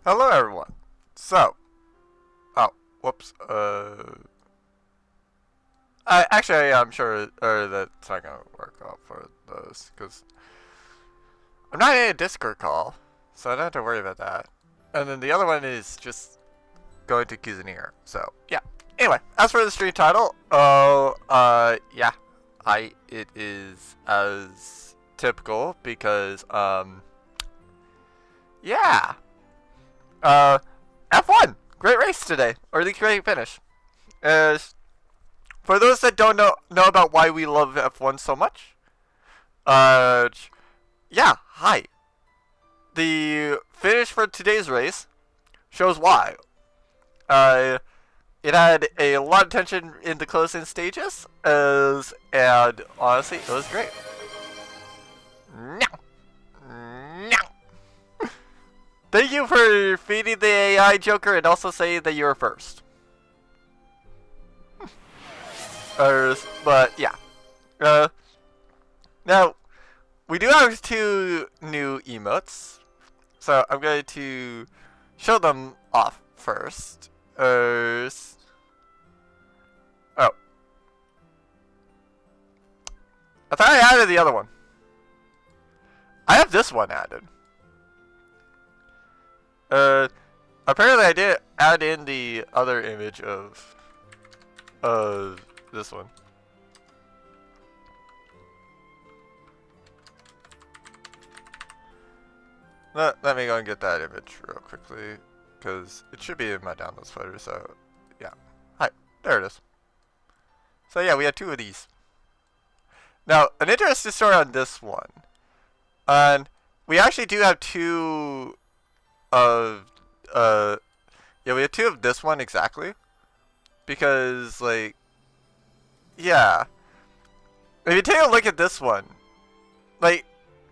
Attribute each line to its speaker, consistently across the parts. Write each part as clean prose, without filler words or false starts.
Speaker 1: Hello everyone. So, oh, whoops. I'm sure that's not gonna work out for those because I'm not in a Discord call, so I don't have to worry about that. And then the other one is just going to Cuisinier. So yeah. Anyway, as for the stream title, yeah, it is as typical because yeah, uh, F1, great race today, or the great finish. Uh, For those that don't know about why we love F1 so much, uh, yeah, hi. The finish for today's race shows why. Uh, it had a lot of tension in the closing stages, and honestly, it was great. No, no. Thank you for feeding the AI Joker and also saying that you were first. But yeah. Now, we do have two new emotes, so I'm going to show them off first. Oh. I thought I added the other one. I have this one added. Apparently I did add in the other image of this one. Let me go and get that image real quickly, because it should be in my downloads folder, so yeah. Hi, there it is. So yeah, we had two of these. Now, an interesting story on this one. And we actually do have two of, yeah, we have two of this one exactly. Because, like, yeah. If you take a look at this one, like,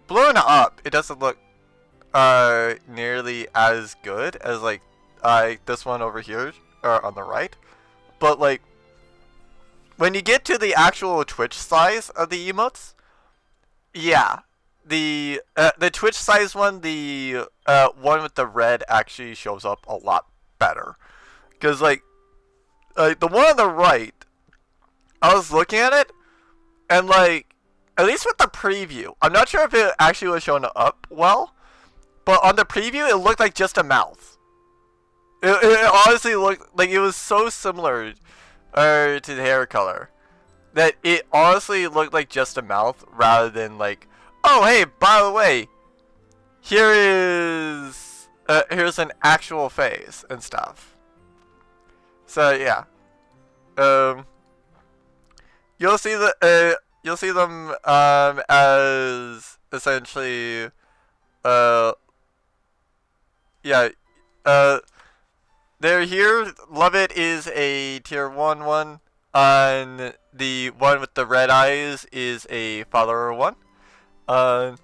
Speaker 1: blown up, it doesn't look nearly as good as like this one over here on the right, but like when you get to the actual Twitch size of the emotes, yeah, the Twitch size one, the one with the red actually shows up a lot better, because like the one on the right, I was looking at it and like at least with the preview, I'm not sure if it actually was showing up well. But on the preview, it looked like just a mouth. It honestly looked like it was so similar to the hair color that it honestly looked like just a mouth rather than like, oh hey, by the way, here's an actual face and stuff. So yeah, you'll see them as essentially yeah, they're here. Love It is a tier 1 one. And the one with the red eyes is a follower one. I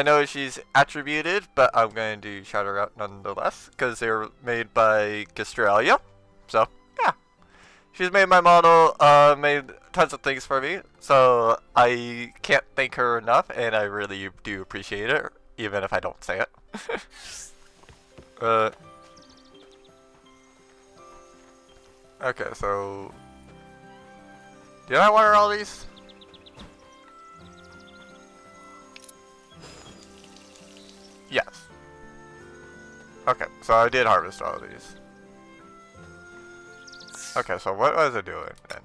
Speaker 1: know she's attributed, but I'm going to shout her out nonetheless because they're made by Australia. So yeah, she's made my model. Made tons of things for me. So I can't thank her enough, and I really do appreciate it, even if I don't say it. Okay, so did I water all these? Yes. Okay, so I did harvest all of these. Okay, so what was I doing then?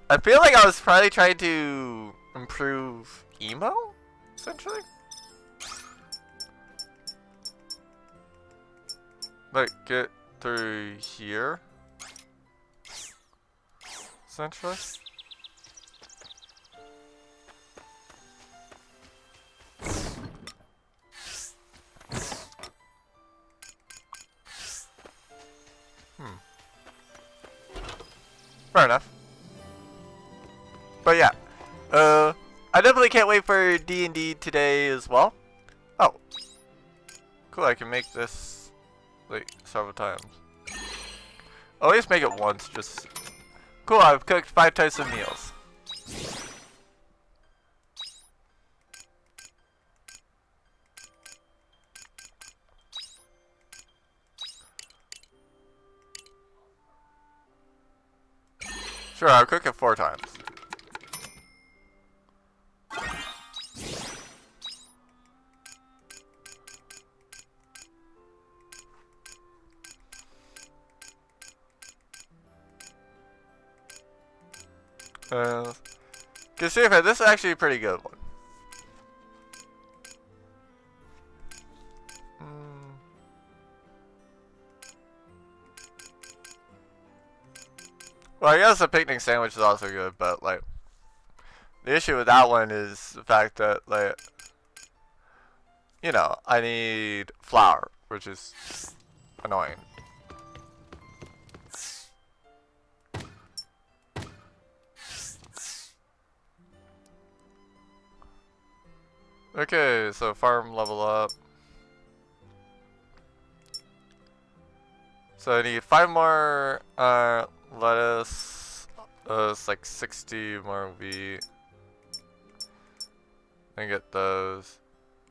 Speaker 1: I feel like I was probably trying to improve emo, essentially. Like, get through here, essentially. Fair enough. But yeah, I definitely can't wait for D&D today as well. Oh, cool! I can make this like several times. I'll at least make it once. Just cool. I've cooked 5 types of meals. Sure, I'll cook it 4 times. Cause seriously, this is actually a pretty good one. Well, I guess a picnic sandwich is also good, but like, the issue with that one is the fact that like, you know, I need flour, which is annoying. Okay, so farm level up. So I need 5 more lettuce. It's like 60 more wheat. And get those.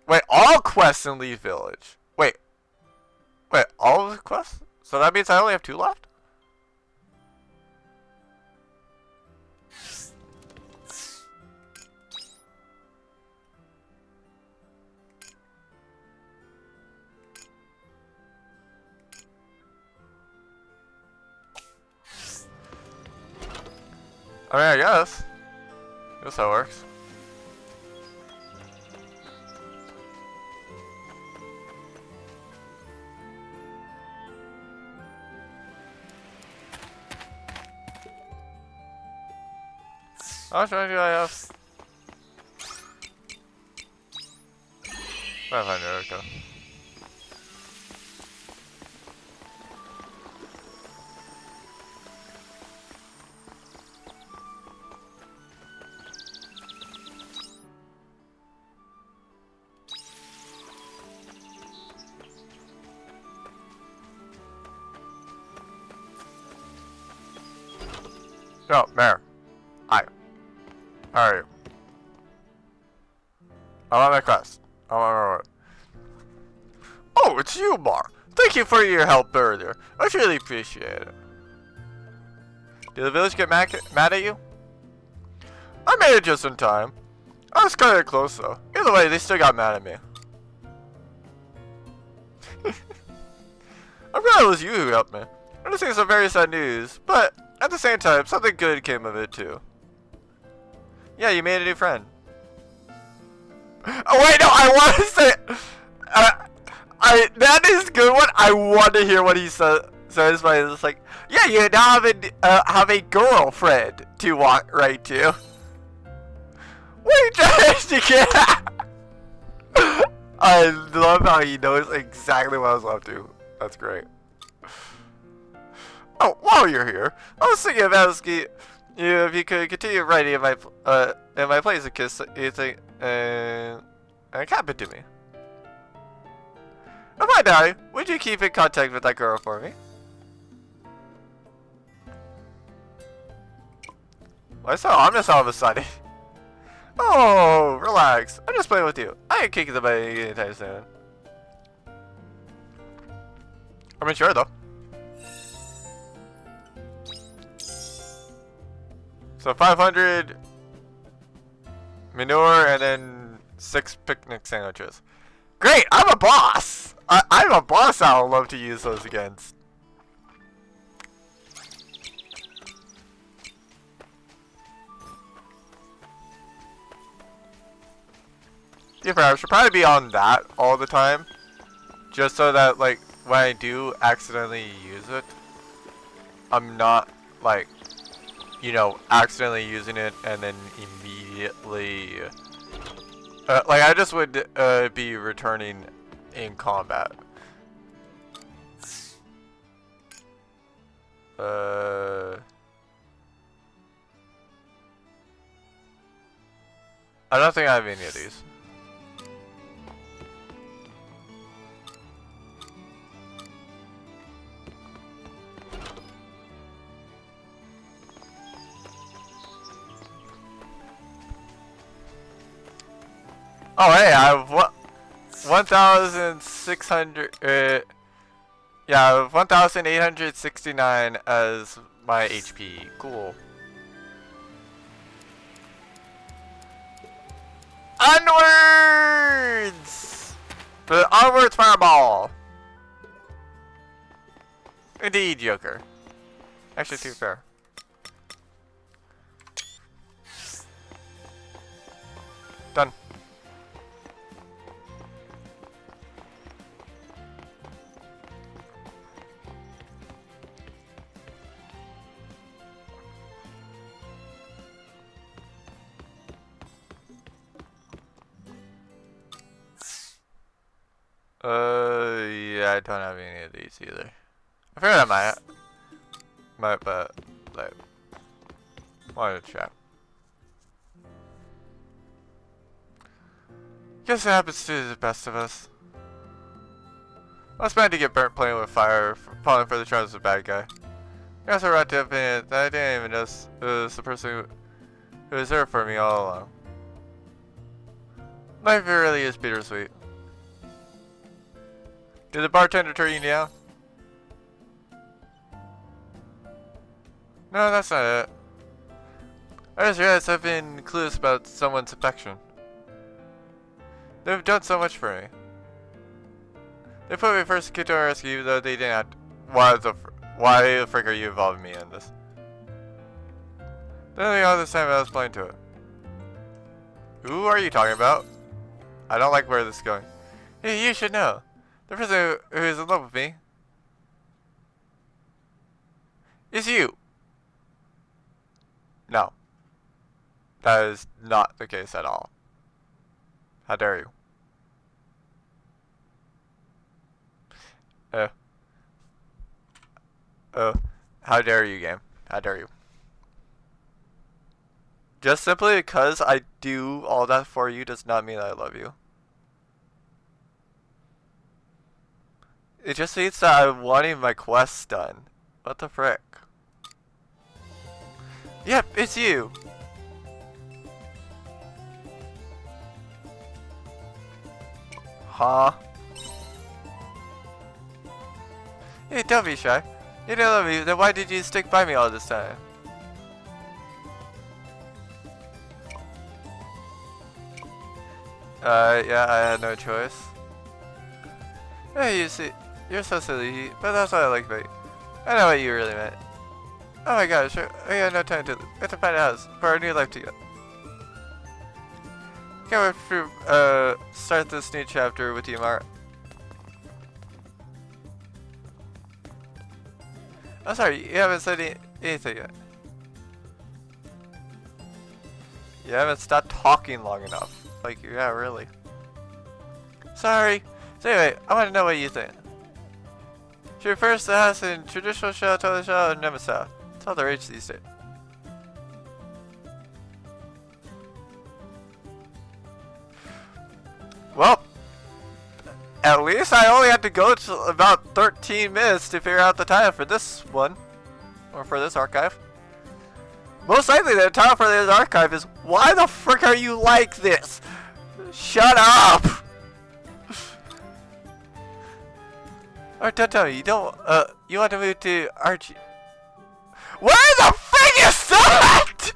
Speaker 1: Wait, all quests in Leaf Village. Wait, all of the quests? So that means I only have 2 left? I mean, I guess. That's how it works. How much money do I have? 500, okay. No, Mayor. Hi. How are you? I'm on my quest. I'm on my road. Oh, it's you, Mar. Thank you for your help earlier. I really appreciate it. Did the village get mad at you? I made it just in time. I was kind of close though. Either way, they still got mad at me. I'm glad it was you who helped me. I just think some very sad news, but at the same time, something good came of it too. Yeah, you made a new friend. Oh wait, no, I want to say, that is a good one. I want to hear what he says, but it's like, yeah, you now have a girlfriend to walk right to. Wait, just you can't. I love how he knows exactly what I was up to. That's great. Oh, while you're here, I was thinking of asking you if you could continue writing in my place in case anything happened to me. If I die, would you keep in contact with that girl for me? Why so ominous all of a sudden? Oh, relax. I'm just playing with you. I ain't kicking the butt anytime soon. I mean, sure though. So 500 manure and then 6 picnic sandwiches. Great, I'm a boss. I'm a boss. I would love to use those against. Yeah, I should probably be on that all the time, just so that like when I do accidentally use it, I'm not like, you know, accidentally using it and then immediately like I just would be returning in combat. I don't think I have any of these. Oh hey, I have 1,600. Yeah, I have 1,869 as my HP. Cool. Onwards! The onwards fireball! Indeed, Joker. Actually, too fair. Done. Yeah, I don't have any of these either. I figured I might, but like, wanted to check. Guess it happens to the best of us. I was meant to get burnt playing with fire, falling for the charms of a bad guy. I guess I right to opinion that I didn't even notice it was the person who was there for me all along. Life really is bittersweet. Did the bartender turn you down? No, that's not it. I just realized I've been clueless about someone's affection. They've done so much for me. They put me first kid to our rescue, even though they didn't have to. Why the frick are you involving me in this? Then all this time I was blind to it. Who are you talking about? I don't like where this is going. Hey, you should know. The person who is in love with me is you. No. That is not the case at all. How dare you? How dare you, game? How dare you? Just simply because I do all that for you does not mean I love you. It just means that I'm wanting my quests done. What the frick? Yep, it's you! Huh? Hey, don't be shy. You didn't love me, then why did you stick by me all this time? Yeah, I had no choice. Hey, you see, you're so silly, but that's what I like about you. I know what you really meant. Oh my gosh, I got no time to live. We have to find a house for our new life together. Can't wait to start this new chapter with you, Mara. I'm sorry, you haven't said anything yet. You haven't stopped talking long enough. Like, yeah, really. Sorry. So anyway, I want to know what you think. She refers to the house in traditional style, total style, and Nemesis style. It's all the rage these days. Well, at least I only had to go to about 13 minutes to figure out the title for this one. Or for this archive. Most likely the title for this archive is, why the frick are you like this? Shut up! Alright, don't tell me, you don't, you want to move to Archie. Where the frick is that?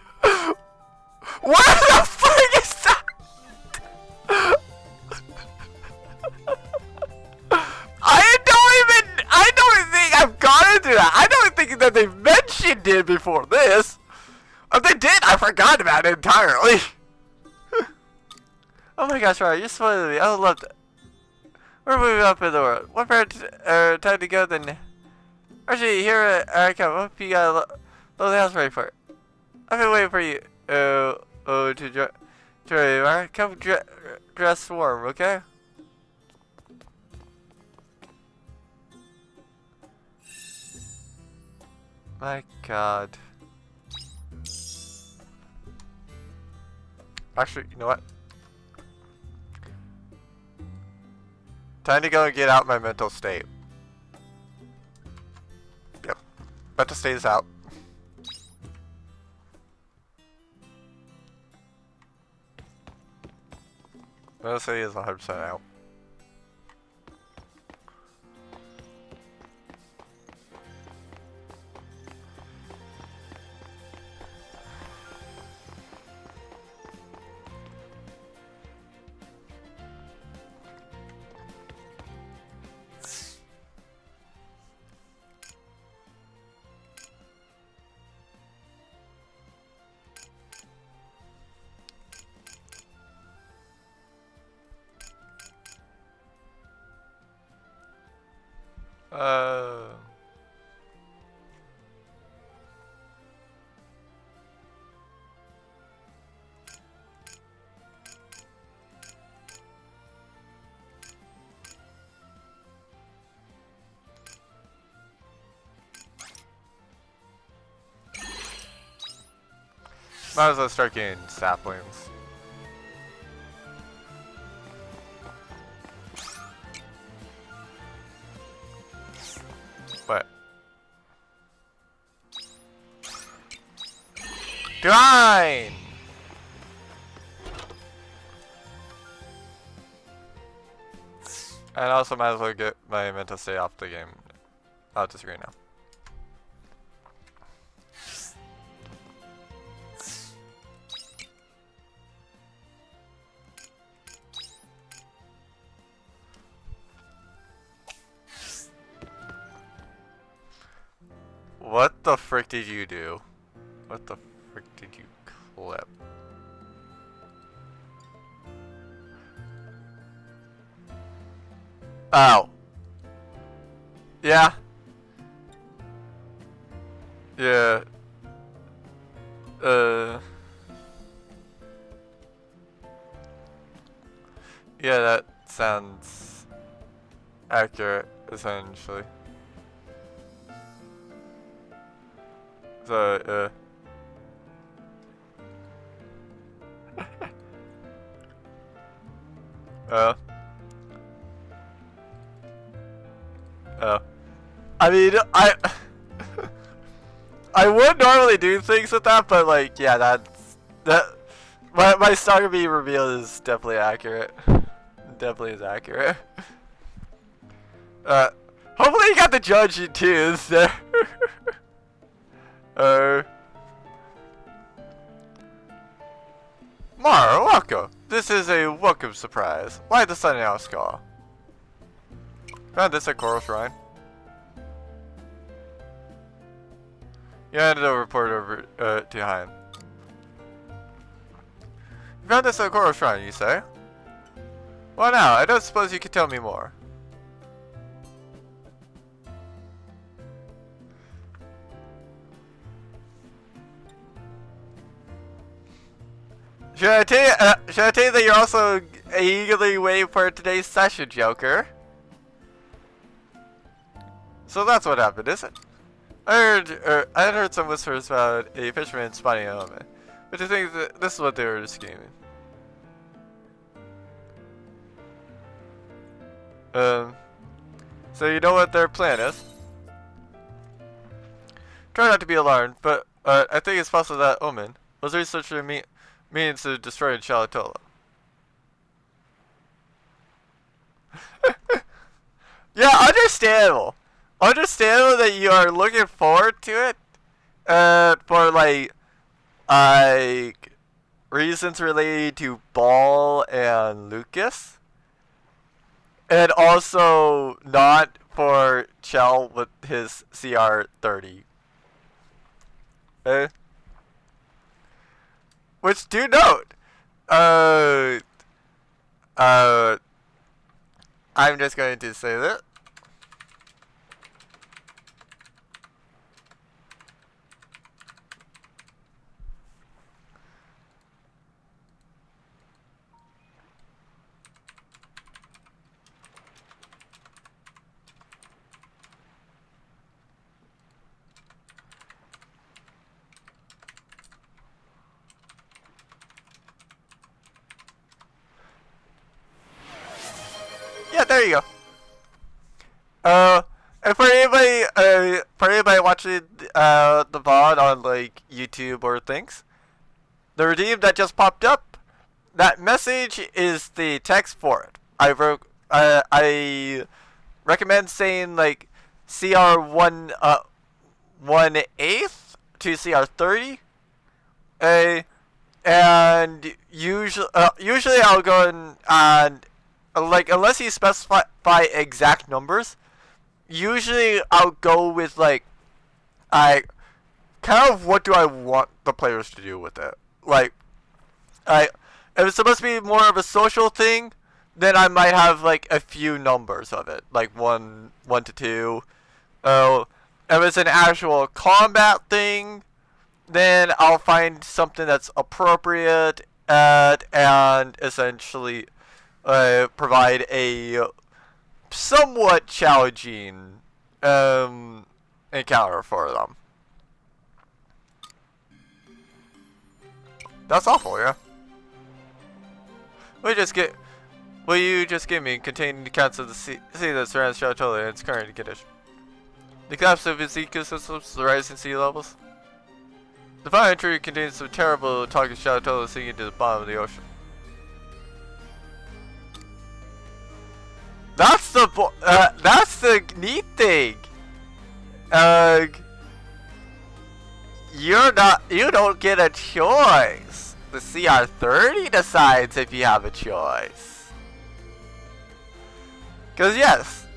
Speaker 1: Where the frick is that? I don't think I've gone into that. I don't think that they mentioned it before this. If they did, I forgot about it entirely. Oh my gosh, Ryan, you're spoiling me. I would love to. We're moving up in the world. One better time to go than. Actually, here I come. I hope you got a lovely house ready for it. I've been waiting for you. To join you, Ryan. Come dress warm, okay? My God. Actually, you know what? Time to go and get out my mental state. Yep. Mental state is out. Mental state is 100% out. Uh. Might as well start getting saplings. What? Divine! And also might as well get my mental state off the game. Off the screen now. What the frick did you do? What the frick did you clip? Ow. Yeah. Yeah. Yeah, that sounds accurate, essentially. So, I mean, I would normally do things with that, but like, yeah, my stalker being revealed is definitely accurate. Definitely is accurate. Hopefully you got the judge too. Mara, welcome. This is a welcome surprise. Why the sun now skull? Found this at Coral Shrine. You handed a report over to Hein. You found this at Coral Shrine, you say? Well now, I don't suppose you could tell me more. Should I tell you that you're also eagerly waiting for today's session, Joker? So that's what happened, is it? I had heard some whispers about a fisherman spotting a woman, but I think that this is what they were scheming. So you know what their plan is? Try not to be alarmed, but I think it's possible that Omen was researching means to destroy Chalatola. Yeah, understandable. Understandable that you are looking forward to it. For like reasons related to Ball and Lucas. And also not for Chell with his CR30. Which, do note, I'm just going to say that. Yeah, there you go. And for anybody watching the VOD on like YouTube or things, the redeem that just popped up, that message is the text for it. I recommend saying like CR1 1/8 to CR30. And usually I'll go and like, unless you specify exact numbers, usually I'll go with like, kind of what do I want the players to do with it. Like, if it's supposed to be more of a social thing, then I might have like a few numbers of it, like one to two. Oh, if it's an actual combat thing, then I'll find something that's appropriate and essentially provide a somewhat challenging encounter for them. That's awful, yeah. Will you just give me containing accounts of the sea that surrounds Shalatola in its current condition? The collapse of its ecosystems, the rising sea levels. The final entry contains some terrible talk of Shalatola sinking to the bottom of the ocean. That's the neat thing. You don't get a choice. The CR30 decides if you have a choice. Cause yes,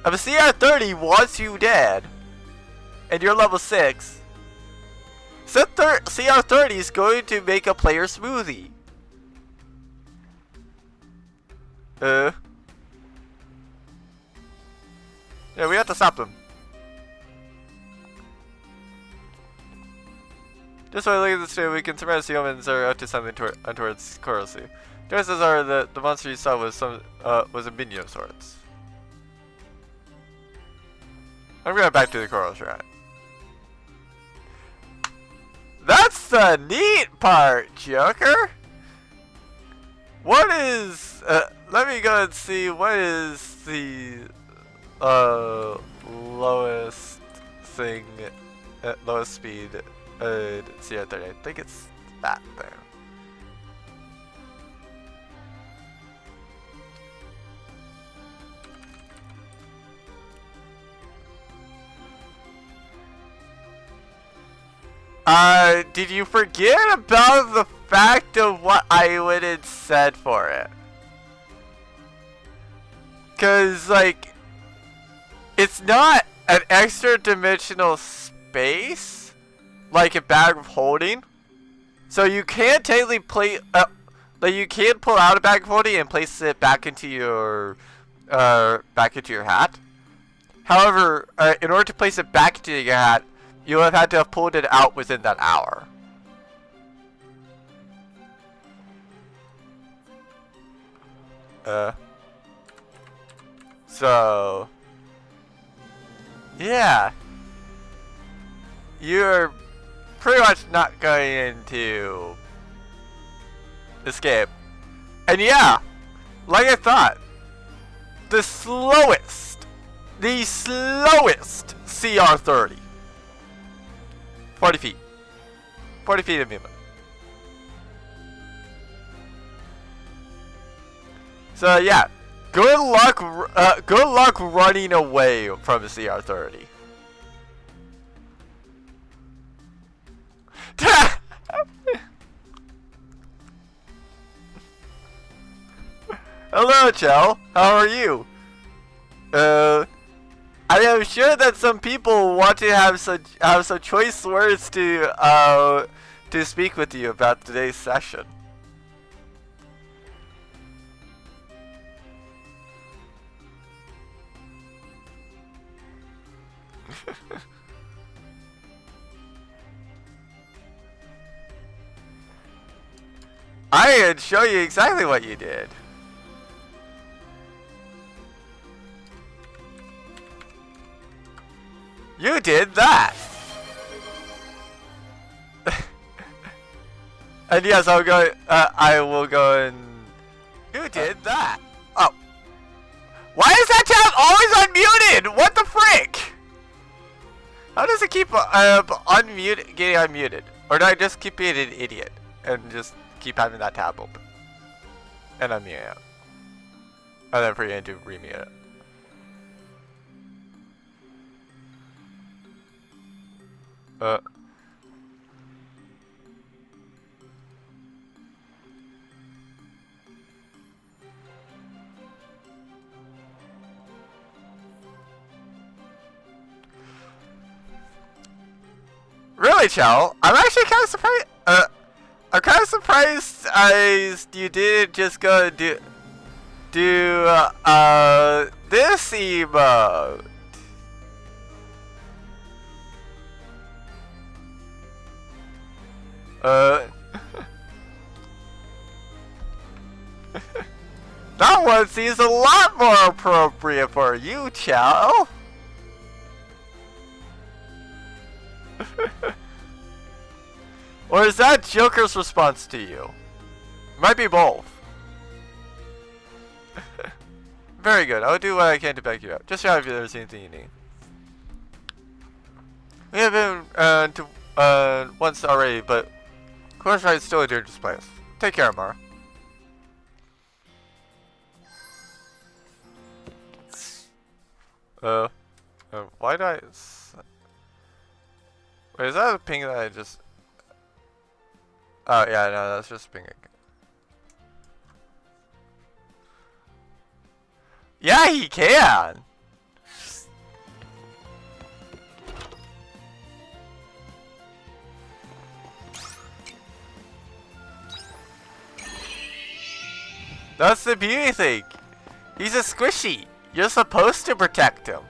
Speaker 1: if a CR30 wants you dead, and you're level 6, CR30 is going to make a player smoothie. Yeah, we have to stop them. Just by looking at this video, we can surmise the omens are up to something towards Coral Sea. Chances are that the monster you saw was a minion of sorts. I'm going back to the Coral Shrine. That's the neat part, Joker! What is... let me go and see what is the lowest thing, lowest speed CR30. I think it's that there. Did you forget about the fact of what I would have said for it? Cause like, it's not an extra dimensional space like a bag of holding, so you can't technically play. Like you can't pull out a bag of holding and place it back into your hat. However, in order to place it back into your hat, you would have had to have pulled it out within that hour. So yeah, you're pretty much not going to escape. And yeah, like I thought, the slowest CR30. 40 feet. 40 feet of movement. So yeah, good luck running away from a CR30. Hello, Chell. How are you? I am sure that some people want to have some choice words to speak with you about today's session. I can show you exactly what you did. You did that! And yes, I'll go, I will go and... You did that! Oh. Why is that tab always unmuted? What the frick? How does it keep, getting unmuted? Or do I just keep being an idiot and just keep having that tab open? And unmute it. And then forget to remute it. Really, Chow? I'm actually kind of surprised. I'm kind of surprised you didn't just go and do. do this emote. That one seems a lot more appropriate for you, Chow. Or is that Joker's response to you? Might be both. Very good. I'll do what I can to back you up. Just shout if there's anything you need. We have been to once already, but Corner's Right is still a dangerous place. Take care, Mara. Why did I... Wait, is that a ping that I just... Oh, yeah, no, that's just pinging. Yeah, he can! That's the beauty thing. He's a squishy. You're supposed to protect him.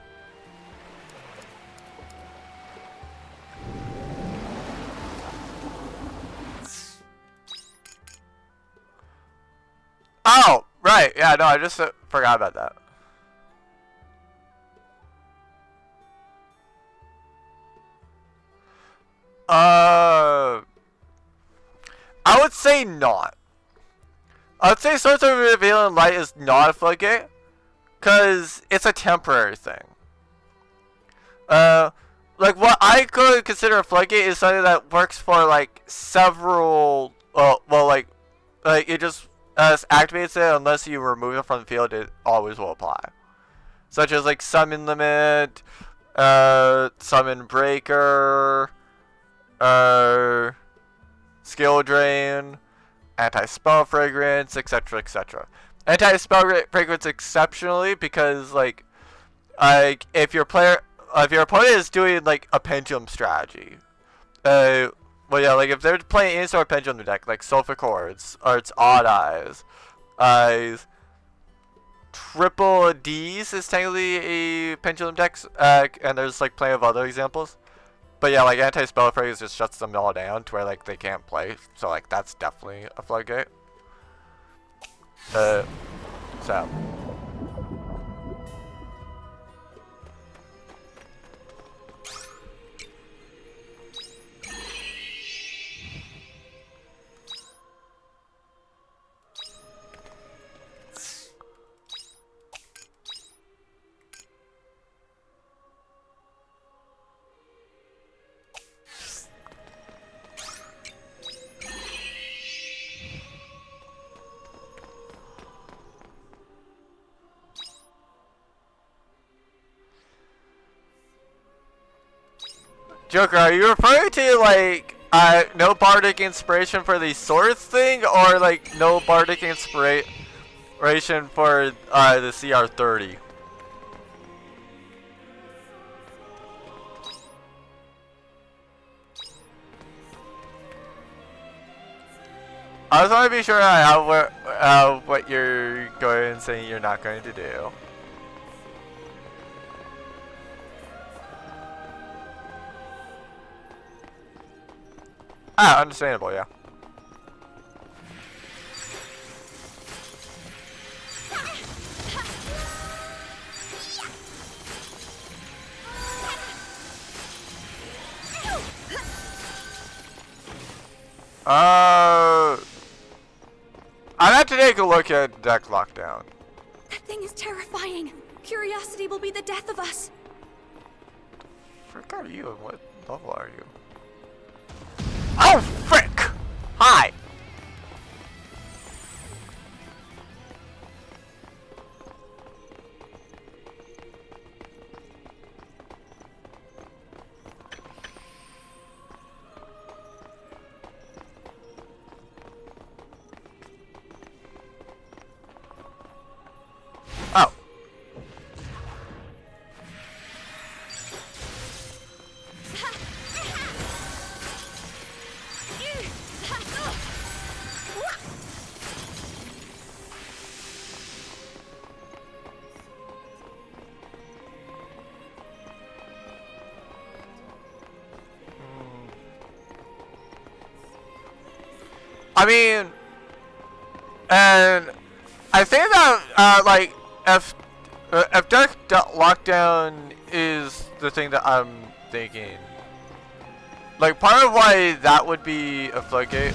Speaker 1: Oh, right. Yeah, no, I just forgot about that. I would say not. I would say Swords of Revealing Light is not a floodgate, because it's a temporary thing. Like what I could consider a floodgate is something that works for like several, like it just activates it unless you remove it from the field. It always will apply, such as like Summon Limit, Summon Breaker, Skill Drain, Anti-Spell Fragrance, etc., etc. Anti-Spell Fragrance exceptionally because like if your opponent is doing like a pendulum strategy, well yeah, like if they're playing any sort of pendulum deck like Sulphur Chords or it's Odd Eyes, Triple D's is technically a pendulum deck, and there's like plenty of other examples. But yeah, like Anti-Spell Fragrance just shuts them all down to where like they can't play. So like that's definitely a floodgate. So. Joker, are you referring to like no bardic inspiration for the swords thing, or like no bardic inspiration for the CR30? I just want to be sure I have what you're going and saying you're not going to do. Ah, understandable, yeah. I'd have to take a look at deck lockdown.
Speaker 2: That thing is terrifying. Curiosity will be the death of us.
Speaker 1: Frick are you and what level are you? Oh, frick! Hi! Oh. I mean, and I think that like if Dark Lockdown is the thing that I'm thinking, like part of why that would be a floodgate.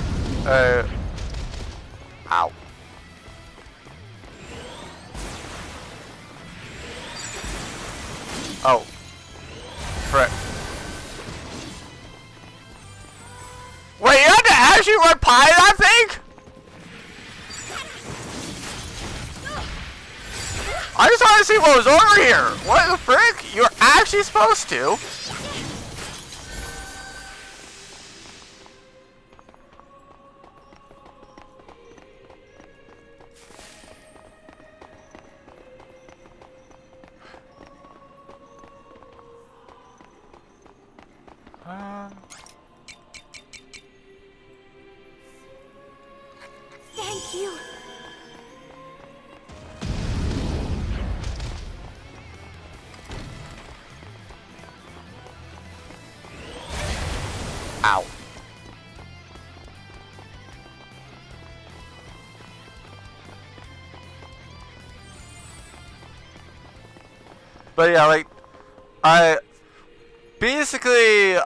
Speaker 1: Ow. Oh. Frick. Wait, you had to actually run by that thing? I just want to see what was over here. What the frick? You're actually supposed to.
Speaker 2: Thank you.
Speaker 1: Ow. But yeah, like, basically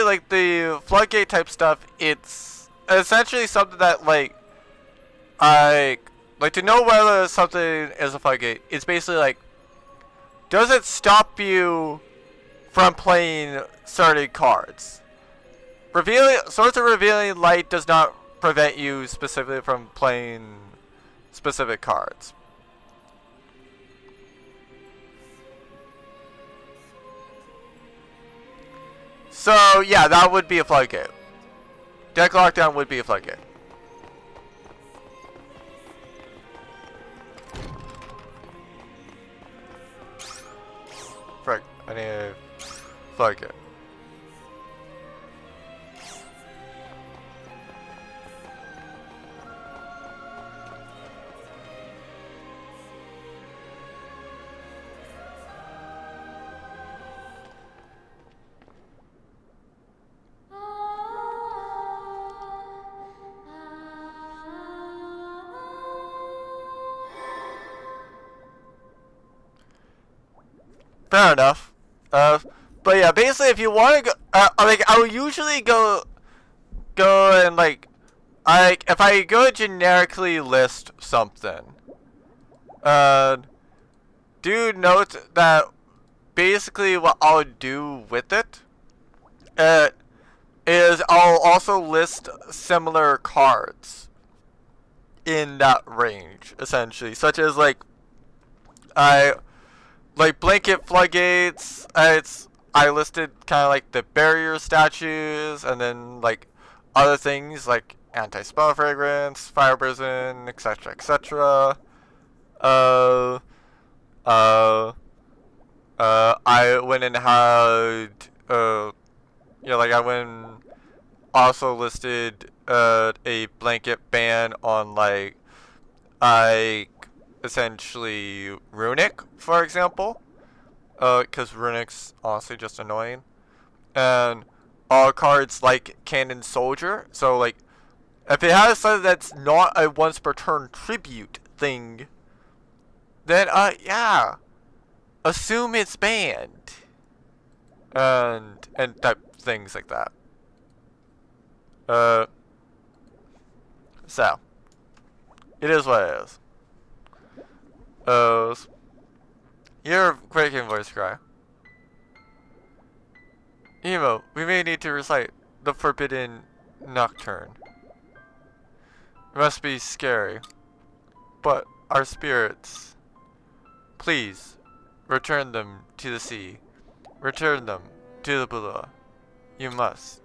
Speaker 1: like the floodgate type stuff, it's essentially something that like to know whether something is a floodgate, it's basically like, does it stop you from playing certain cards? Source of revealing light does not prevent you specifically from playing specific cards. So yeah, that would be a floodgate. Deck Lockdown would be a floodgate. Frick, I need a floodgate. Fair enough. But yeah, basically, if you want to go, like, I would usually go and if I go generically list something, do note that basically what I'll do with it, is I'll also list similar cards in that range, essentially, such as like blanket floodgates. I listed kind of like the barrier statues, and then like other things like anti-spell fragrance, fire prison, etc., etc. I went and had I went and also listed a blanket ban on essentially Runic, for example, because Runic's honestly just annoying, and all cards like Cannon Soldier. So like, if it has something that's not a once per turn tribute thing, then yeah, assume it's banned, and type things like that. So it is what it is. You're breaking voice cry. Emo, we may need to recite the Forbidden Nocturne. It must be scary, but our spirits, please, return them to the sea. Return them to the below. You must.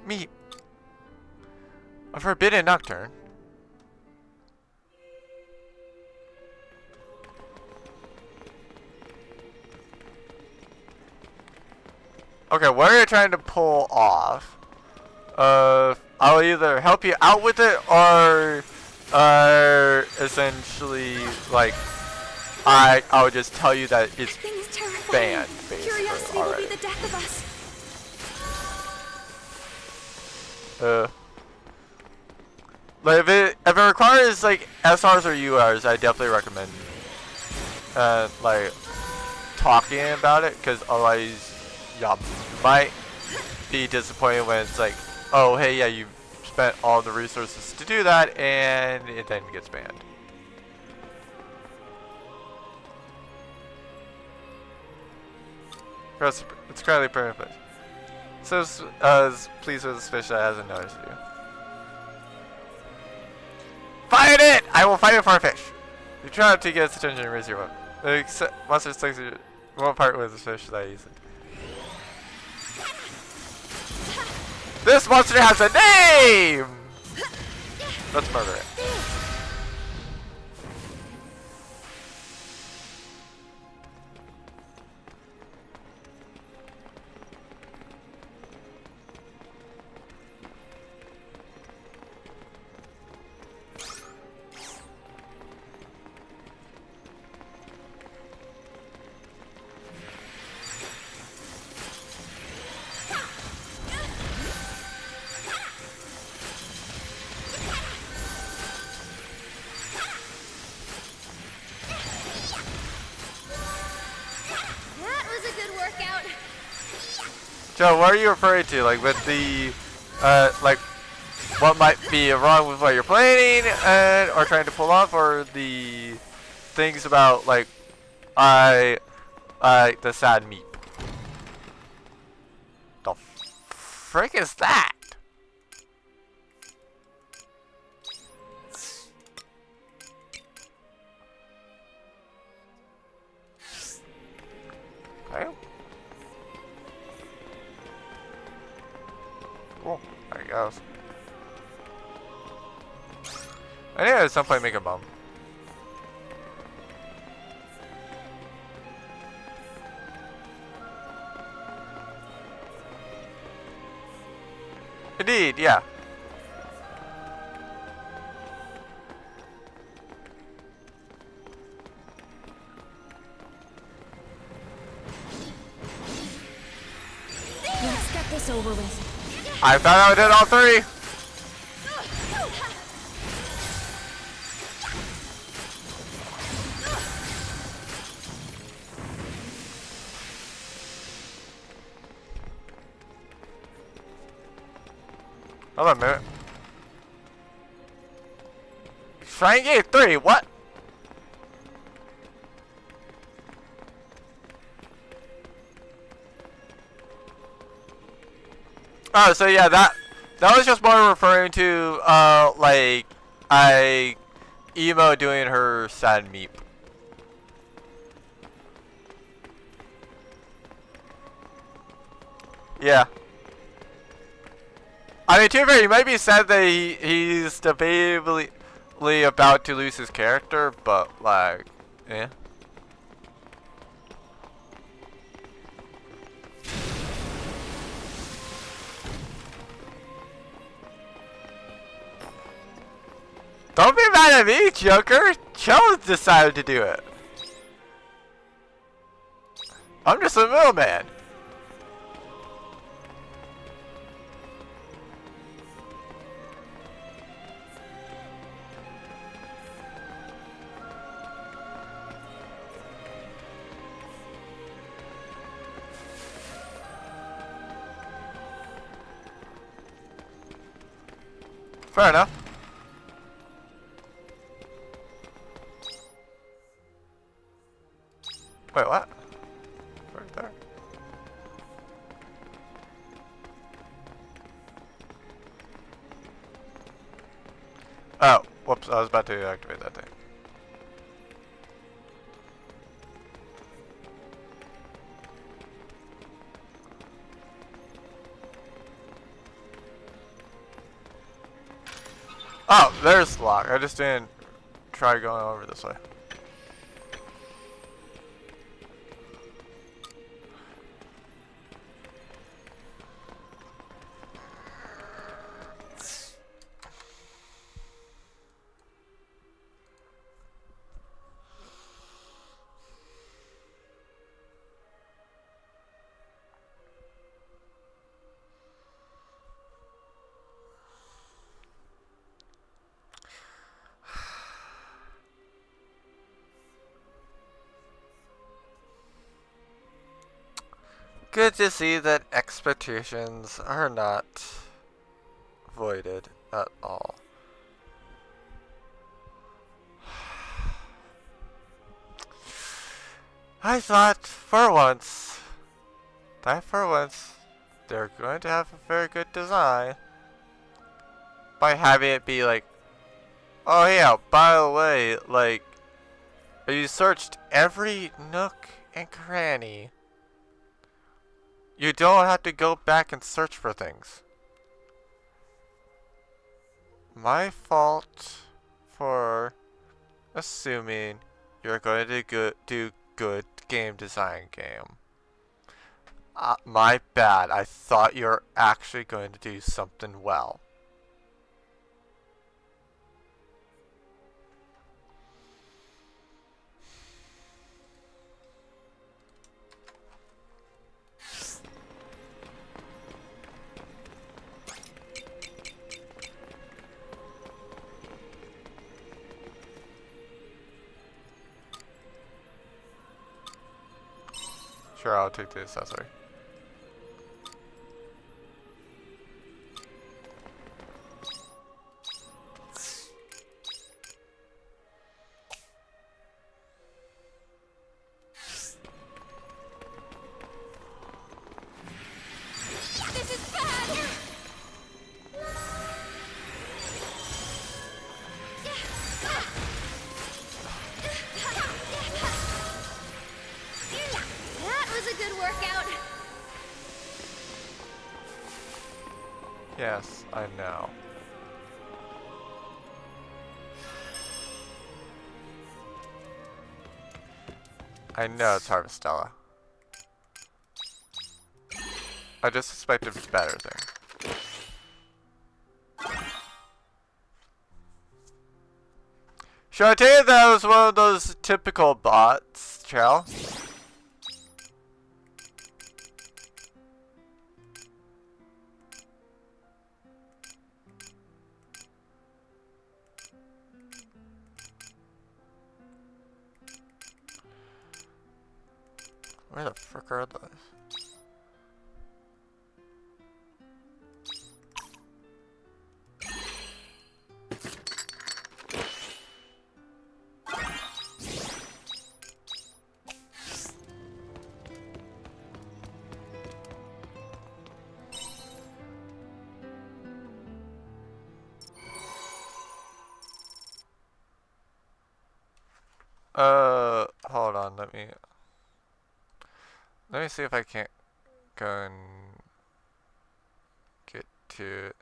Speaker 1: Me. A Forbidden Nocturne? Okay, what are you trying to pull off? I'll either help you out with it, or essentially, like, I would just tell you that it's
Speaker 2: Thing is terrifying.
Speaker 1: banned,
Speaker 2: Curiosity
Speaker 1: basically,
Speaker 2: will be
Speaker 1: already.
Speaker 2: the death of us.
Speaker 1: Like if it requires like SRs or URs, I definitely recommend like talking about it, because otherwise, yeah, you might be disappointed when it's like, oh hey, yeah, you spent all the resources to do that, and it then gets banned. It's currently permanent. So, please with this fish that hasn't noticed you. Fight it! I will fight it for a fish. You try to get its attention and raise your weapon. Monster sticks you won't part with this fish that easily. This monster has a name! Let's murder it.
Speaker 2: That was a good workout.
Speaker 1: Joe, what are you referring to? Like with the, like, what might be wrong with what you're planning and or trying to pull off, or the things about like, the sad meat? The frick is that? Okay. Cool. There he goes. I need to at some point make a bomb. Indeed, yeah.
Speaker 2: Let's get this over with.
Speaker 1: I found out I did all three. Hold on a minute. Shrine Gate 3, what? Oh, so yeah, that was just more referring to like emo doing her sad meep. Yeah. I mean, to be fair, you might be sad that he's debatably about to lose his character, but like, yeah. Don't be mad at me, Joker. Joe decided to do it. I'm just a middleman. Fair enough. Wait, what? Right there. Oh, whoops, I was about to activate that thing. Oh, there's the lock. I just didn't try going over this way. Good to see that expectations are not voided at all. I thought for once, they're going to have a very good design by having it be like, oh yeah, by the way, like, you searched every nook and cranny. You don't have to go back and search for things. My fault for assuming you're going to do good game design game. My bad. I thought you were actually going to do something well. Sure, I'll take the accessory.
Speaker 2: This is bad! That was a good workout.
Speaker 1: Yes, I know. I know it's Harvestella. I just expected better thing. Should I tell you that was one of those typical bots, Chow? Where the frick are those? Hold on, let me see if I can't go and get to it.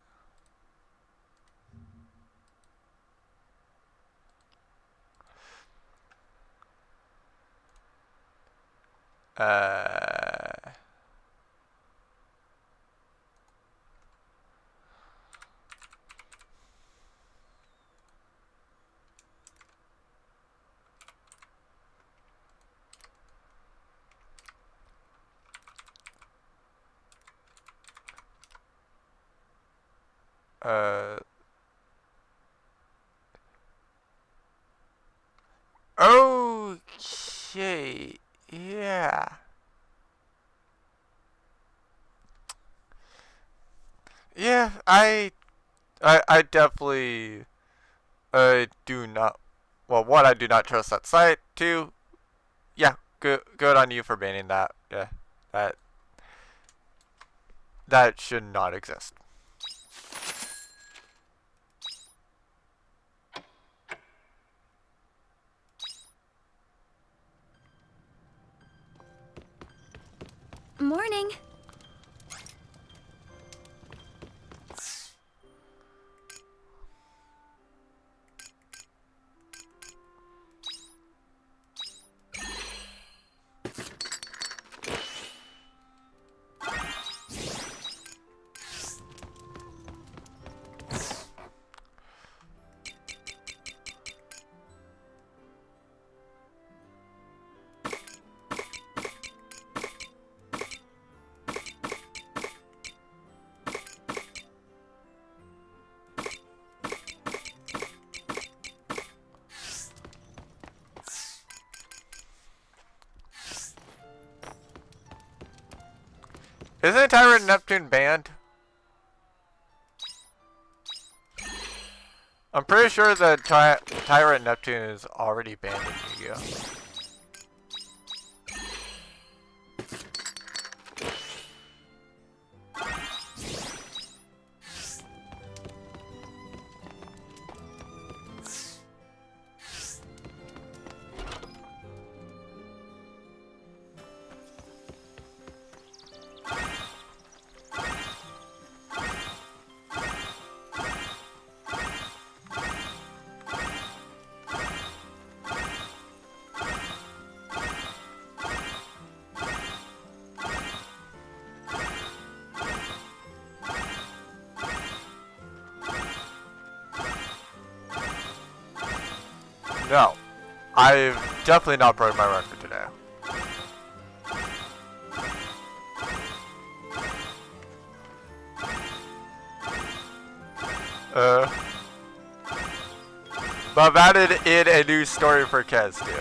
Speaker 1: Uh, uh, okay, yeah. Yeah, I definitely, do not, well, one, I do not trust that site. Two, yeah, good on you for banning that. Yeah, that, that should not exist.
Speaker 2: Morning.
Speaker 1: Isn't Tyrant Neptune banned? I'm pretty sure that Tyrant Neptune is already banned in Yu-Gi-Oh! No, I've definitely not broken my record today. But I've added in a new story for Kez too.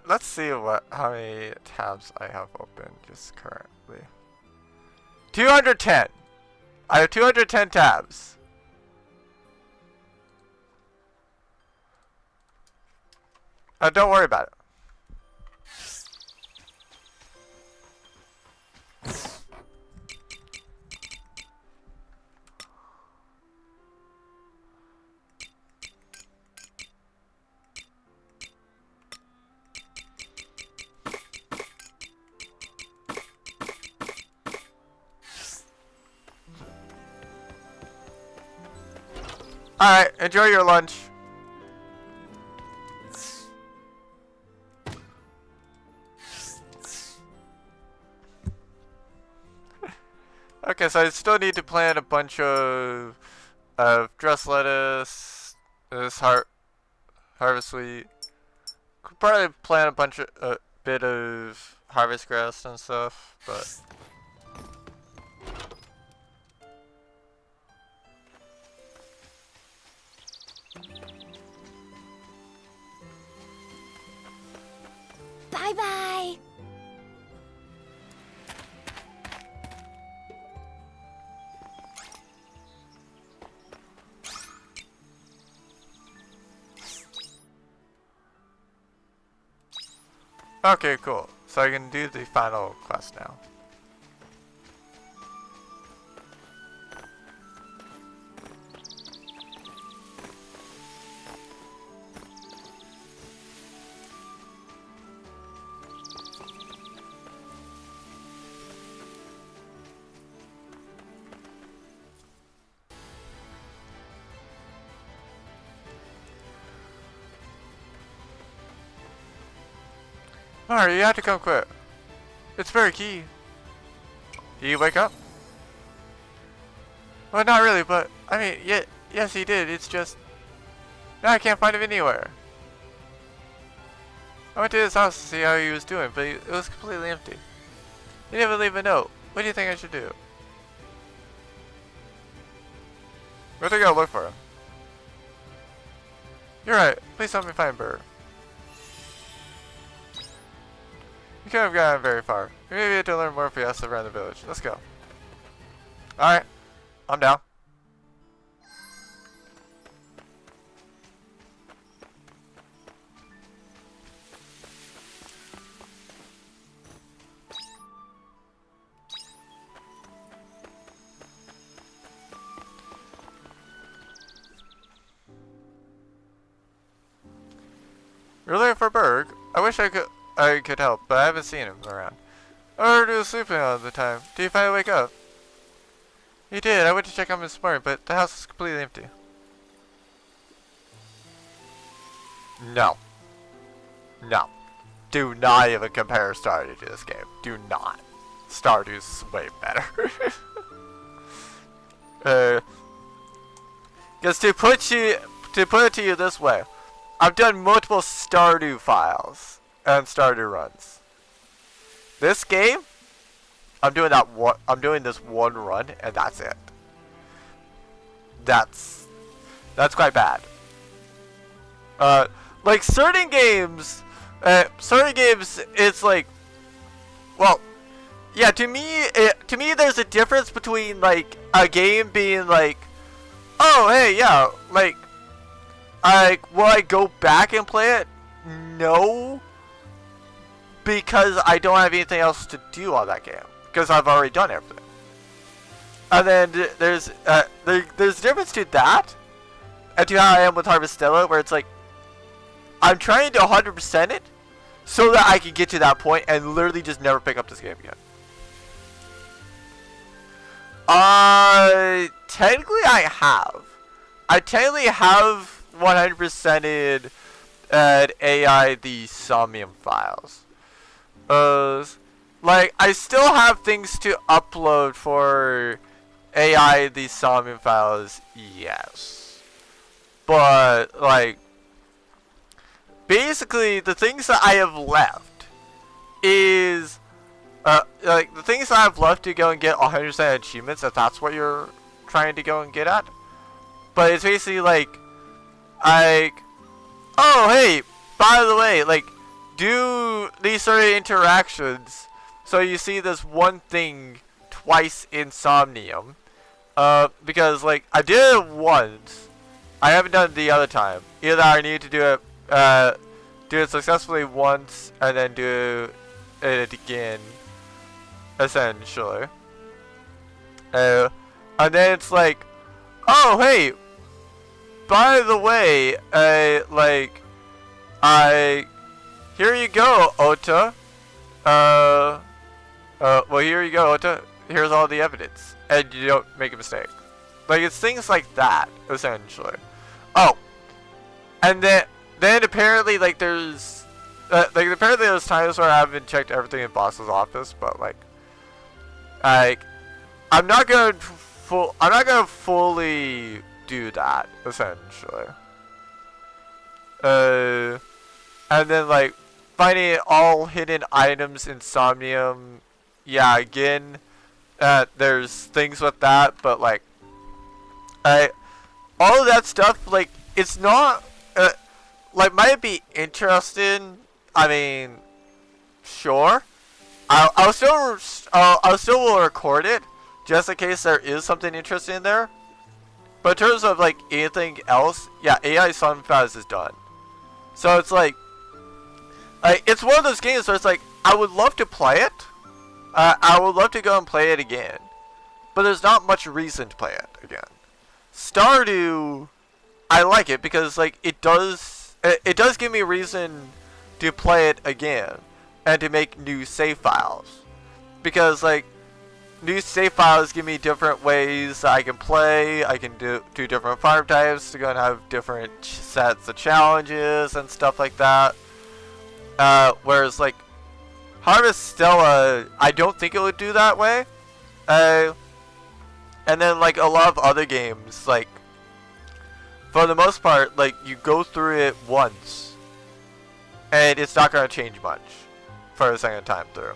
Speaker 1: Let's see how many tabs I have open just currently. 210. I have 210 tabs. Don't worry about it. Alright, enjoy your lunch. Okay, so I still need to plant a bunch of dress lettuce, this harvest wheat. Could probably plant a bunch of bit of harvest grass and stuff, but
Speaker 2: Bye-bye!
Speaker 1: okay, cool. So I can do the final quest now. Alright, you have to come quick. It's very key. Did you wake up? Well, not really, but I mean, yes, he did. It's just now I can't find him anywhere. I went to his house to see how he was doing, but it was completely empty. He didn't even leave a note. What do you think I should do? Where do I go look for him? You're right. Please help me find Burr. You can't have gotten very far. Maybe we have to learn more if we ask around the village. Let's go. Alright. I'm down. You're looking for Berg? I wish I could help, but I haven't seen him around. I heard he was sleeping all the time. Did he finally wake up? He did. I went to check on him this morning, but the house is completely empty. No. No. Do not even compare Stardew to this game. Do not. Stardew's way better. Because to to put it to you this way, I've done multiple Stardew files and Stardew runs. This game, I'm doing this one run, and that's it. That's quite bad. Like certain games, it's like, well, yeah. To me, there's a difference between like a game being like, oh hey, yeah, like, will I go back and play it? No, because I don't have anything else to do on that game because I've already done everything. And then there's a difference to that and to how I am with Harvestella, where it's like I'm trying to 100% it so that I can get to that point and literally just never pick up this game again. Technically I have. I technically have 100%ed AI the Somnium files. Like I still have things to upload for AI the Somnium files, yes. But like basically the things that I have left is like the things that I've left to go and get 100% achievements, if that's what you're trying to go and get at. But it's basically like oh hey, by the way, like do these sort of interactions so you see this one thing twice in Somnium. Because like I did it once, I haven't done it the other time. Either I need to do it successfully once and then do it again, essentially. And then it's like, oh hey, by the way, here you go, Ota. Well, here you go, Ota. Here's all the evidence, and you don't make a mistake. Like it's things like that, essentially. Oh, and then apparently like there's apparently there's times where I haven't checked everything in boss's office, but like I'm not gonna fully do that, essentially. And then like finding all hidden items in Somnium, yeah, again, there's things with that, but like all of that stuff, like it's not like might be interesting. I mean, sure, I'll still will record it just in case there is something interesting in there. But in terms of like anything else, yeah, AI Sunfaz is done. So it's like it's one of those games where it's like I would love to play it. I would love to go and play it again, but there's not much reason to play it again. Stardew, I like it because like it does give me a reason to play it again and to make new save files, because like new save files give me different ways that I can play. I can do different farm types to go and have different sets of challenges and stuff like that. Whereas like Harvestella, I don't think it would do that way. And then like a lot of other games, like for the most part, like you go through it once and it's not going to change much for the second time through,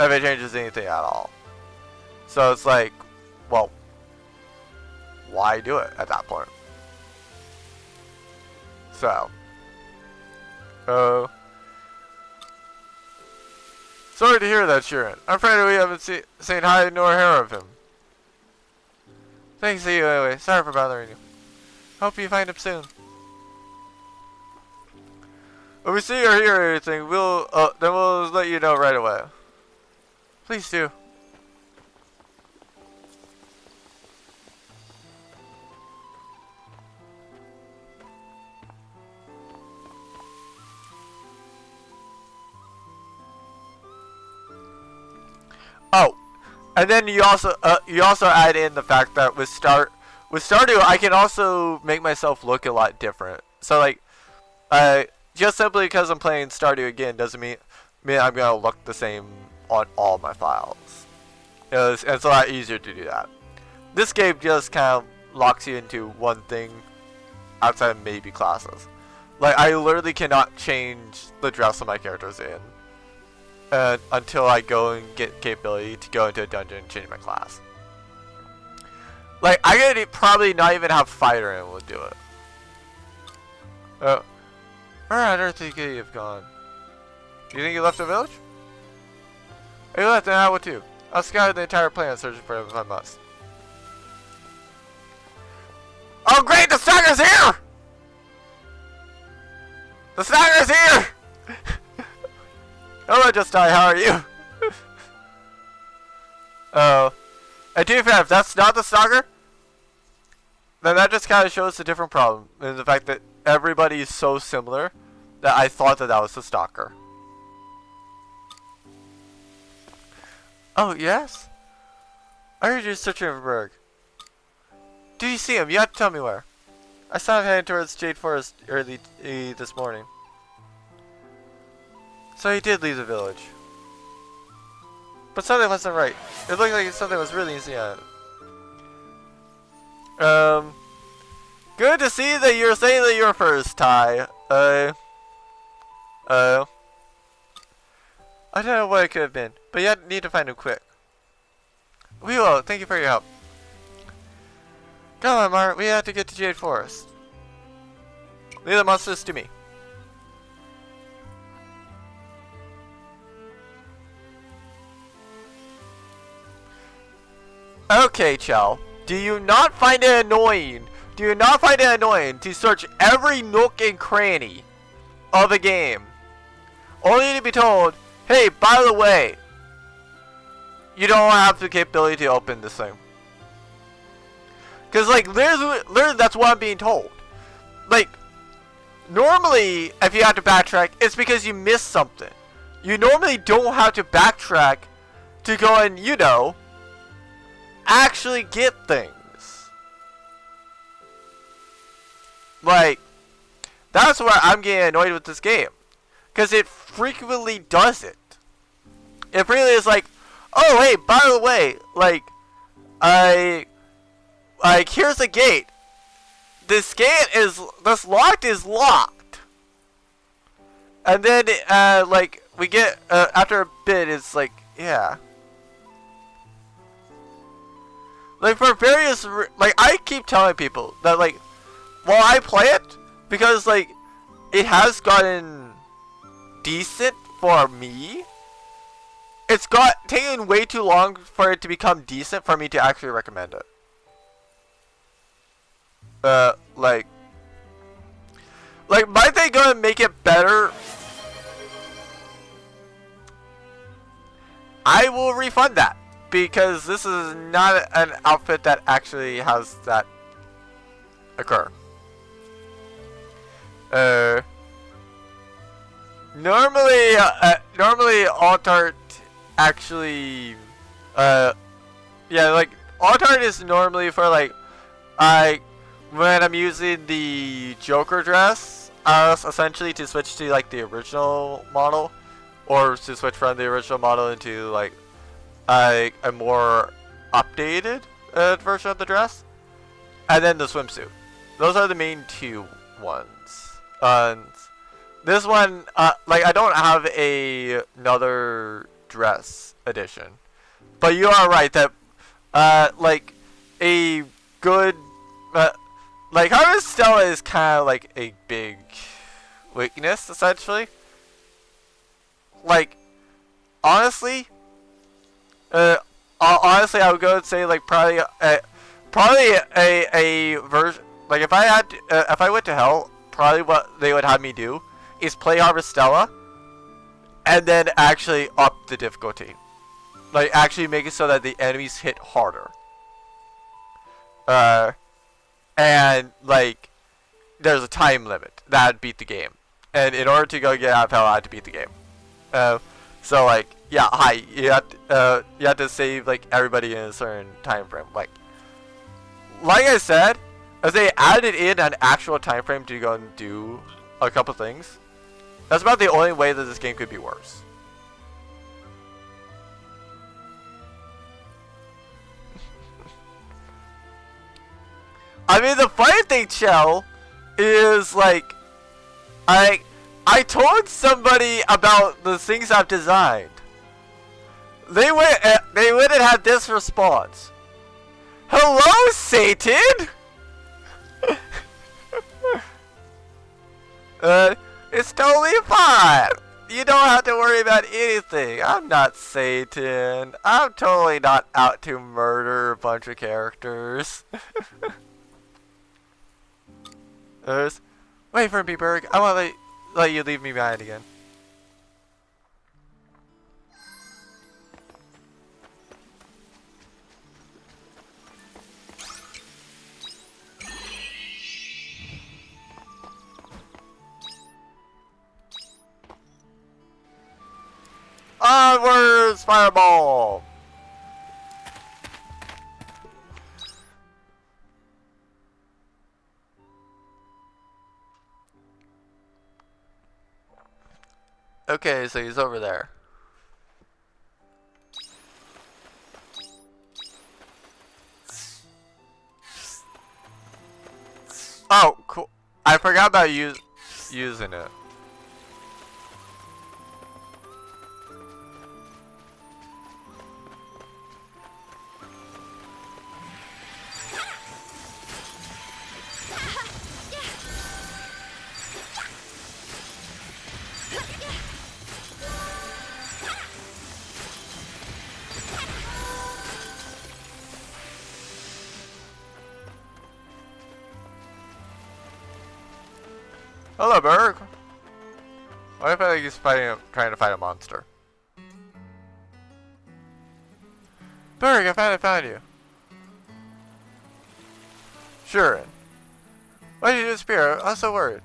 Speaker 1: if it changes anything at all. So it's like, well, why do it at that point? So sorry to hear that, Sharon. I'm afraid we haven't seen hide nor hair of him. Thanks to you anyway. Sorry for bothering you. Hope you find him soon. If we see or hear anything, then we'll let you know right away. Please do. Oh, and then you also add in the fact that with Stardew I can also make myself look a lot different. So like, just simply because I'm playing Stardew again doesn't mean I'm gonna look the same on all my files. It's a lot easier to do that. This game just kind of locks you into one thing outside of maybe classes. Like, I literally cannot change the dress of my characters in until I go and get capability to go into a dungeon and change my class. Like, I could probably not even have fighter and would do it. Where on earth could he have gone? Do you think he left the village? He left and I would too. I'll scour the entire planet searching for him if I must. Oh great, the stalker's here! The stalker's here! Hello, Just Die, how are you? Oh. And to be fair, if that's not the stalker, then that just kind of shows a different problem. In the fact that everybody is so similar that I thought that that was the stalker. Oh, yes? I heard you searching for Berg. Did you see him? You have to tell me where. I saw him heading towards Jade Forest early this morning. So he did leave the village. But something wasn't right. It looked like something was really easy on it. Good to see that you're saying that you're first, Ty. I don't know what it could have been, but you need to find him quick. We will. Thank you for your help. Come on, Mart. We have to get to Jade Forest. Leave the monsters to me. Okay, Chell. Do you not find it annoying? Do you not find it annoying to search every nook and cranny of a game, only to be told, hey, by the way, you don't have the capability to open this thing? Because, like, literally that's what I'm being told. Like, normally, if you have to backtrack, it's because you missed something. You normally don't have to backtrack to go and, you know, actually get things. Like, that's why I'm getting annoyed with this game. Because it frequently does it. It really is like, oh, hey, by the way, like, here's the gate. This locked is locked. And then, like, we get, after a bit, it's like, yeah. Like, for various, like, I keep telling people that, like, while I play it, because, like, it has gotten decent for me, it's taken way too long for it to become decent for me to actually recommend it. Like, might they go and make it better? I will refund that, because this is not an outfit that actually has that occur. Normally alt art actually, yeah, like, alt art is normally for, like, when I'm using the Joker dress, essentially to switch to, like, the original model, or to switch from the original model into, like, a more updated version of the dress, and then the swimsuit. Those are the main two ones. This one, like, I don't have another dress edition, but you are right that, like, a good, like, Harvestella is kind of like a big weakness, essentially. Like, honestly, honestly, I would go and say, like, probably a version, like, if I went to hell, probably what they would have me do is play Harvestella and then actually up the difficulty. Like, actually make it so that the enemies hit harder. And, like, there's a time limit that beat the game. And in order to go get out of hell, I had to beat the game. So, like, yeah, you have to save, like, everybody in a certain time frame. Like I said, if they added in an actual time frame to go and do a couple things, that's about the only way that this game could be worse. I mean, the funny thing, Chell, is like, I told somebody about the things I've designed. They went and had this response. Hello, Satan! It's totally fine. You don't have to worry about anything. I'm not Satan. I'm totally not out to murder a bunch of characters. Wait for me, Berg. I want to let you leave me behind again. Onwards, fireball! Okay, so he's over there. Oh, cool. I forgot about using it. Hello, Berg. What if he's trying to fight a monster? Berg, I finally found you. Sure. Why did you disappear? I was so worried.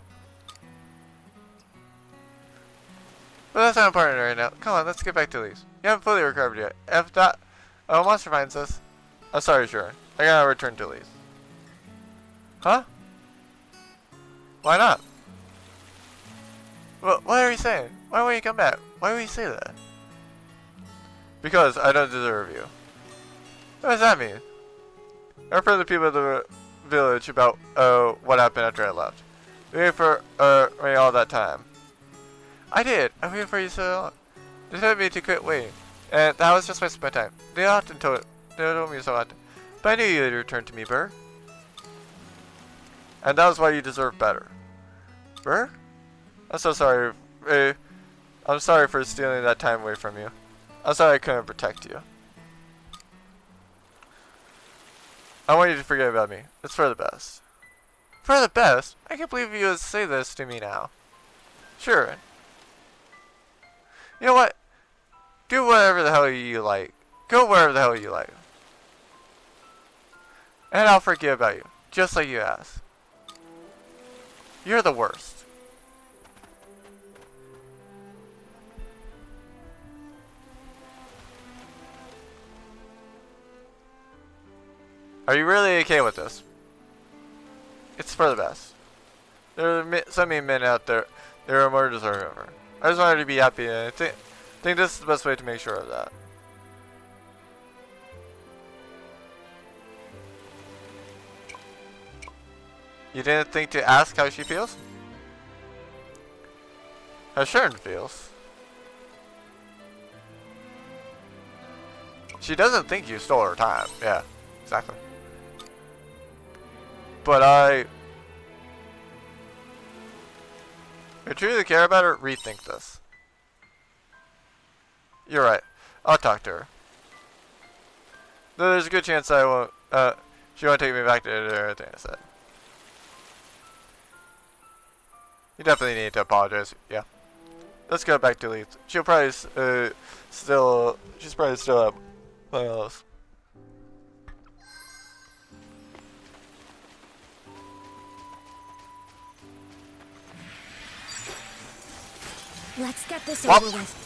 Speaker 1: But that's not important right now. Come on, let's get back to Elise. You haven't fully recovered yet. If that a monster finds us. I'm sorry, sure. I gotta return to Elise. Huh? Why not? What are you saying? Why won't you come back? Why would you say that? Because I don't deserve you. What does that mean? I heard the people of the village about what happened after I left. We waited for me all that time. I did. I waited for you so long. They told me to quit waiting, and that was just wasting my time. They told me so often. But I knew you'd return to me, Burr. And that was why you deserve better. Burr? I'm so sorry. I'm sorry for stealing that time away from you. I'm sorry I couldn't protect you. I want you to forget about me. It's for the best. For the best? I can't believe you would say this to me now. Sure. You know what? Do whatever the hell you like. Go wherever the hell you like. And I'll forget about you. Just like you asked. You're the worst. Are you really okay with this? It's for the best. There are so many men out there. There are more deserving of her. I just wanted to be happy, and I think this is the best way to make sure of that. You didn't think to ask how she feels? How Sharon feels? She doesn't think you stole her time. Yeah, exactly. But I truly care about her, rethink this. You're right. I'll talk to her. Though there's a good chance I won't, she won't take me back to everything I said. You definitely need to apologize. Yeah. Let's go back to Leeds. She's probably still at my house.
Speaker 2: Let's get this over with.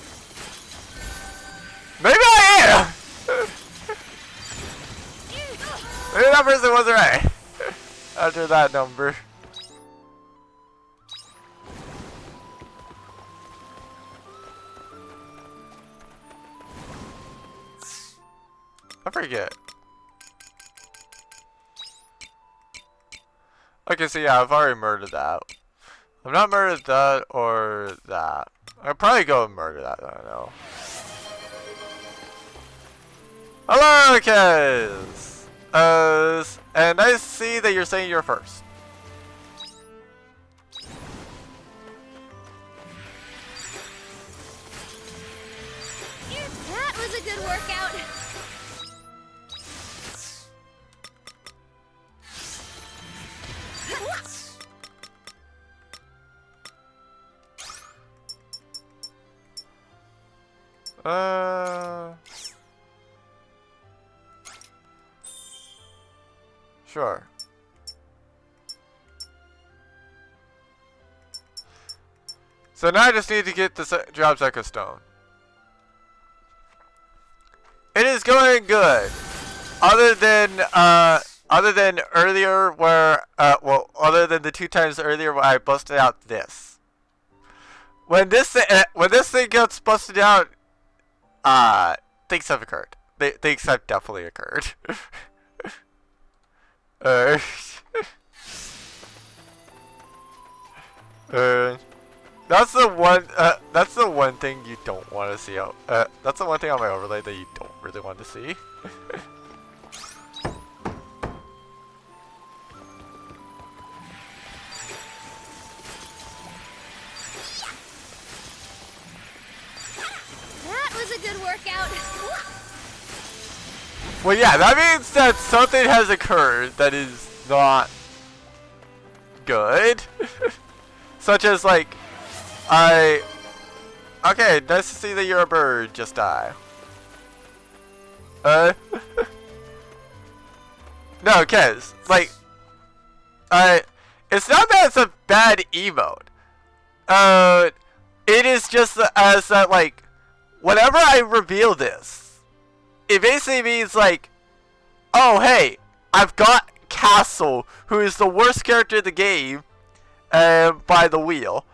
Speaker 1: Maybe I am! Maybe that person wasn't right. After that number. I forget. Okay, so yeah, I've already murdered that. I've not murdered that or that. I'd probably go and murder that, I don't know. Hello, kids! And nice to see that you're saying you're first.
Speaker 2: That was a good workout.
Speaker 1: Sure. So now I just need to get the Job Echo Stone. It is going good. Other than earlier where, well, other than the 2 times earlier where I busted out this. When this thing gets busted out, things have occurred. Things have definitely occurred. That's the one thing you don't want to see. That's the one thing on my overlay that you don't really want to see.
Speaker 2: That was a good workout.
Speaker 1: Well, yeah, that means that something has occurred that is not good. Such as, like, okay, nice to see that you're a bird, just die. No, Kez, like, it's not that it's a bad emote. It is just as that, like, whenever I reveal this, it basically means, like, oh, hey, I've got Castle, who is the worst character in the game, by the wheel.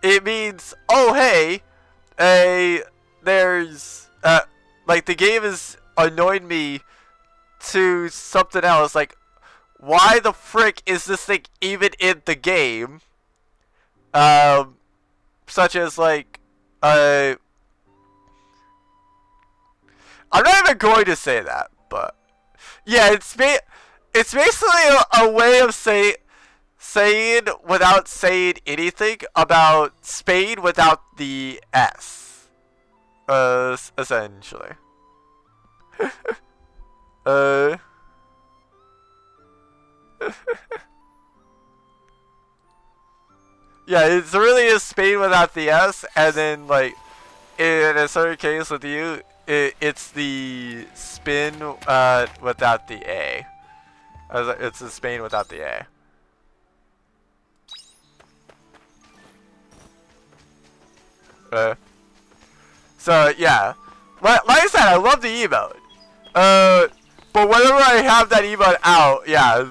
Speaker 1: It means, oh, hey, there's, like, the game has annoyed me to something else, like, why the frick is this thing even in the game? Such as, like, I'm not even going to say that, but yeah, it's basically a way of saying without saying anything about Spain without the S. Essentially. Yeah, it's really just Spain without the S, and then, like, in a certain case with you, it's the spin without the A. It's the Spain without the A. So yeah, like I said, I love the emote. But whenever I have that emote out, yeah,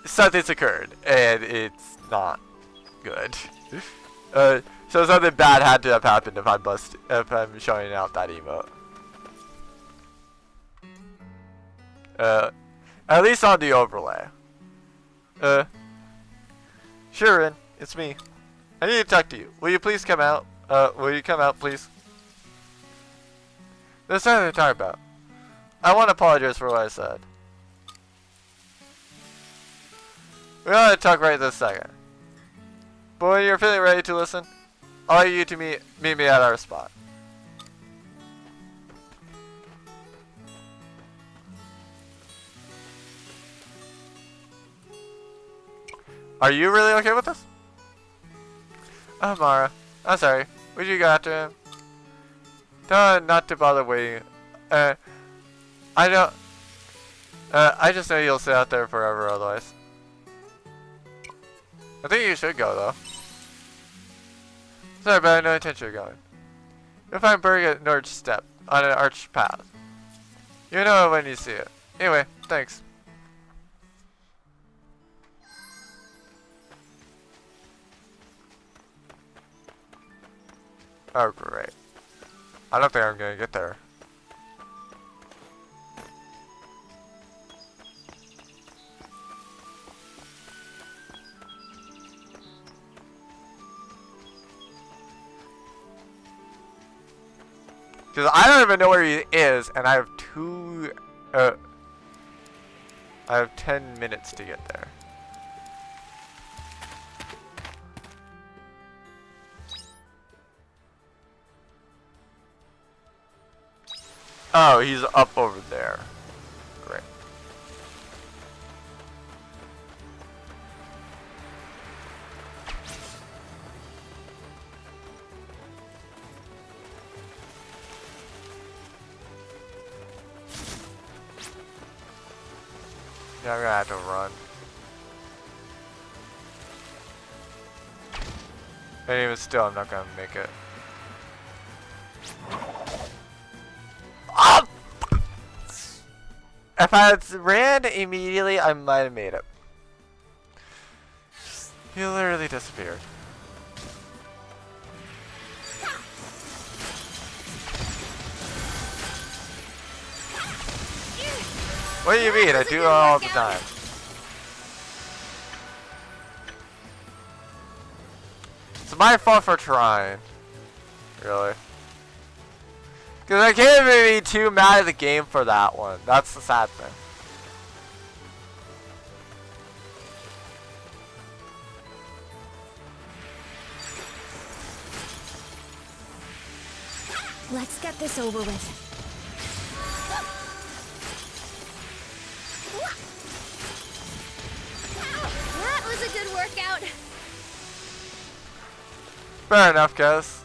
Speaker 1: something's occurred, and it's not good. So something bad had to have happened if I'm showing out that emote. At least on the overlay. Sharon, it's me. I need to talk to you. Will you please come out? Will you come out, please? There's nothing to talk about. I want to apologize for what I said. We're going to talk right this second. But when you're feeling ready to listen, I'll let you to meet me at our spot. Are you really okay with this? Oh, Mara. I'm sorry. Would you go after him? Tell him not to bother waiting. I don't... I just know you'll sit out there forever otherwise. I think you should go, though. Sorry, but I have no intention of going. You'll find Berg at North Step, on an arched path. You know it when you see it. Anyway, thanks. Oh, great. I don't think I'm gonna get there. Because I don't even know where he is, and I have I have 10 minutes to get there. Oh, he's up over there. Great. Yeah, I'm gonna have to run. And even still, I'm not gonna make it. Oh! If I had ran immediately, I might have made it. He literally disappeared. What do you mean? I do it all the time. It's my fault for trying. Really. Because I can't even be too mad at the game for that one. That's the sad thing.
Speaker 2: Let's get this over with. That was a good workout.
Speaker 1: Fair enough, guys.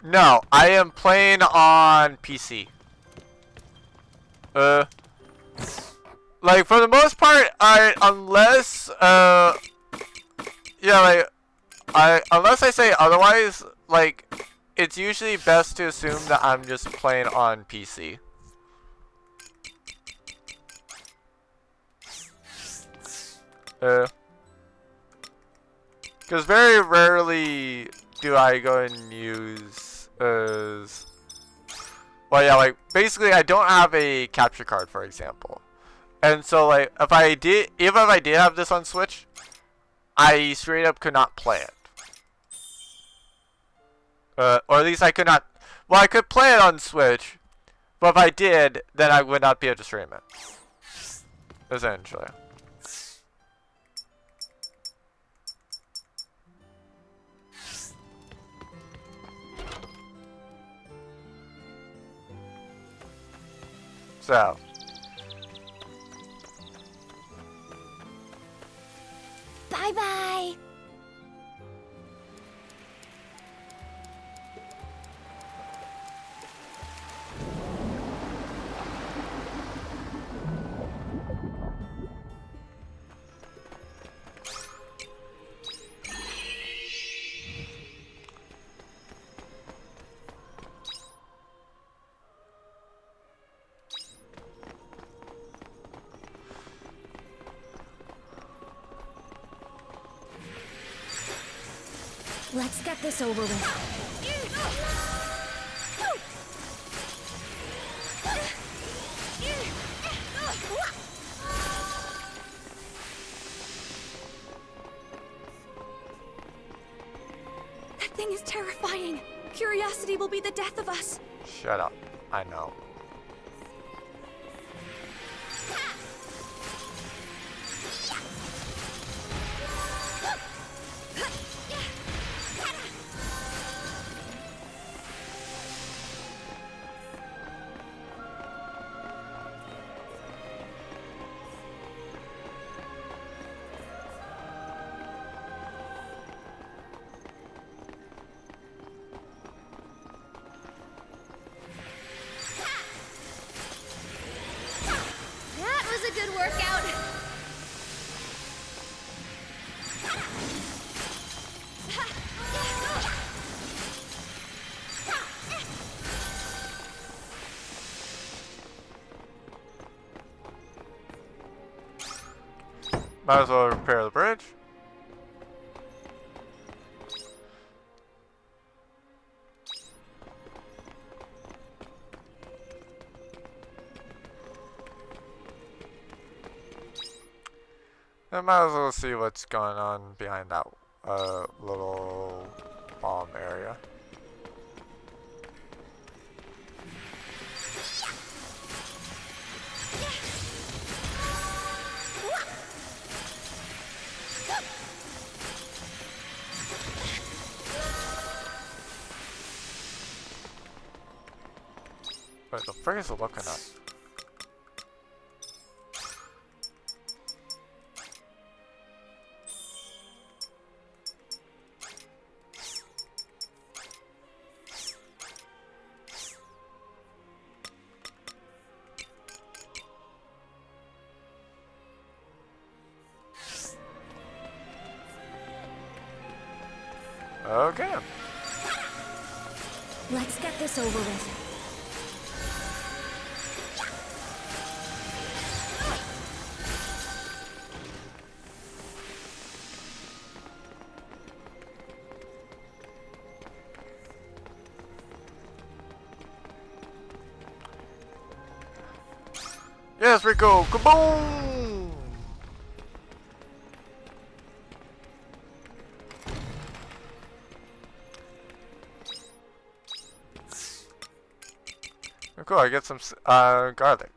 Speaker 1: No, I am playing on PC. Like for the most part, unless I say otherwise, like it's usually best to assume that I'm just playing on PC. Because very rarely do I go and use well, yeah, like basically I don't have a capture card, for example, and so like if I did have this on Switch, I straight up could not play it, or at least I could not. Well, I could play it on Switch, but if I did, then I would not be able to stream it, essentially. So,
Speaker 2: Bye-bye. Let's get this over with. That thing is terrifying. Curiosity will be the death of us.
Speaker 1: shut up. I know. Might as well repair the bridge. I might as well see what's going on behind that little bomb area. Wait, the frick is it looking at? Okay.
Speaker 2: Let's get this over with.
Speaker 1: Yes, Rico! Kaboom! Oh, cool, I get some garlic.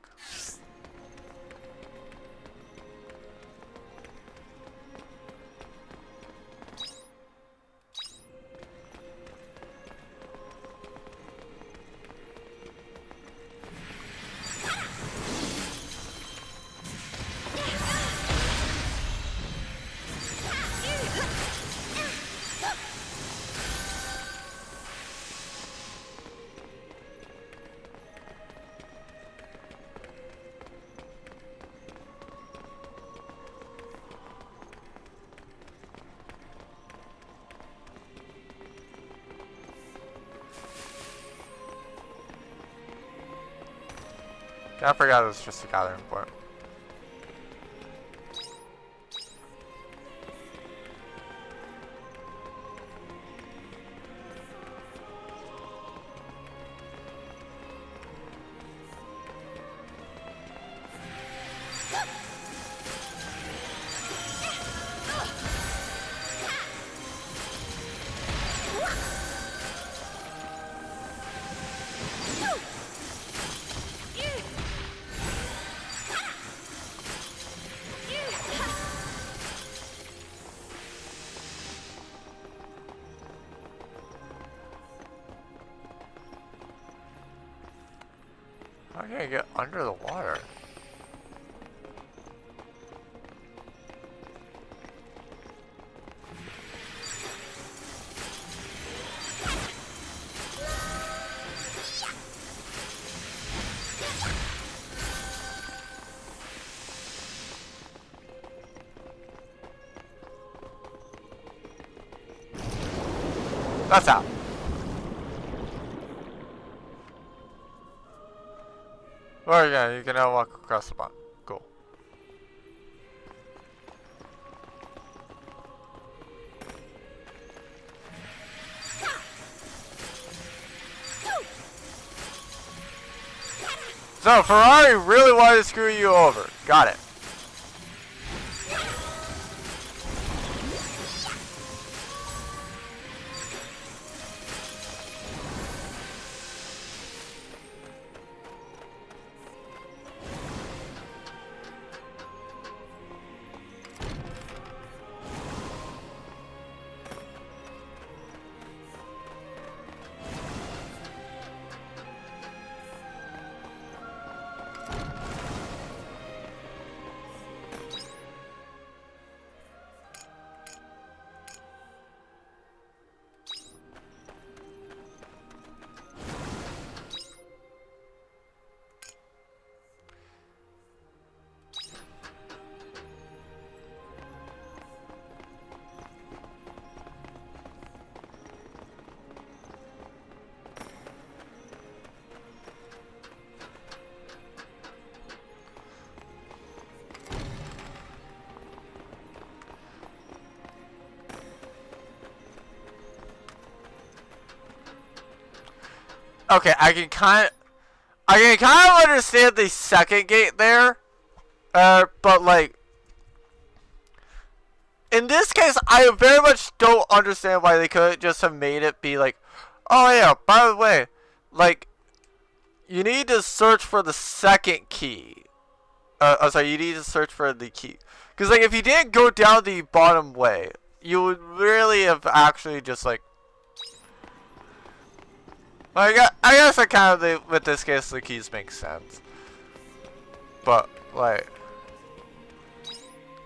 Speaker 1: I forgot it was just a gathering point. How can I get under the water? That's out. Oh yeah, you can now walk across the pond. Cool. So Ferrari really wanted to screw you over. Got it. Okay, I can kind of understand the second gate there, but like in this case, I very much don't understand why they couldn't just have made it be like, oh yeah, by the way, like you need to search for the second key. I'm sorry, you need to search for the key, because like if you didn't go down the bottom way, you would really have actually just like. I guess I kind of with this case the keys make sense, but like,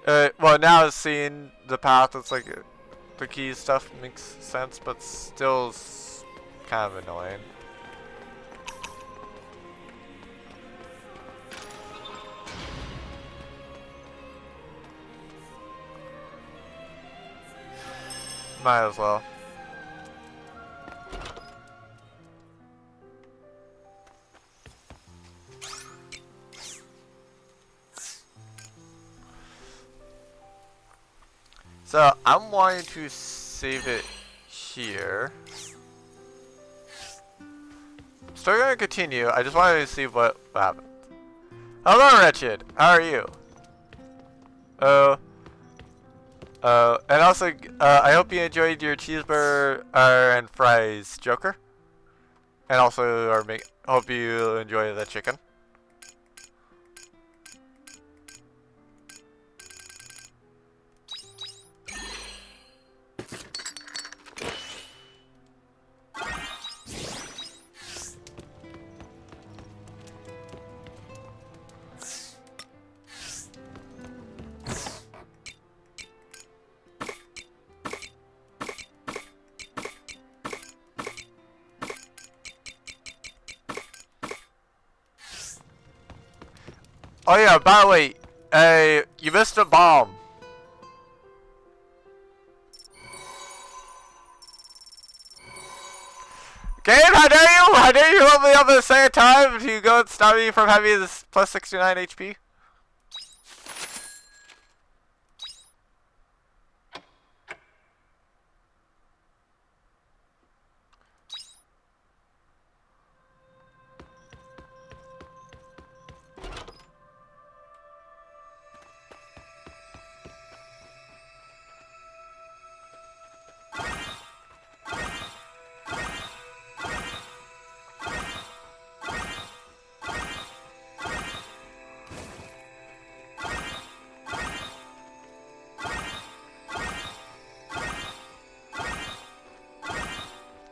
Speaker 1: well now seeing the path, it's like the key stuff makes sense, but still kind of annoying. Might as well. So I'm wanting to save it here. Still gonna continue. I just wanted to see what happened. Hello, Wretched. How are you? And also, I hope you enjoyed your cheeseburger and fries, Joker. And also, hope you enjoy the chicken. Oh yeah, by the way, you missed a bomb. Game, how dare you? How dare you hold me up at the same time to go and stop me from having this plus 69 HP?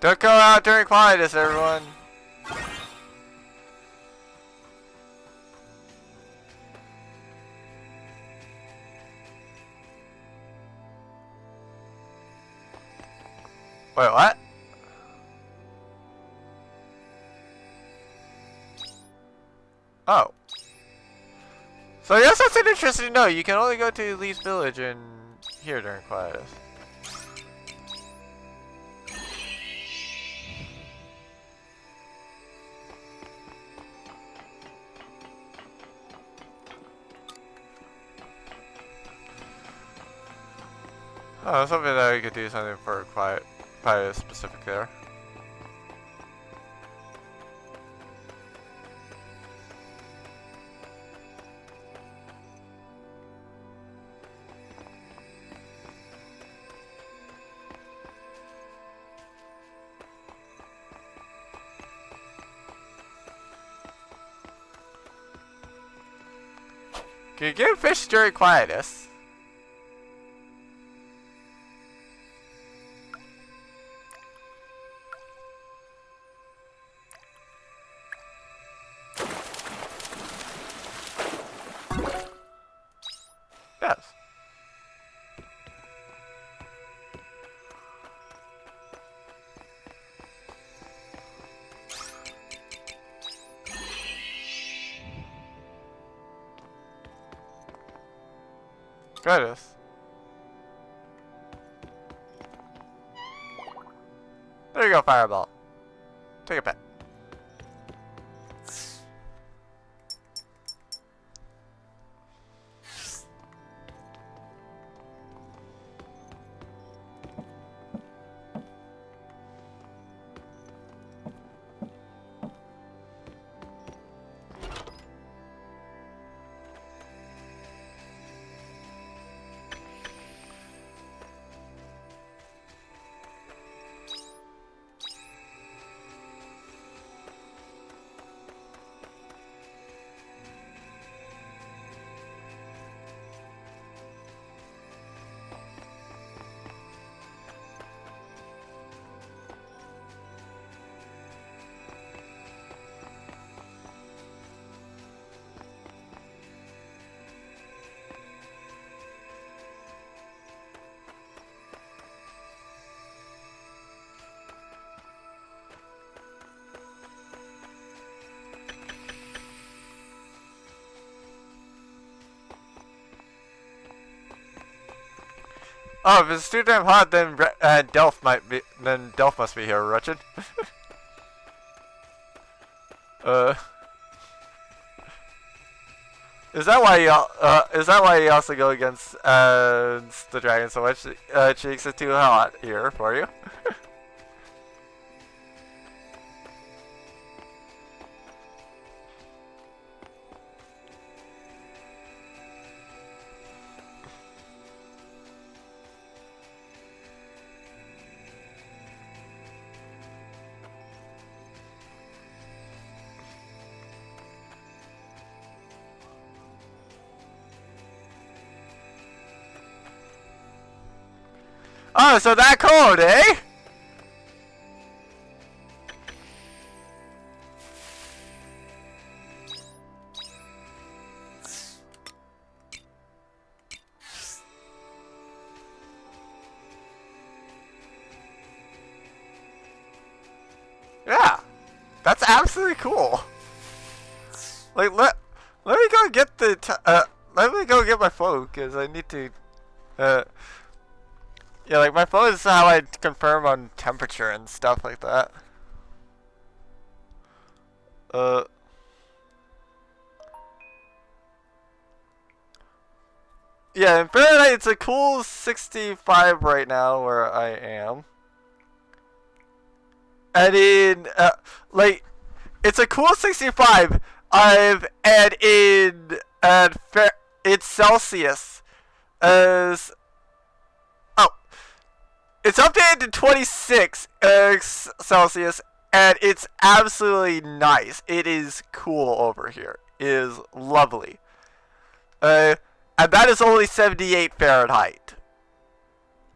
Speaker 1: Don't go out during quietus, everyone. Wait, what? Oh. So I guess that's an interesting note. You can only go to Lee's village and here during quietus. Oh, something that we could do something for quietus specific there. Can you get fish during quietus? Yes. Goodness. There you go, Fireball. Take a pet. Oh, if it's too damn hot, then Delph might be. Then Delph must be here, wretched. Is that why you also go against the dragon so much? Cheeks, it's too hot here for you. Oh, so that cold, eh? Yeah, that's absolutely cool. Like, let me go get let me go get my phone, because I need to, yeah, like, my phone is how I confirm on temperature and stuff like that. Yeah, in Fahrenheit, it's a cool 65 right now where I am. And in, like, it's a cool 65, and it's Celsius, as, it's updated to 26 Celsius, and it's absolutely nice. It is cool over here. It is lovely. And that is only 78 Fahrenheit.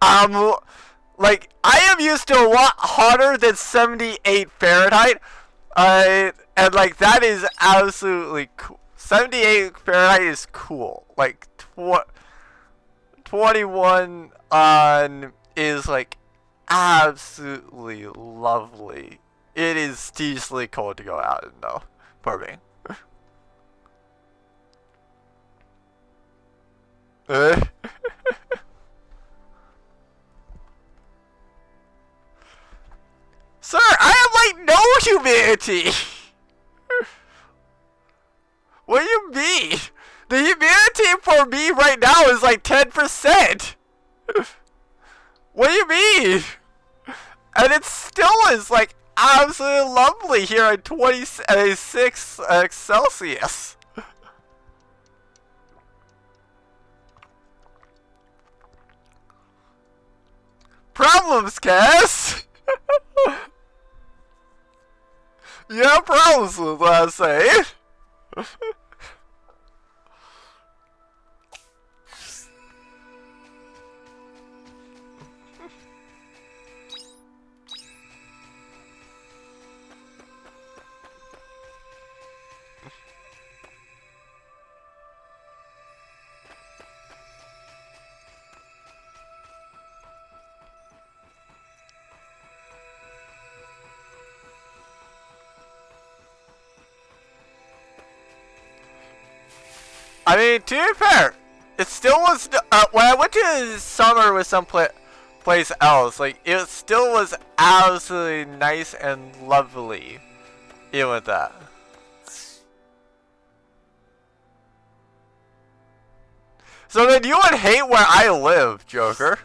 Speaker 1: Like, I am used to a lot hotter than 78 Fahrenheit. And like, that is absolutely cool. 78 Fahrenheit is cool. Like, 21 on is like absolutely lovely. It is decently cold to go out in though, for me. Sir, I have like no humidity. What do you mean? The humidity for me right now is like 10%. What do you mean? And it still is like absolutely lovely here at 26 Celsius. Problems, Cass? You have problems with what I say. I mean, to be fair, it still was, when I went to summer with some place else, like, it still was absolutely nice and lovely, even with that. So then you would hate where I live, Joker.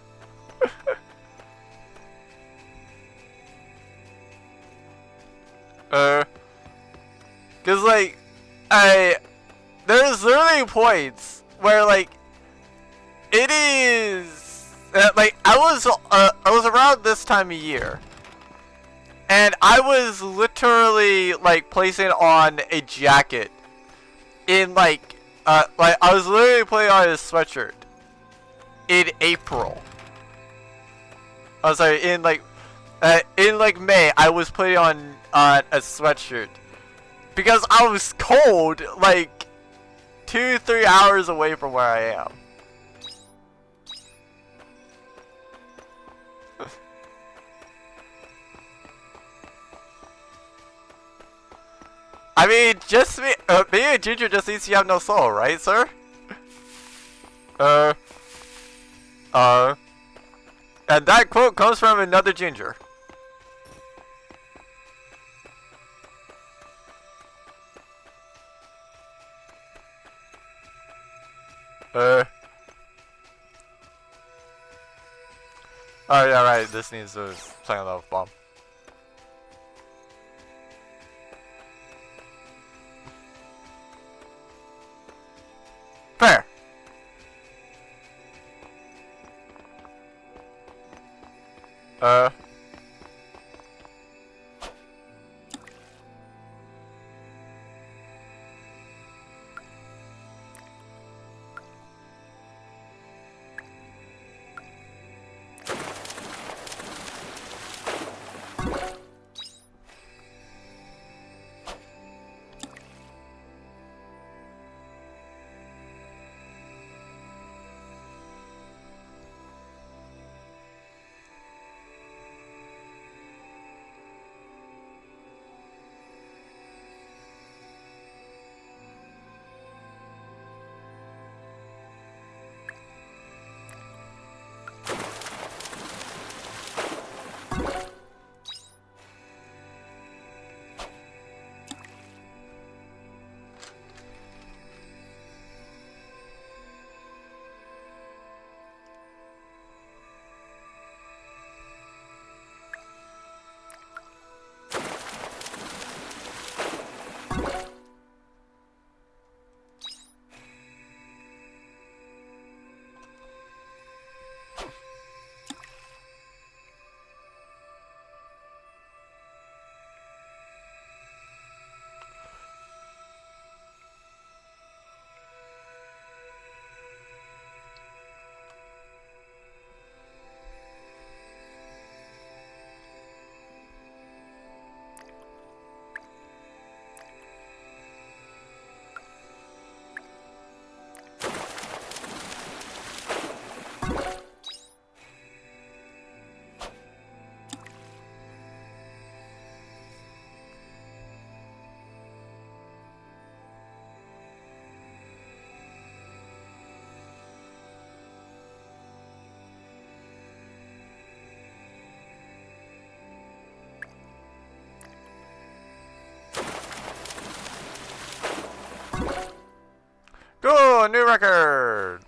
Speaker 1: Cause like, there's literally points where like, it is, like, I was around this time of year, and I was literally like placing on a jacket in like I was literally putting on a sweatshirt in April. I'm sorry, in like May, I was putting on a sweatshirt because I was cold, like 2-3 hours away from where I am. I mean, just me and Ginger just means you have no soul, right, sir? And that quote comes from another ginger. Oh yeah, right. This needs to plant a love bomb. Fair. Go, new record.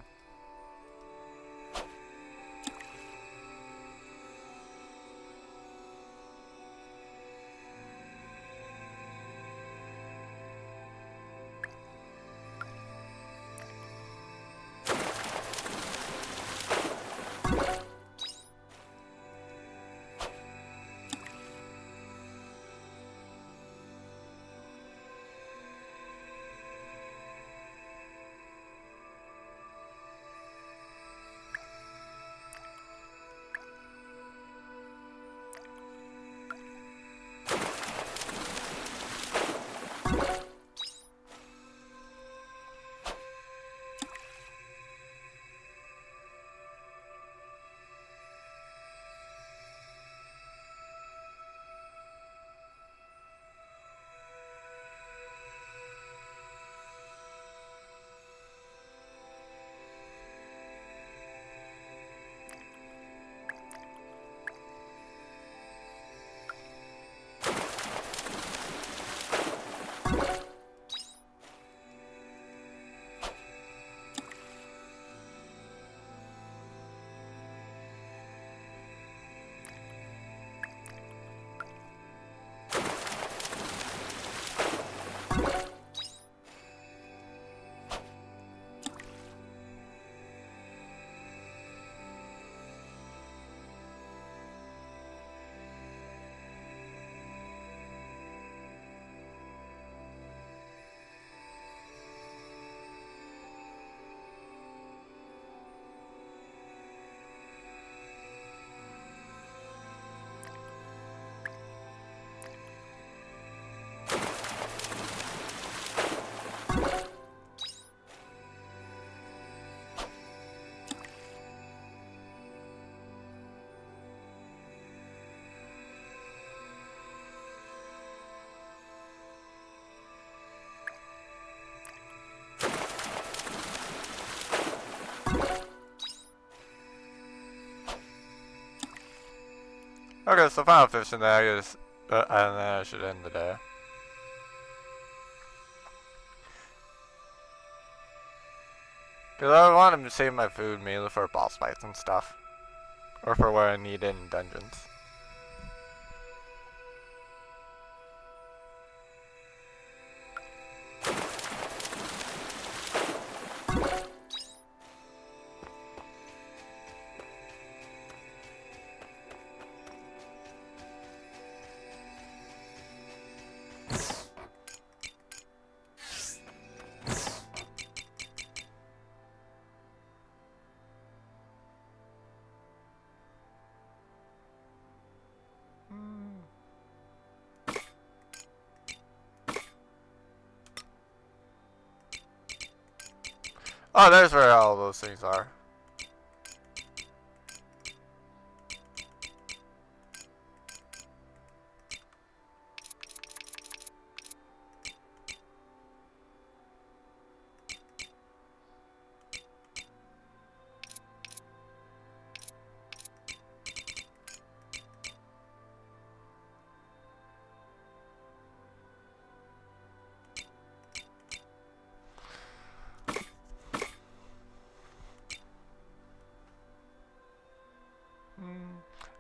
Speaker 1: Okay, so final fish, and then I guess, and then I should end the day. Cause I want to save my food mainly for boss fights and stuff, or for what I need in dungeons. Oh, there's where all those things are.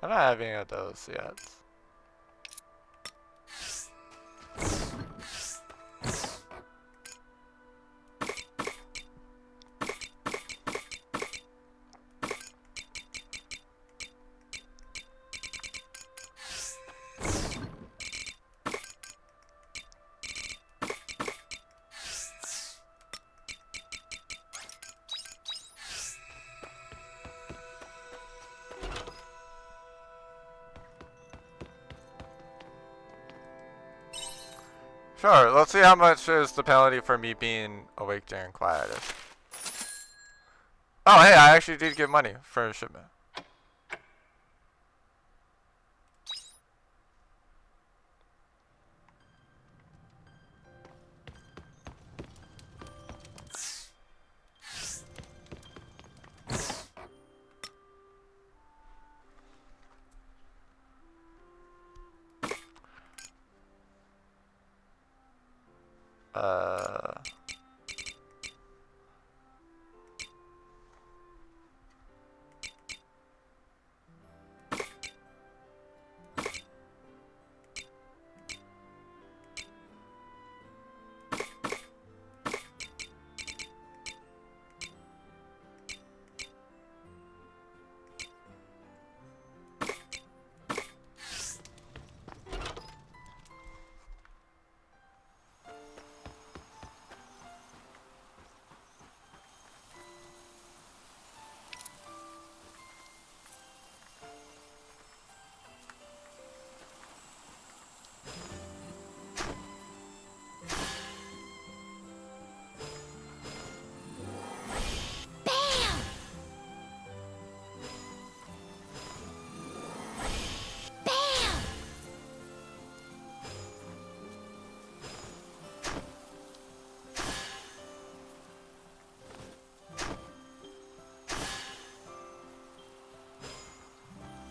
Speaker 1: I don't have any of those yet. Sure, let's see how much is the penalty for me being awake during quietus. Oh, hey, I actually did get money for a shipment. Uh...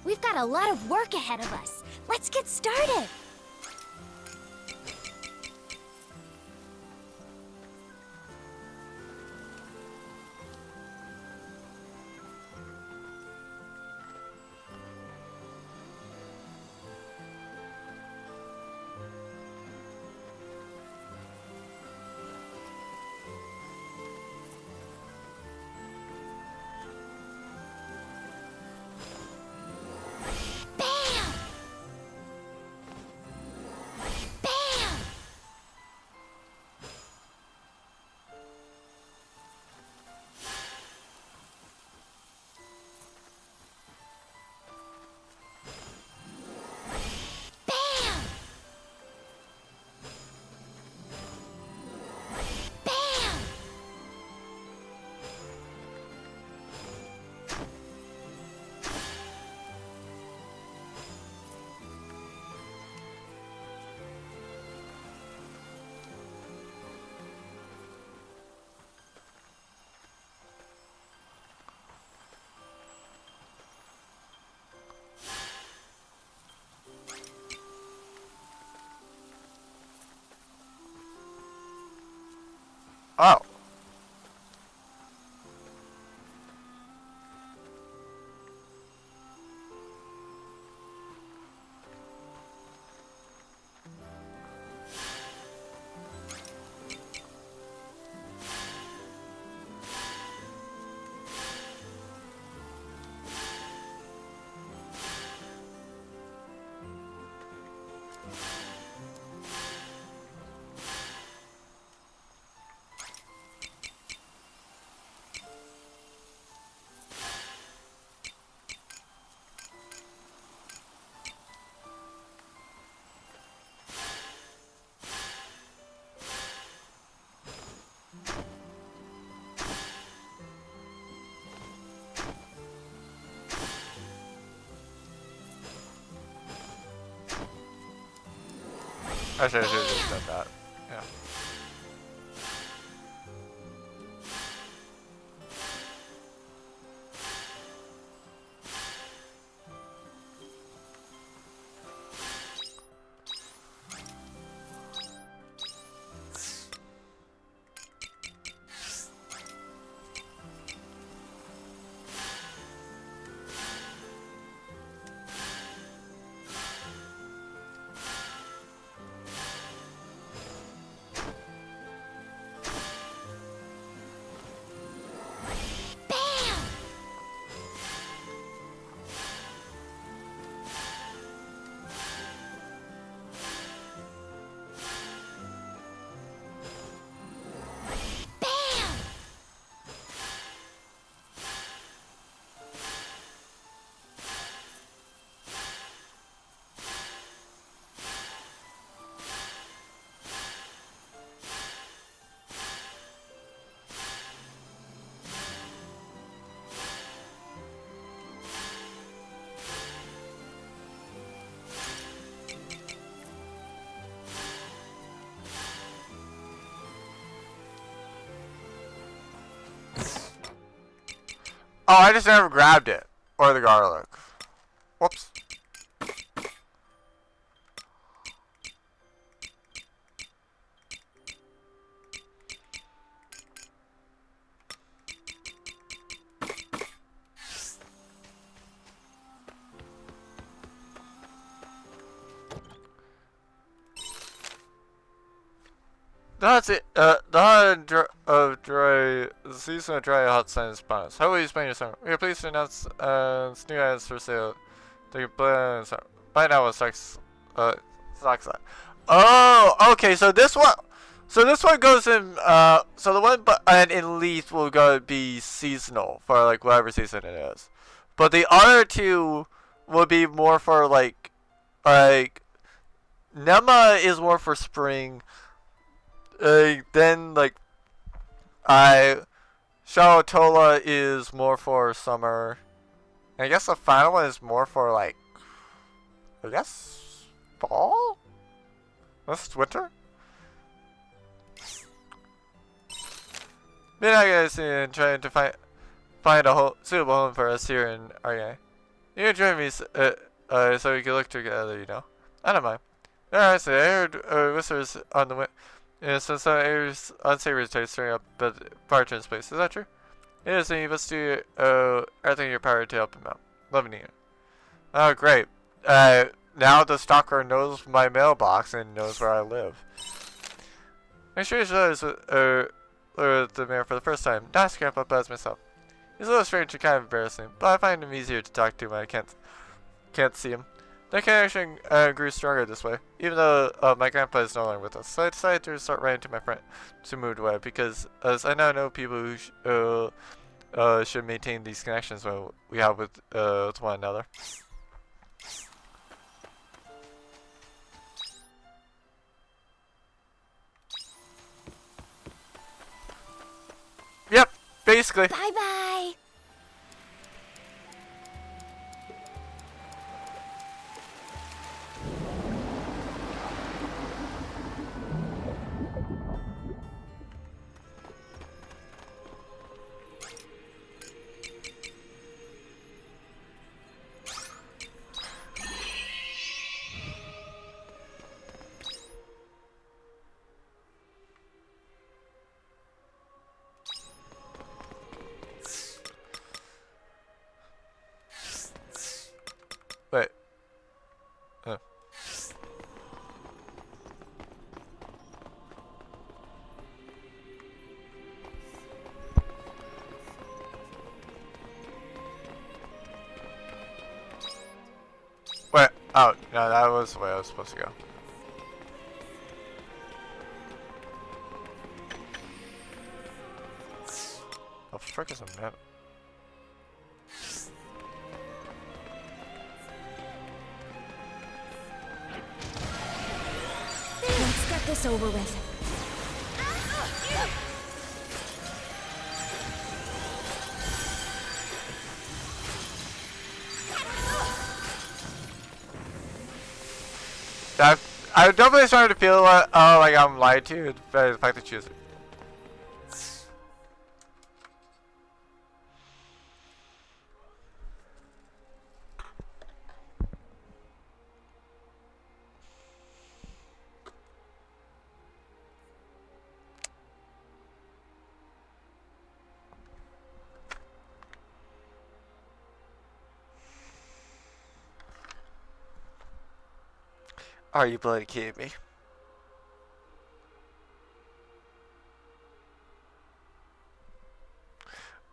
Speaker 2: We've got a lot of work ahead of us. Let's get started.
Speaker 1: Actually, I should have just done that. Yeah. Oh, I just never grabbed it. Or the garlic. Whoops. That's it. The season of dry hot sun is upon us. How will you spend your summer? We are pleased to announce new items for sale. They can buy now with stocks that. Oh, okay. So this one goes in. So the one in Leaf will go be seasonal for like whatever season it is, but the other two will be more for like Nema is more for spring. Then like Shawatola is more for summer. And I guess the final one is more for like I guess fall? This is winter? Midnight guys and trying to find a suitable home for us here in RA. You can join me so we can look together, you know. I don't mind. Alright, so I heard whispers on the wind. Yeah, so some unsavory taste stirring up the bartend's place. Is that true? It is, and you must do everything in your power to help him out. Loving you. Oh, great. Now the stalker knows my mailbox and knows where I live. I'm sure he knows the mayor for the first time. Not Grandpa Buzz myself. He's a little strange and kind of embarrassing, but I find him easier to talk to when I can't see him. That connection grew stronger this way, even though my grandpa is no longer with us. So I decided to start writing to my friend to move away because, as I now know people who should maintain these connections we have with one another. Yep, basically.
Speaker 2: Bye bye.
Speaker 1: Wait. Wait. Oh, no, that was the way I was supposed to go. The frick is a map?
Speaker 2: Let's get this over with.
Speaker 1: I'm definitely starting to feel like I'm lied to by the fact that she was. Are you bloody kidding me?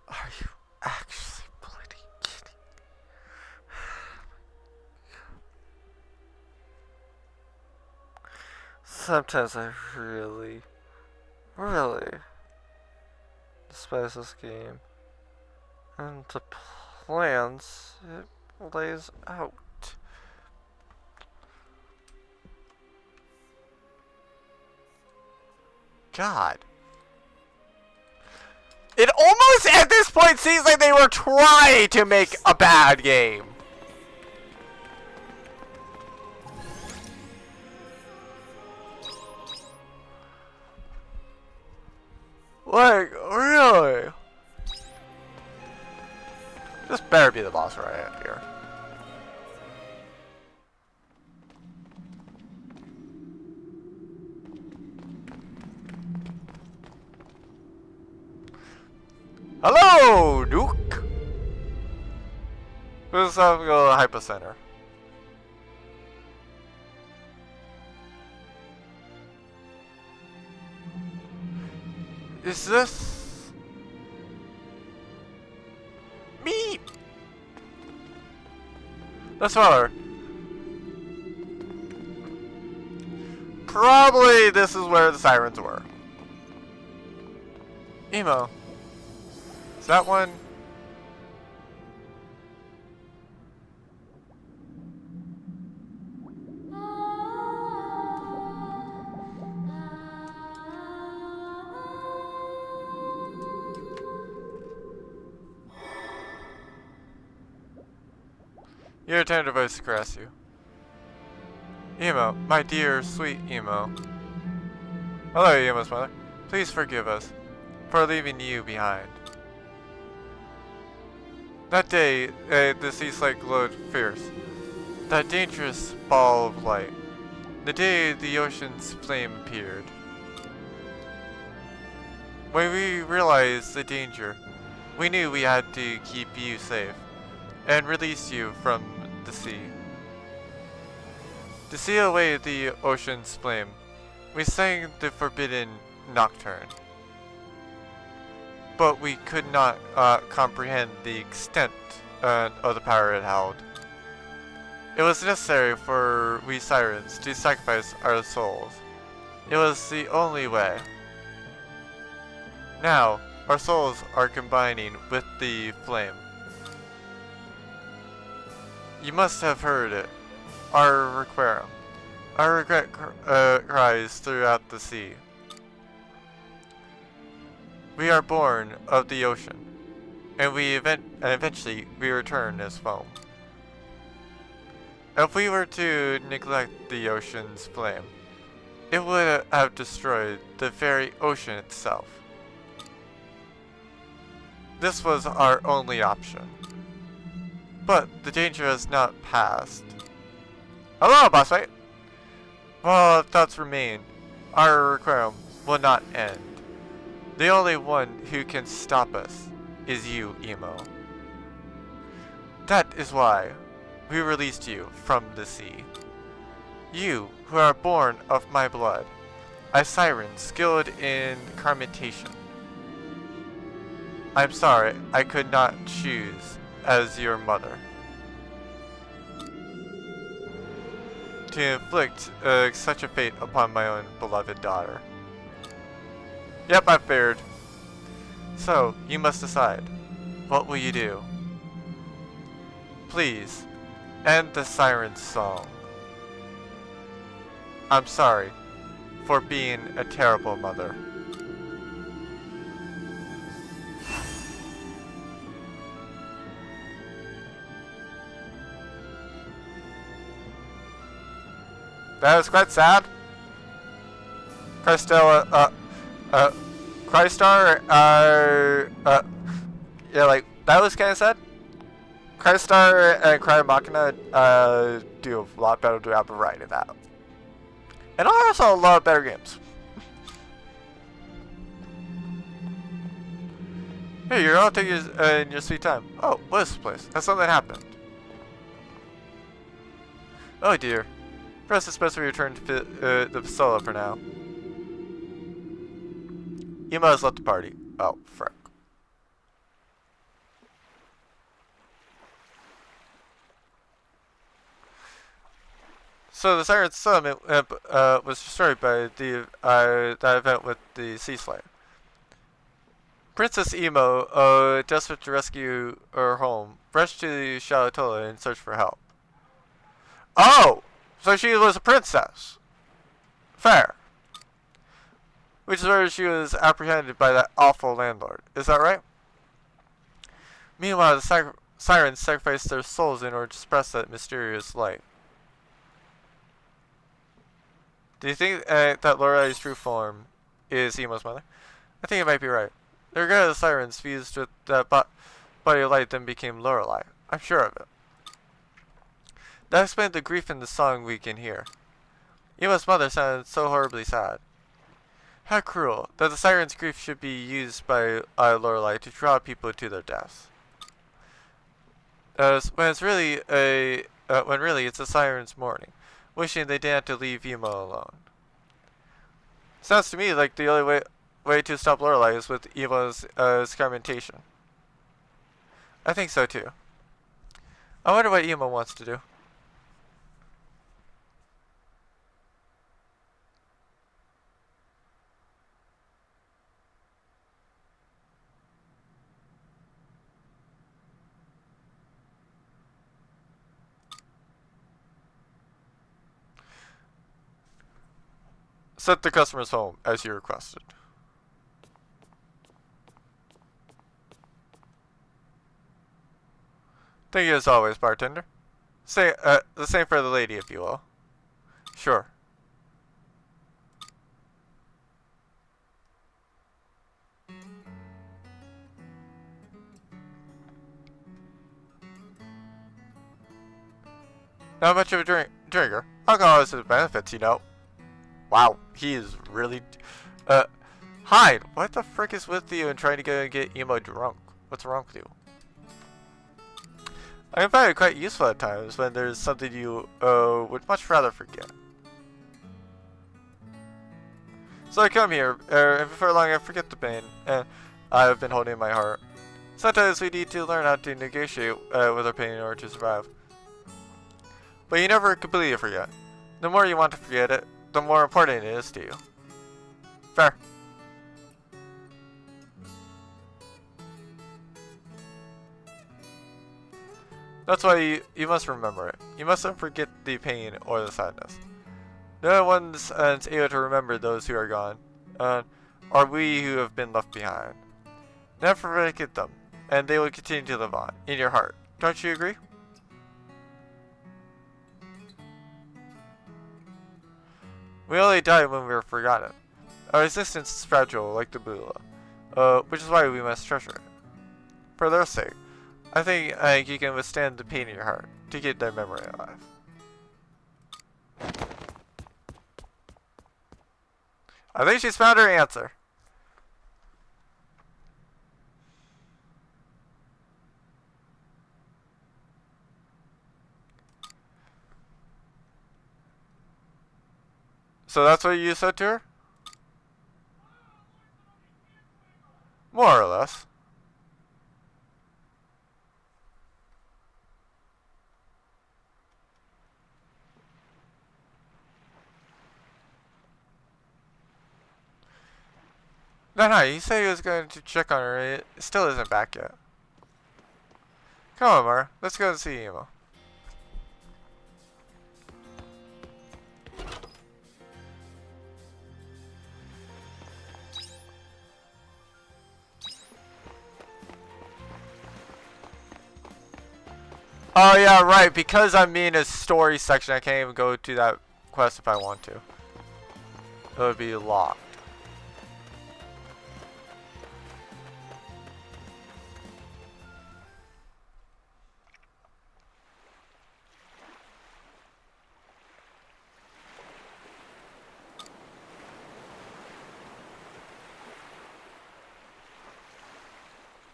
Speaker 1: Are you actually bloody kidding? Sometimes I really, really despise this game and the plans it lays out. God. It almost at this point seems like they were trying to make a bad game. Like, really? This better be the boss right up here. Hello, Duke. Let's go to the Hyper Center. Is this me? That's her. Probably this is where the sirens were. Emo. Is that one? Your tender voice caress you. Emo, my dear, sweet Emo. Hello, Emo's mother. Please forgive us for leaving you behind. That day, the sea slide glowed fierce. That dangerous ball of light. The day the ocean's flame appeared. When we realized the danger, we knew we had to keep you safe and release you from the sea. To seal away the ocean's flame, we sang the forbidden nocturne. But we could not comprehend the extent of the power it held. It was necessary for we sirens to sacrifice our souls. It was the only way. Now, our souls are combining with the flame. You must have heard it. Our requiem. Our regret cries throughout the sea. We are born of the ocean, and eventually we return as foam. If we were to neglect the ocean's flame, it would have destroyed the very ocean itself. This was our only option. But the danger has not passed. Hello, boss fight! While thoughts remain, our requiem will not end. The only one who can stop us is you, Emo. That is why we released you from the sea. You, who are born of my blood, a siren skilled in incarnation. I'm sorry I could not choose as your mother. To inflict such a fate upon my own beloved daughter. Yep, I feared. So, you must decide. What will you do? Please, end the siren's song. I'm sorry for being a terrible mother. That was quite sad. Harvestella, Crystar, yeah, like, that was kind of sad. Crystar and Cry Machina, do a lot better job of writing that. And also a lot better games. Hey, you're all taking in your sweet time. Oh, what is this place? Has something happened? Oh dear. Perhaps it's best we return to the solo for now. Emo has left the party. Oh, frick. So the Siren Summit was destroyed by the that event with the Sea Slayer. Princess Emo, desperate to rescue her home, rushed to the chateau in search for help. Oh! So she was a princess. Fair. Which is where she was apprehended by that awful landlord. Is that right? Meanwhile, the sirens sacrificed their souls in order to suppress that mysterious light. Do you think that Lorelai's true form is Emo's mother? I think it might be right. The regret of the sirens fused with that body of light then became Lorelai. I'm sure of it. That explains the grief in the song we can hear. Emo's mother sounded so horribly sad. How cruel that the siren's grief should be used by Lorelai to draw people to their deaths. When really it's the siren's mourning, wishing they didn't have to leave Emo alone. Sounds to me like the only way to stop Lorelai is with Emo's experimentation. I think so too. I wonder what Emo wants to do. Set the customer's home as you requested. Thank you as always, bartender. Say, the same for the lady, if you will. Sure. Not much of a drinker. Alcohol has its benefits, you know. Wow, he is really... Hyde, what the frick is with you and trying to go and get Emo drunk? What's wrong with you? I find it quite useful at times when there's something you would much rather forget. So I come here, and before long I forget the pain I have been holding in my heart. Sometimes we need to learn how to negotiate with our pain in order to survive. But you never completely forget. The more you want to forget it, the more important it is to you. Fair. That's why you must remember it. You mustn't forget the pain or the sadness. No one's able to remember those who are gone, or we who have been left behind. Never forget them, and they will continue to live on, in your heart. Don't you agree? We only die when we are forgotten. Our existence is fragile like the Bula, which is why we must treasure it. For their sake, I think you can withstand the pain in your heart to keep their memory alive. I think she's found her answer. So that's what you said to her? More or less. No, he said he was going to check on her. It still isn't back yet. Come on, Mara. Let's go and see Emo. Oh yeah, right. Because I'm in a story section, I can't even go to that quest if I want to. It would be locked.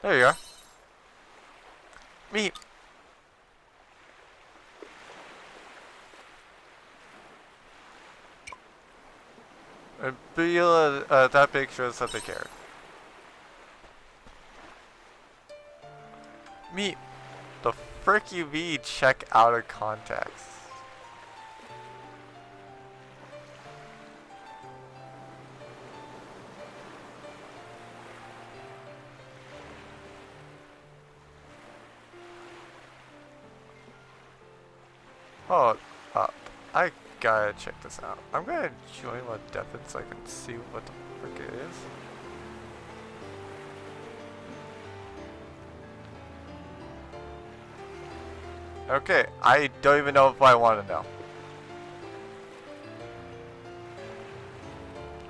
Speaker 1: There you are. Meat. And that big shows that they care. Meat. The frick you be check out of context. Hold up. I gotta check this out. I'm gonna join what Devin so I can see what the frick it is. Okay, I don't even know if I want to know.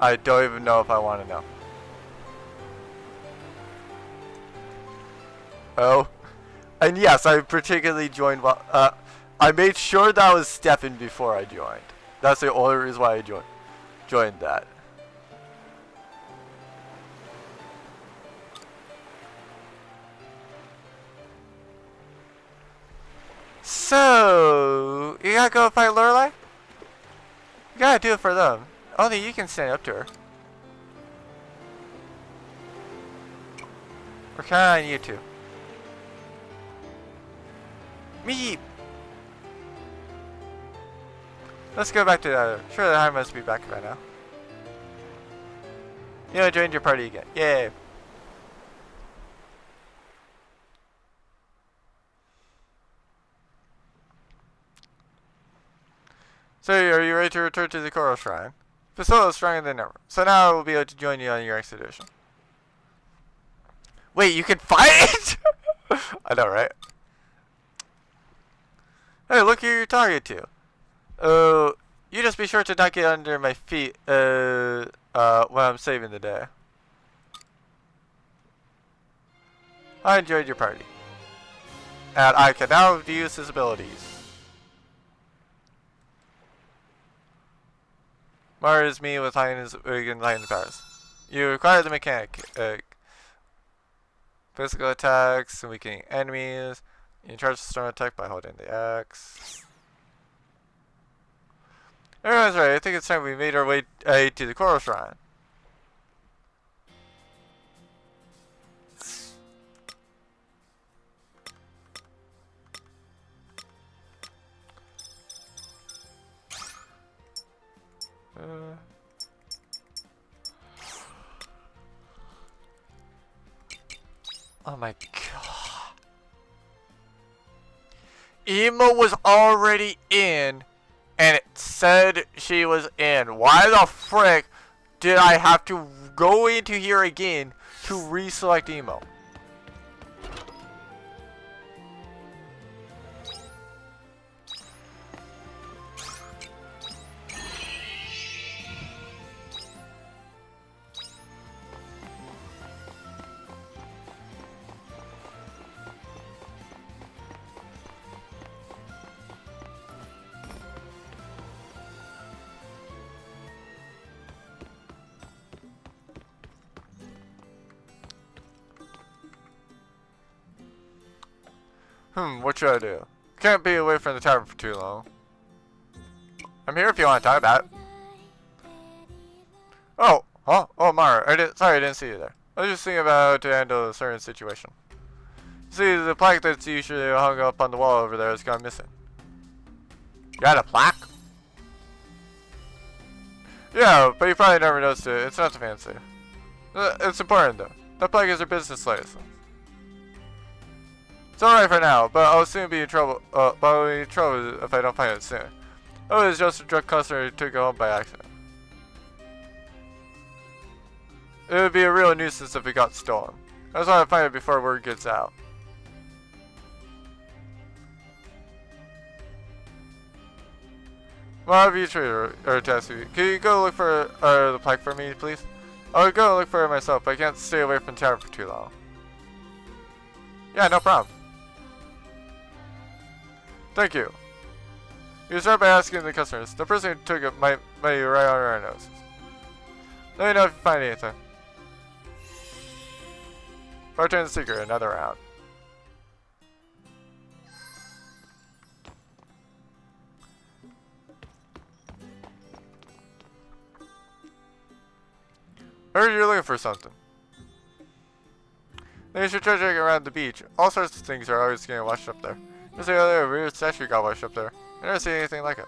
Speaker 1: I don't even know if I want to know. Oh. And yes, I particularly joined while, I made sure that was Stefan before I joined. That's the only reason why I joined that. So, you gotta go fight Lorelei? You gotta do it for them. Only you can stand up to her. We're counting on you two. Me! Let's go back to the other. Sure, I must be back by now. You know, I joined your party again. Yay! So, are you ready to return to the Coral Shrine? Priscilla is stronger than ever, so now I will be able to join you on your expedition. Wait, you can fight? I know, right? Hey, look who you're talking to. You just be sure to not get under my feet, when I'm saving the day. I enjoyed your party. And I can now use his abilities. Mara is me with heightened powers. You acquire the mechanic, physical attacks, and weakening enemies. You charge the storm attack by holding the X. Everyone's right. I think it's time we made our way to the Coral Shrine. Oh my god. Emo was already in, and it said she was in. Why the frick did I have to go into here again to reselect Emo? What should I do? Can't be away from the tavern for too long. I'm here if you want to talk about it. Oh, huh? Oh, Mara, sorry I didn't see you there. I was just thinking about how to handle a certain situation. See, the plaque that's usually hung up on the wall over there has gone missing. You got a plaque? Yeah, but you probably never noticed it. It's nothing fancy. It's important though. That plaque is your business license. It's alright for now, but I'll soon be in trouble. But I'll be in trouble if I don't find it soon. Oh, it's just a drug customer who took it home by accident. It would be a real nuisance if it got stolen. I just want to find it before word gets out. Well, have you treated or task you? Can you go look for the plaque for me, please? I'll go look for it myself, but I can't stay away from town for too long. Yeah, no problem. Thank you. You start by asking the customers. The person who took it might be right under our noses. Let me know if you find anything. Bartender Seeker, another round. I heard you're looking for something. Then you should try checking around the beach. All sorts of things are always getting washed up there. Just the other weird statue got washed up there. I never seen anything like it.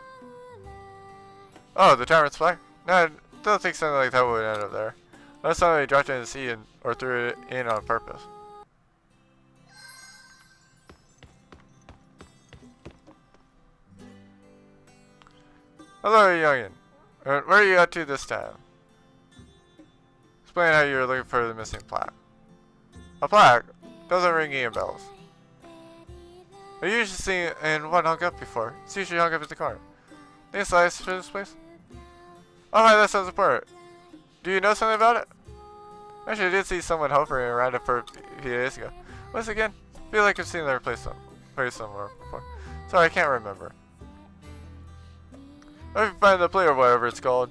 Speaker 1: Oh, the tavern's flag? No, I don't think something like that would end up there. Unless somebody dropped it in the sea or threw it in on purpose. Hello, youngin. Where are you at to this time? Explain how you were looking for the missing plaque. A plaque? Doesn't ring any bells. I usually seen in one hung up before. It's usually hung up in the corner. Any slice for this place? Oh my, that sounds important. Do you know something about it? Actually, I did see someone hovering around it for a few days ago. What's it again? I feel like I've seen their place somewhere before. Sorry, I can't remember. I can find the play or whatever it's called.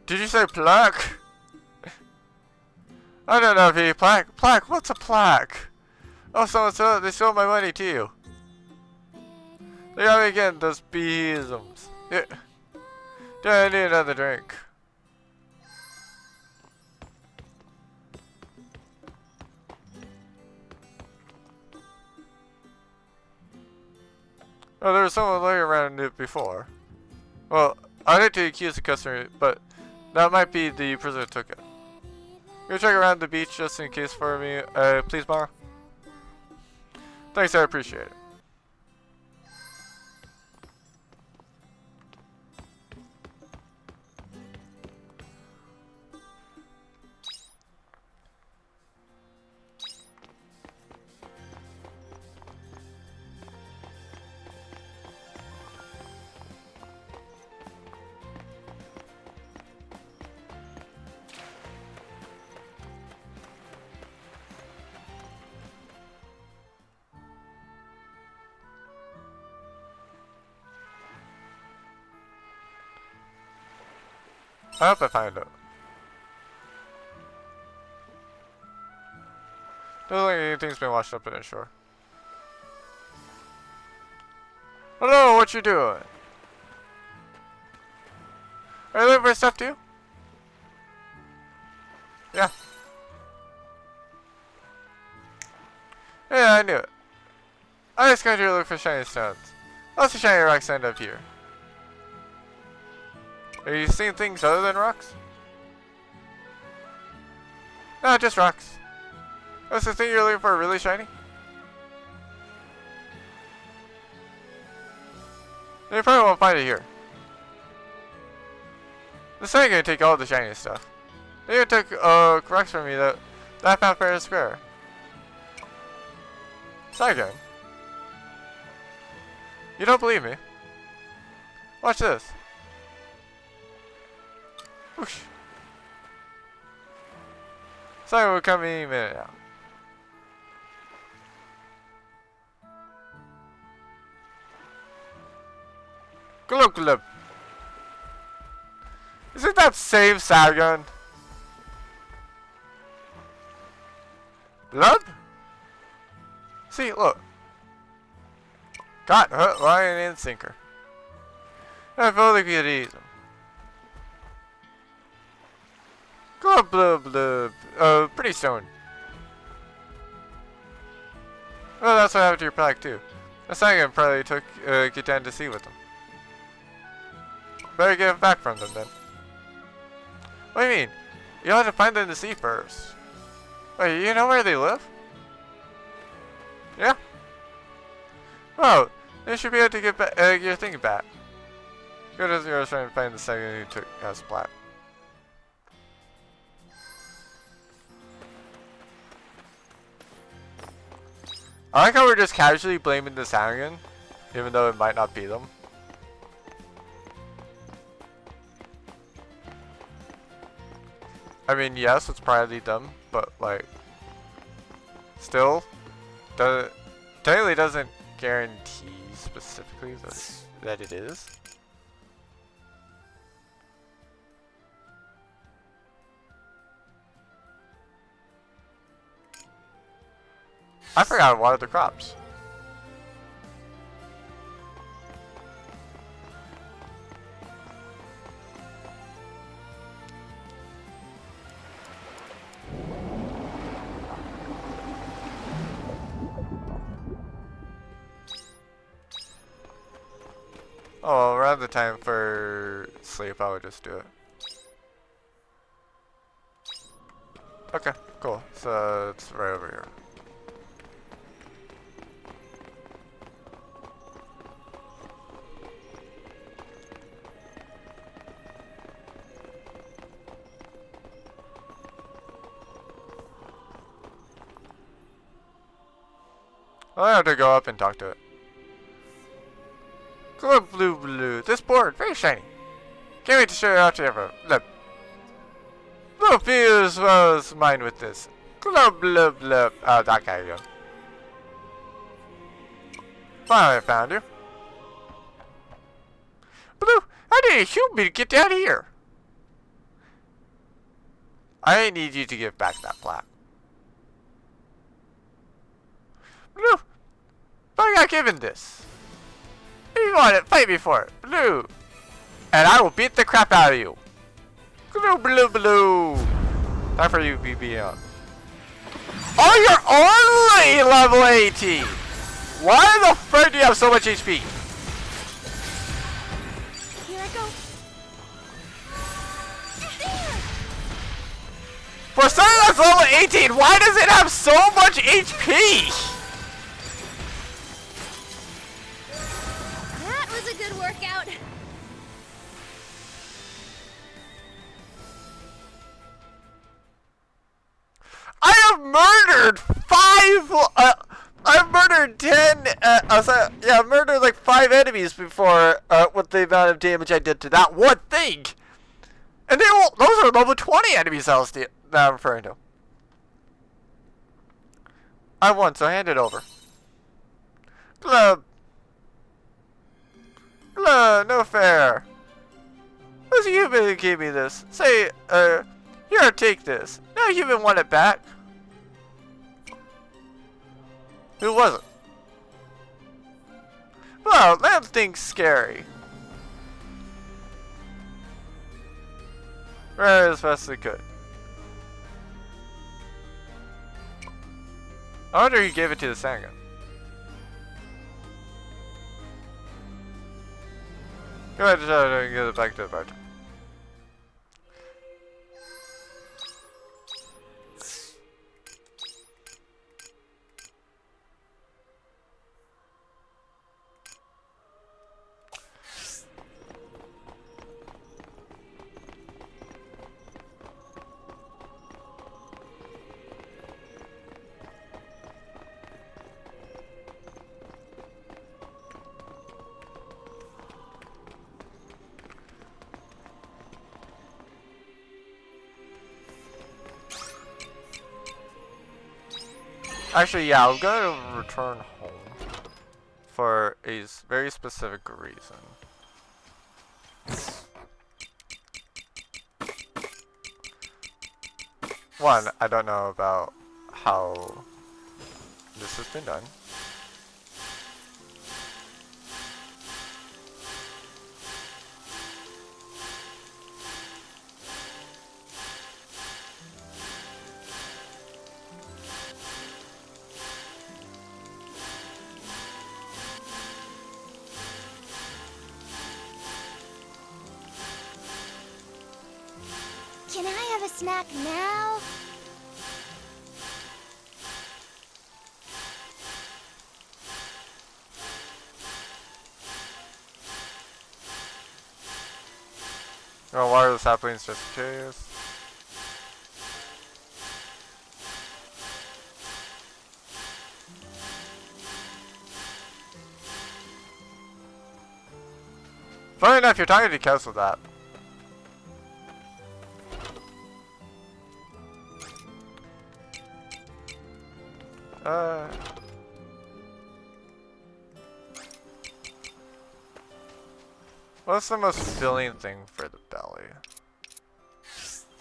Speaker 1: Did you say plaque? I don't know if he plaque. Plaque? What's a plaque? Oh, they stole my money too. They got me again, those beisms. Yeah. I need another drink. Oh, there was someone laying around it before. Well, I'd hate to accuse the customer, but that might be the person who took it. Go check around the beach just in case for me, please, Ma. Thanks, I appreciate it. I hope I find it. Doesn't look like anything's been washed up in the shore. Hello, what you doing? Are you looking for stuff too? Yeah. Yeah, I knew it. I just got here to look for shiny stones. Lots of shiny rocks end up here. Are you seeing things other than rocks? No, just rocks. What's the thing you're looking for really shiny? You probably won't find it here. This ain't gonna take all the shiny stuff. They even took rocks from me that I found fair and square. Side gang. You don't believe me? Watch this. Whoosh. Simon will come any minute now. Glub glub. Is it that same Sagan? Glub? See, look. Got hook, line, and sinker. I feel like we could eat them. Glub blub blub. Pretty stone. Well, that's what happened to your plaque too. The second probably took get down to sea with them. Better get it back from them then. What do you mean? You'll have to find them to sea first. Wait, you know where they live? Yeah. Oh, you should be able to get your thing back. Go to the trying to find the second who took us plaque. I like how we're just casually blaming the Sarian, even though it might not be them. I mean, yes, it's probably them, but like, still, technically doesn't guarantee specifically that it is. I forgot to water the crops. Oh, around the time for sleep, I would just do it. Okay, cool. So it's right over here. I have to go up and talk to it. Glow blue blue. This board, very shiny. Can't wait to show it out to everyone. Look. Blue feel as well as mine with this. Glow blue blue. Oh, that guy again. Finally I found you. Blue, how did you shoot me to get down here? I need you to give back that plaque. Blue, but I got given this. If you want it, fight me for it. Blue. And I will beat the crap out of you. Blue, blue, blue. Time for you, BB. Oh, you're only level 18. Why the frick do you have so much HP?
Speaker 2: Here I go. There.
Speaker 1: For something that's level 18, why does it have so much HP?
Speaker 2: That was a good workout.
Speaker 1: I have murdered 5. I've murdered 10. I've murdered like 5 enemies before with the amount of damage I did to that one thing. And those are level 20 enemies that I'm referring to. I won, so hand it over. Club. No fair. Who's a human who gave me this? Say, here, take this. No human want it back. Who was it? Well, that thing's scary. Right as fast as it could. I wonder who gave it to the Sanga. Go ahead and get it back to the bartender. Actually, yeah, I'm going to return home for a very specific reason. One, I don't know about how this has been done.
Speaker 2: Can I have a snack now?
Speaker 1: Oh, why are the saplings just curious? Funny enough, you're talking to Kels with that. What's the most filling thing for the belly?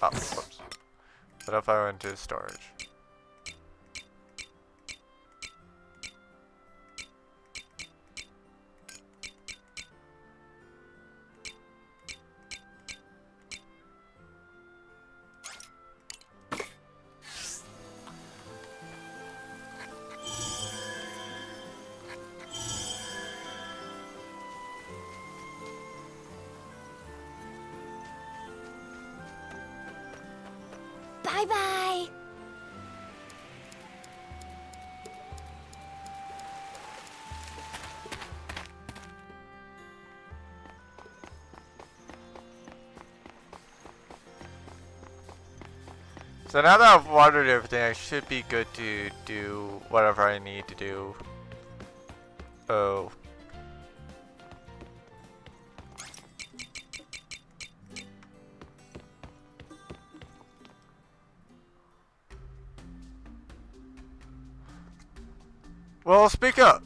Speaker 1: Oh, whoops. What if I went to storage?
Speaker 2: Bye-bye.
Speaker 1: So now that I've watered everything, I should be good to do whatever I need to do. Oh. Well, speak up.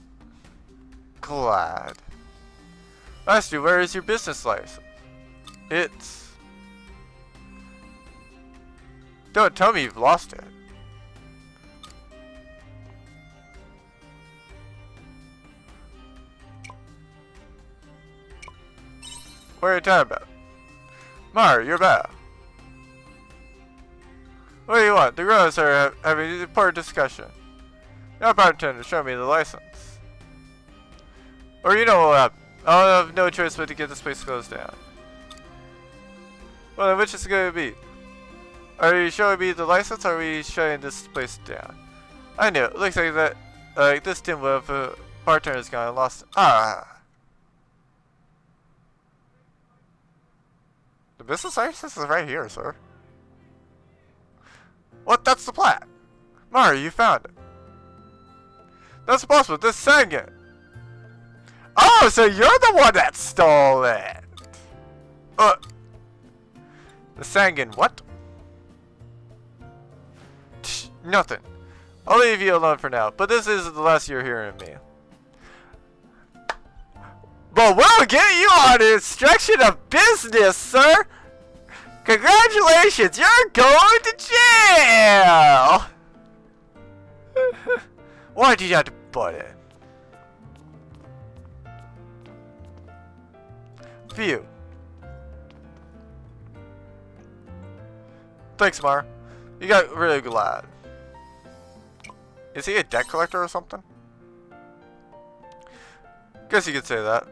Speaker 1: Glad. Asked you, where is your business license? It's... Don't tell me you've lost it. What are you talking about? Mar, you're back. What do you want? The girls are having an important discussion. Your bartender, show me the license. Or you know what happened. I'll have no choice but to get this place closed down. Well, then which is it going to be? Are you showing me the license, or are we shutting this place down? I knew it. Looks like that, this tin with bartender's gone and lost it. Ah. The business license is right here, sir. What? That's the plat. Mari, you found it. That's impossible. This sang it. Oh, so you're the one that stole it. The Sangan, what? Nothing. I'll leave you alone for now, but this is the last you're hearing me. But we'll get you on instruction of business, sir! Congratulations, you're going to jail! Why did you have to butt in? Phew. Thanks, Mar. You got really glad. Is he a debt collector or something? Guess you could say that.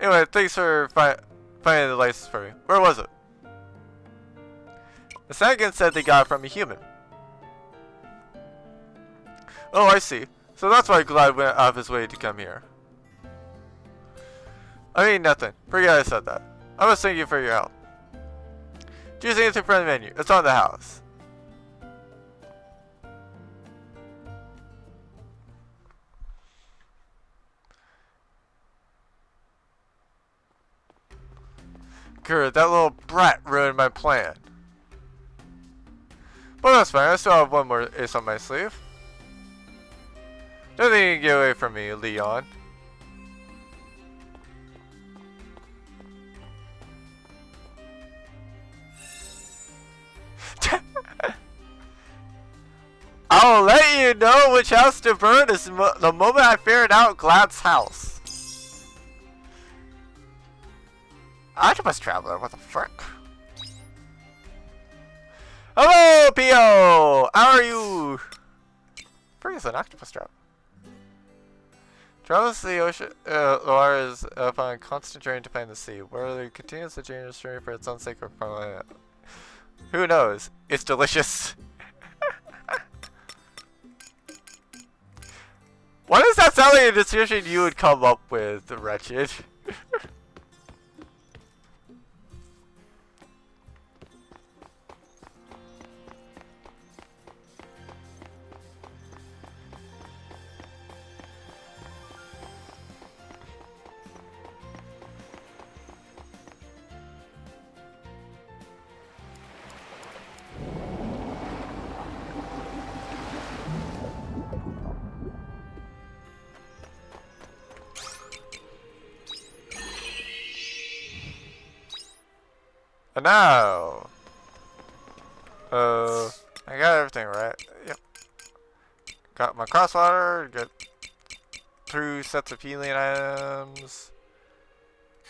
Speaker 1: Anyway, thanks for finding the license for me. Where was it? The Sagan said they got it from a human. Oh, I see. So that's why Glad went out of his way to come here. I mean nothing. Forget I said that. I was thanking you for your help. Choose anything from the menu. It's on the house. Good, that little brat ruined my plan. But that's fine, I still have one more ace on my sleeve. Nothing can get away from me, Leon. I'll let you know which house to burn the moment I figured out Glad's house. Octopus Traveler, what the frick? Hello, Pio! How are you? Frick is an Octopus Traveler. Travels to the ocean, Laura is upon constant journey to find the sea, where it continues the dangerous journey for its own sake or planet. Who knows? It's delicious. Why does that sound like a decision you would come up with, Wretched? And now, I got everything right. Yep. Got my crosswater. Got 2 sets of healing items.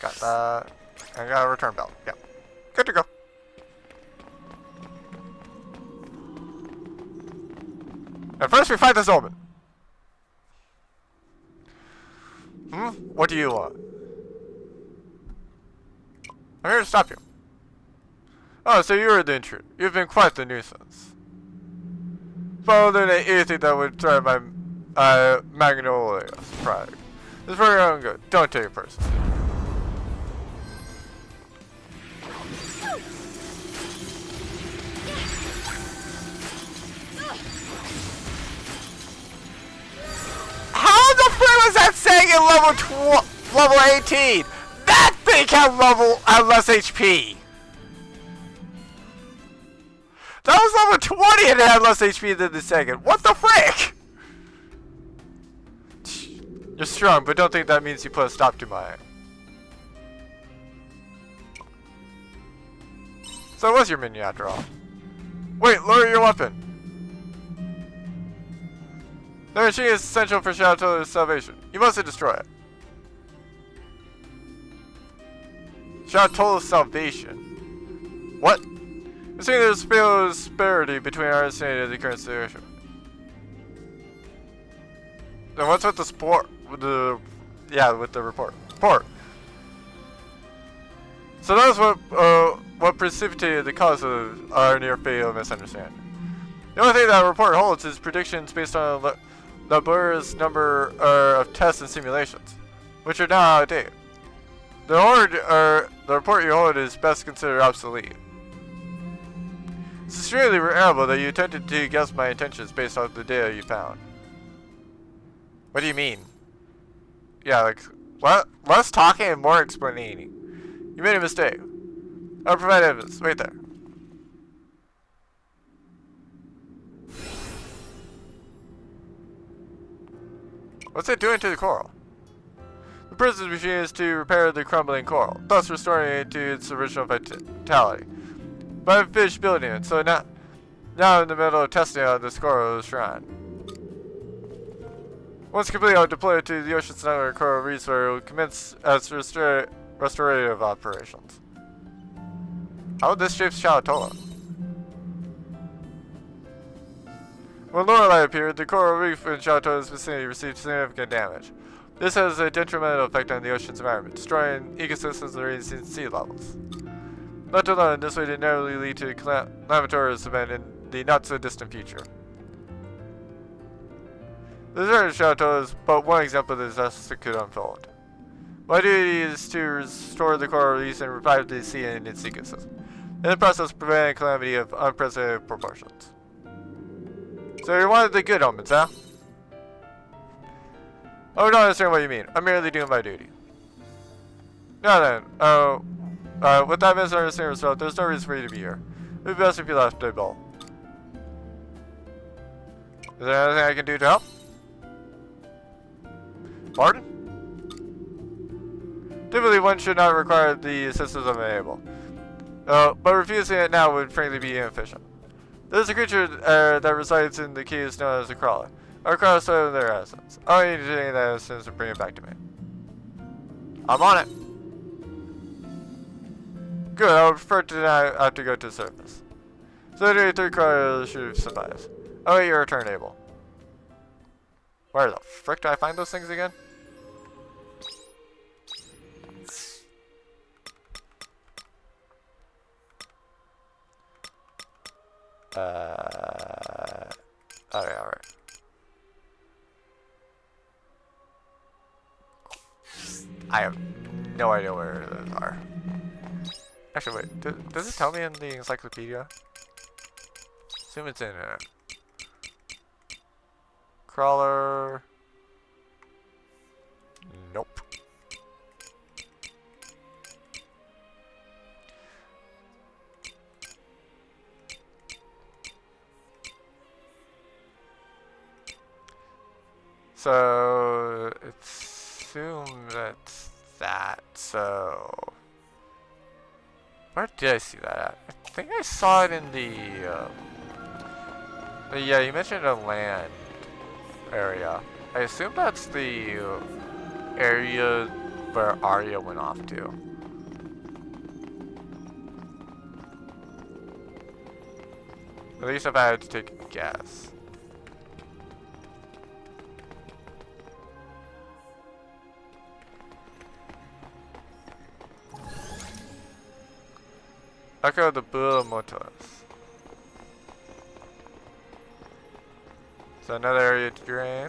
Speaker 1: Got that. I got a return belt. Yep. Good to go. And first we fight this omen. What do you want? I'm here to stop you. Oh, so you were the intruder. You've been quite the nuisance. Following anything that would threaten my Magnolia pride. This is for your own good. Don't take it personally. How the frick was that saying in level 18? That thing had less HP. That was level 20 and it had less HP than the second. What the frick? You're strong, but don't think that means you put a stop to mine. So it was your minion after all. Wait, lower your weapon. The machine is essential for Shadow's salvation. You must destroy it. Shadow's salvation? What? I think there's a disparity between our understanding of the current situation. Then what's with the sport? With the report. Report. So that's what precipitated the cause of our near fatal misunderstanding. The only thing that report holds is predictions based on the laborious number of tests and simulations, which are now out of date. The report you hold is best considered obsolete. It's extremely regrettable that you attempted to guess my intentions based on the data you found. What do you mean? Yeah, like, less talking and more explaining. You made a mistake. I'll provide evidence. Wait there. What's it doing to the coral? The purpose machine is to repair the crumbling coral, thus restoring it to its original vitality. But I've finished building it, so now I'm in the middle of testing out this coral shrine. Once complete, I'll deploy it to the ocean's network coral reefs where it will commence as restorative operations. How would this shape Shalatola? When Lorelei appeared, the coral reef in Shalatola's vicinity received significant damage. This has a detrimental effect on the ocean's environment, destroying ecosystems and raising sea levels. Left alone, this would inevitably lead to a calamitous event in the not-so-distant future. The desert of Chateau is but one example of the disaster that could unfold. My duty is to restore the coral reefs and revive the sea and its ecosystem. In the process, prevent a calamity of unprecedented proportions. So you're one of the good omens, huh? Oh, I don't understand what you mean. I'm merely doing my duty. Now then, with that misunderstanding result, there's no reason for you to be here. It would be best if you left the ball. Is there anything I can do to help? Pardon? Typically, one should not require the assistance of an able. But refusing it now would frankly be inefficient. There's a creature that resides in the caves known as a crawler. Our crawler stole their essence. All I need to take that essence and bring it back to me. I'm on it. Good, I would prefer to not have to go to the surface. So the 3 crawlers should have survived. Oh, wait, your return able. Where the frick do I find those things again? Alright. I have no idea where those are. Actually, wait, does it tell me in the encyclopedia? Assume it's in it. Crawler. Nope. So, assume that's that, so... Where did I see that at? I think I saw it in the, yeah, you mentioned a land area. I assume that's the area where Arya went off to. At least if I had to take a guess. Echo the Bula Motos. So another area to drain.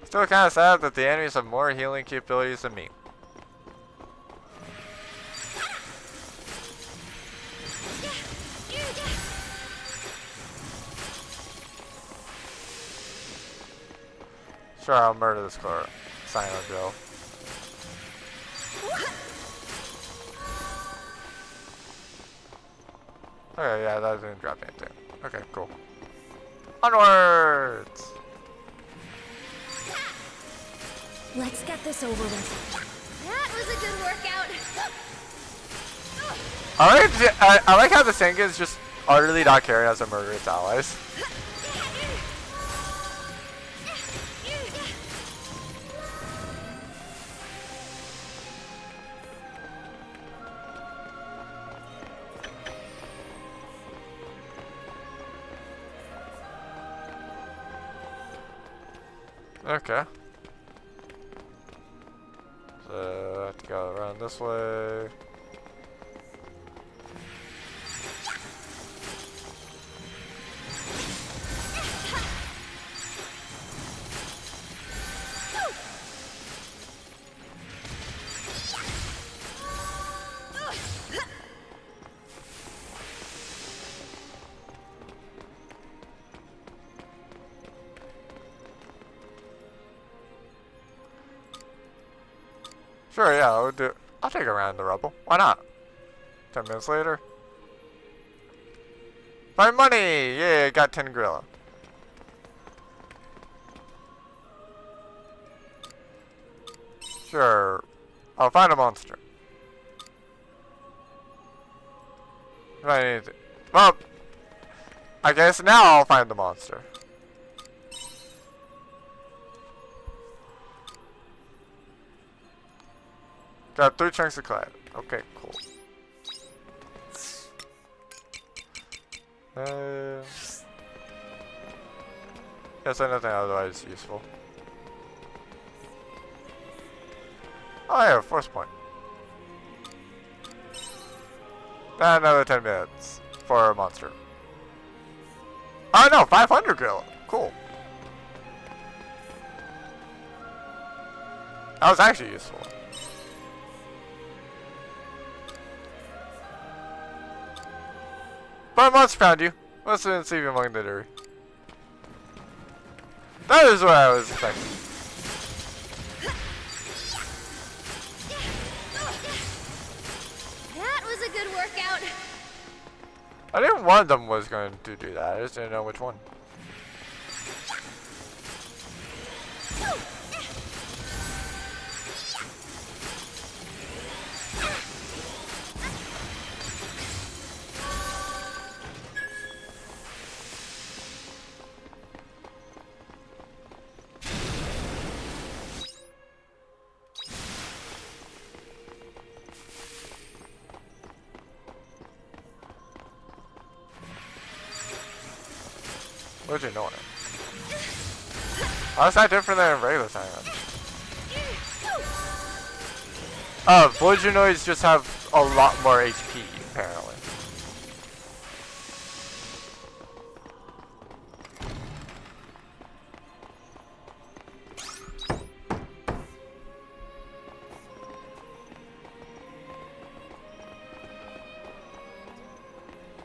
Speaker 1: Still kind of sad that the enemies have more healing capabilities than me. Sure, I'll murder this car. Silent Bill. Okay, yeah, that didn't drop anything. Okay, cool. Onwards!
Speaker 2: Let's get this over with. That was a good workout.
Speaker 1: I like how the Sengens just utterly not caring as to murder its allies. Okay. So I have to go around this way. Sure, yeah, I'll take a round in the rubble. Why not? 10 minutes later. My money! Yeah, got 10 gorilla. Sure. I'll find a monster. If I need to. Well, I guess now I'll find the monster. Got 3 chunks of clay. Okay, cool. Guess anything otherwise useful. Oh yeah, force point. And another 10 minutes for a monster. Oh no, 500 gorilla. Cool. That was actually useful. But a monster found you. Let's see you among the dirt. That is what I was expecting.
Speaker 2: That was a good workout.
Speaker 1: I didn't one of them was going to do that. I just didn't know which one. What'd you know it? Oh, that's not different than regular silence. Bludgeonoids just have a lot more HP, apparently.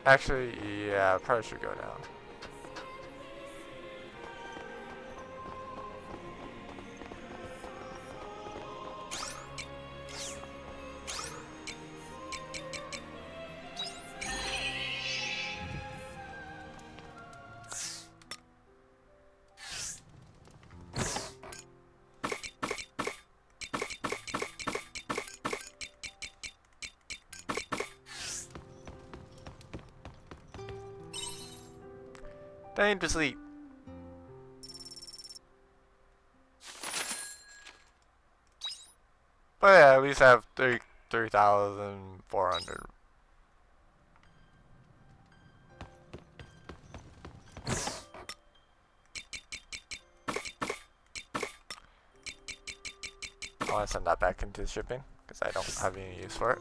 Speaker 1: Actually, yeah, probably should go now. Dangerously. But yeah, at least I have 3,400. I want to send that back into shipping because I don't have any use for it.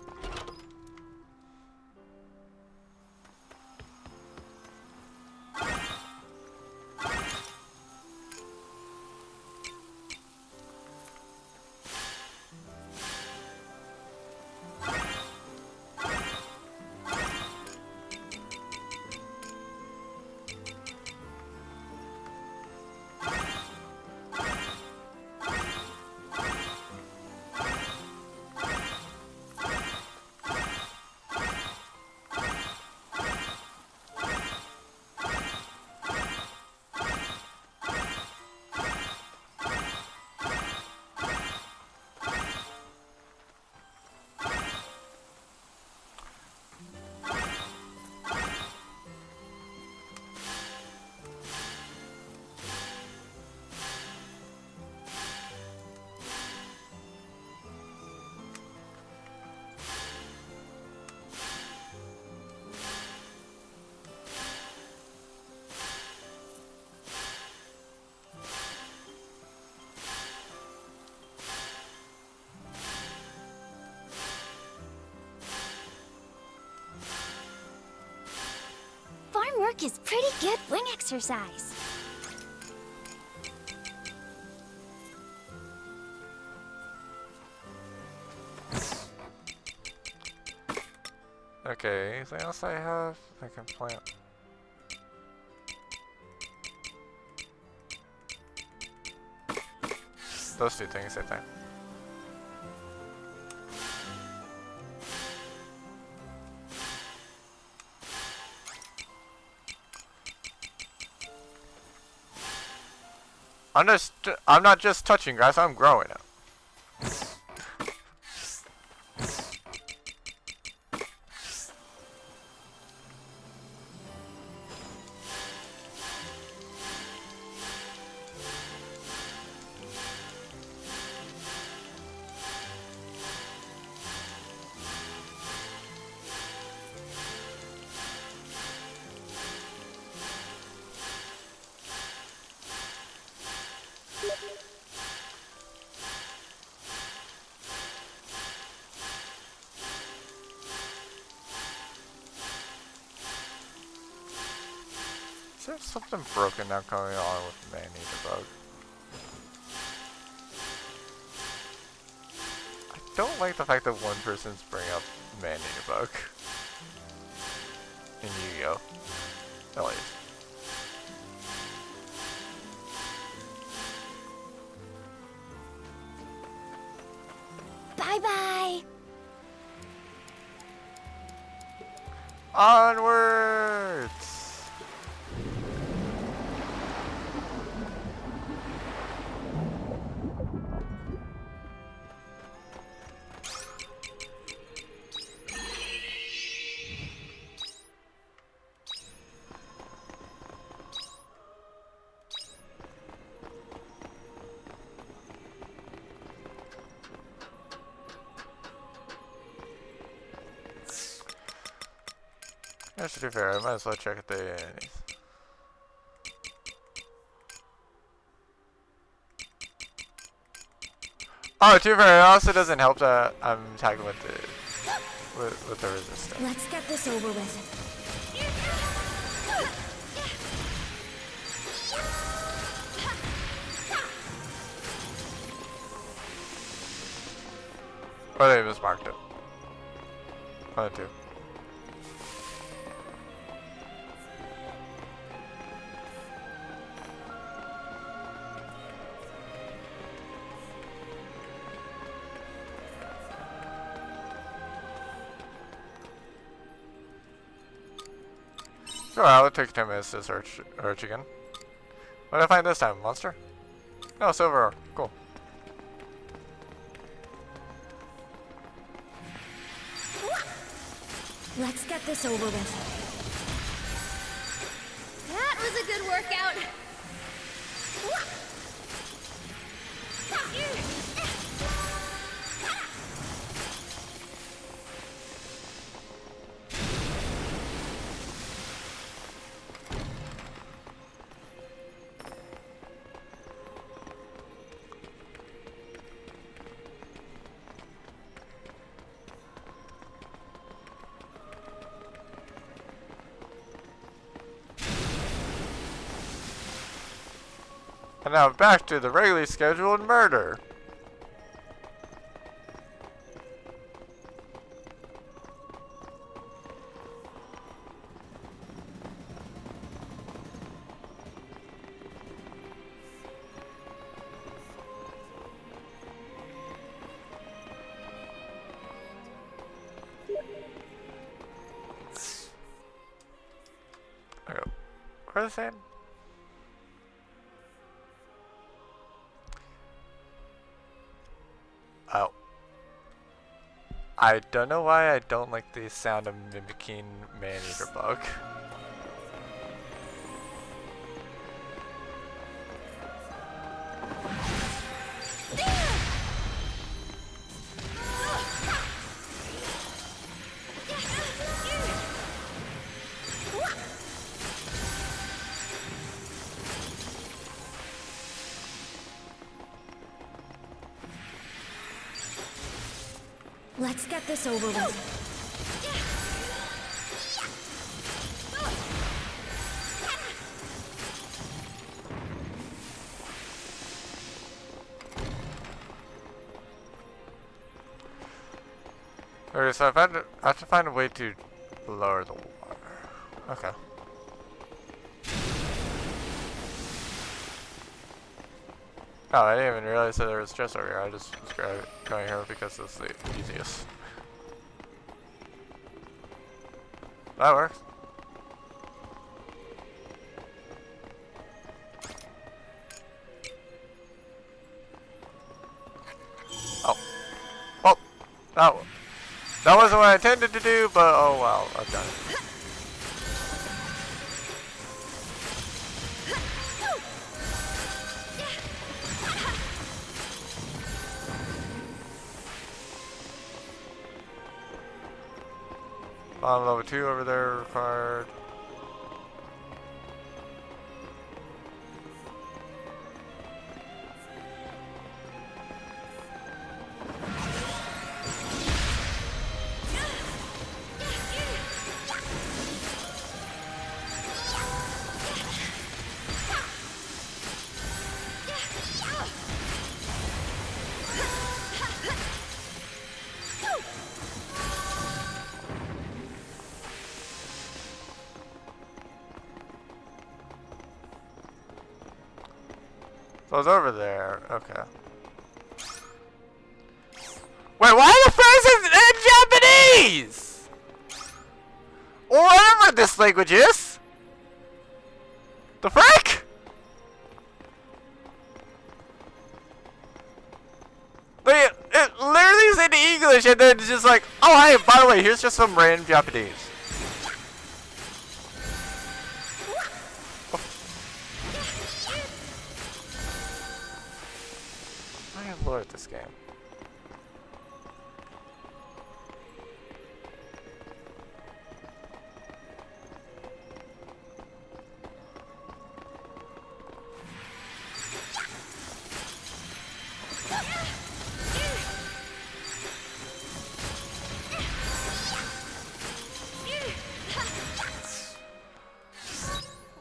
Speaker 2: Farm work is pretty good wing exercise.
Speaker 1: Okay, anything else I have? I can plant. Those two things, I think. I'm not just touching, guys. I'm growing it. Is there something broken now going on with Manny the bug? I don't like the fact that one person's bringing up Manny the bug in Yu-Gi-Oh! At least.
Speaker 2: Bye-bye.
Speaker 1: Onwards! Yeah, to be fair, I might as well check the Oh, to be fair, it also doesn't help that I'm tagging with the resistance.
Speaker 2: Let's get this over with.
Speaker 1: Or they mismarked it. One of the two. Sure, I'll take 10 minutes to search again. What did I find this time? Monster? No, silver ore. Cool.
Speaker 2: Let's get this over with. was a good workout.
Speaker 1: And now back to the regularly scheduled murder. Okay. Where's the sand? Oh. I don't know why I don't like the sound of mimicking man-eater bug.
Speaker 2: Let's get this over with.
Speaker 1: Okay, so I have to find a way to lower the water. Okay. Oh, I didn't even realize that there was chest over here. I just was going here because it's the easiest. That works. Oh. Well, that wasn't what I intended to do, but oh well, I've done it. Level 2 over there required. So it's over there. Okay. Wait, why the first is in Japanese? Or whatever this language is. The frick? Like, it literally is in English and then it's just like, oh hey, by the way, here's just some random Japanese. My lord, this game.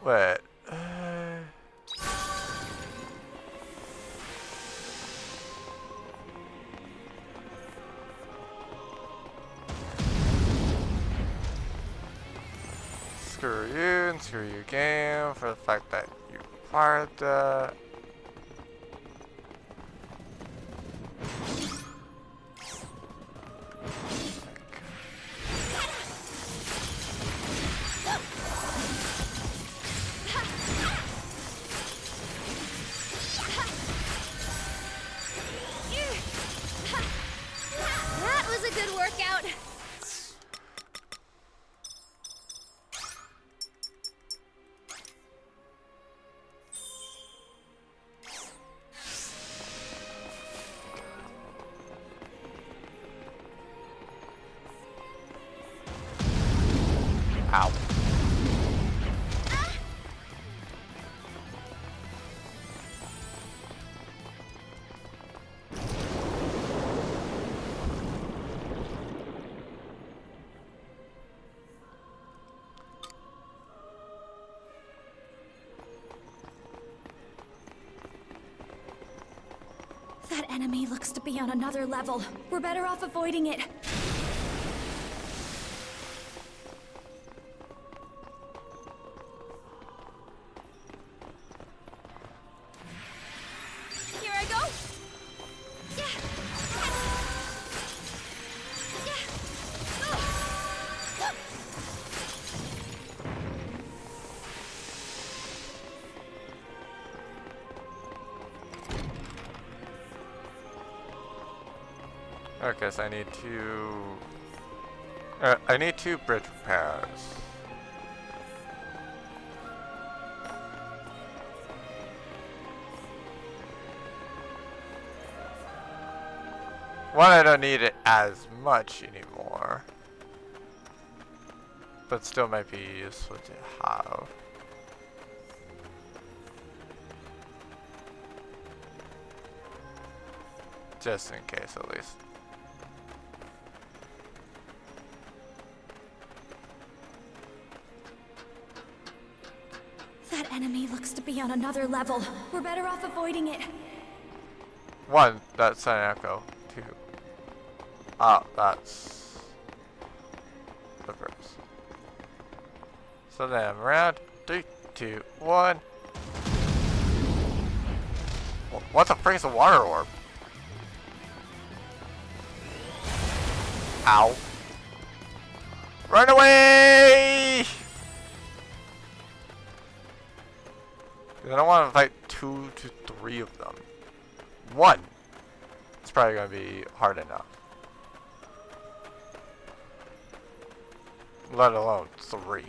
Speaker 1: Wait. Screw you and screw you game for the fact that you acquired that.
Speaker 2: That was a good workout. enemy looks to be on another level. We're better off avoiding it. Here I go.
Speaker 1: Okay, so I need two bridge repairs. One, I don't need it as much anymore, but still might be useful to have. Just in case, at least.
Speaker 2: That enemy looks to be on another level. We're better off avoiding it.
Speaker 1: One, that's an echo. Two. That's the first. So then I'm around. 3, 2, 1. What the frick is a water orb? Ow. Run away! I don't want to fight 2 to 3 of them. 1. It's probably going to be hard enough. Let alone 3.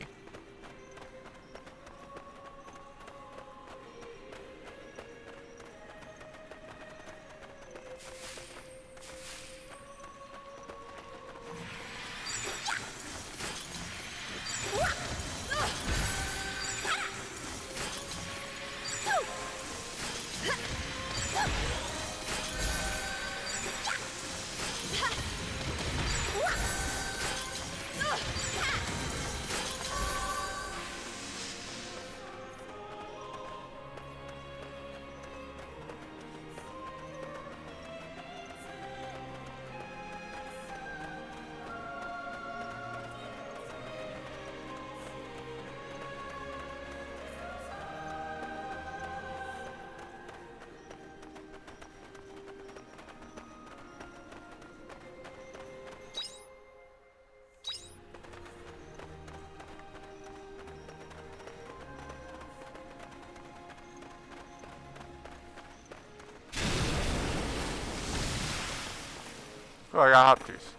Speaker 1: Oh, I got hot juice.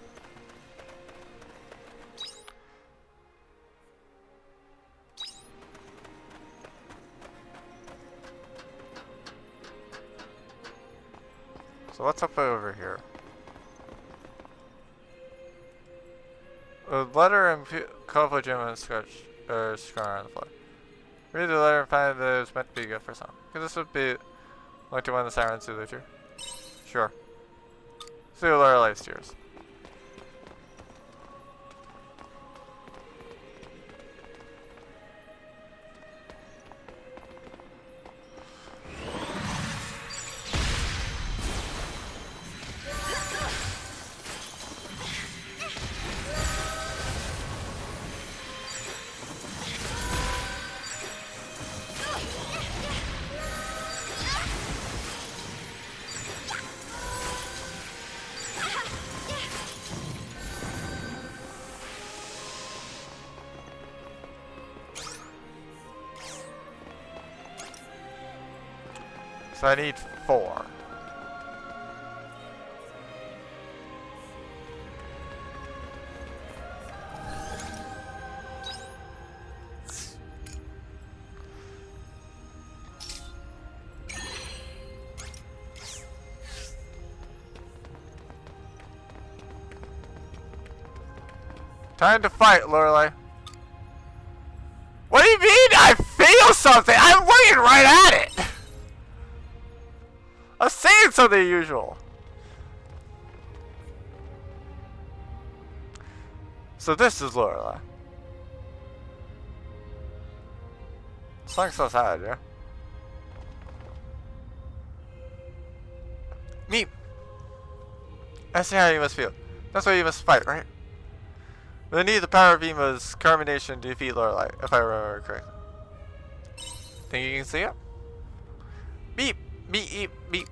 Speaker 1: So what's up over here? A letter and colorful gem and sketch scar on the floor. Read the letter and find that it was meant to be good for some. Could this would be like to one of the sirens to literature? Sure. See the letter life's tears. So I need 4. Time to fight, Lorelei. What do you mean I feel something? I'm looking right at it! I'm saying something unusual. So this is Lorelei. Song's so sad, yeah? Me! I see how you must feel. That's why you must fight, right? We'll need the power of Ima's combination to defeat Lorelei, if I remember correctly. Think you can see it? Beep! Beep, beep, beep.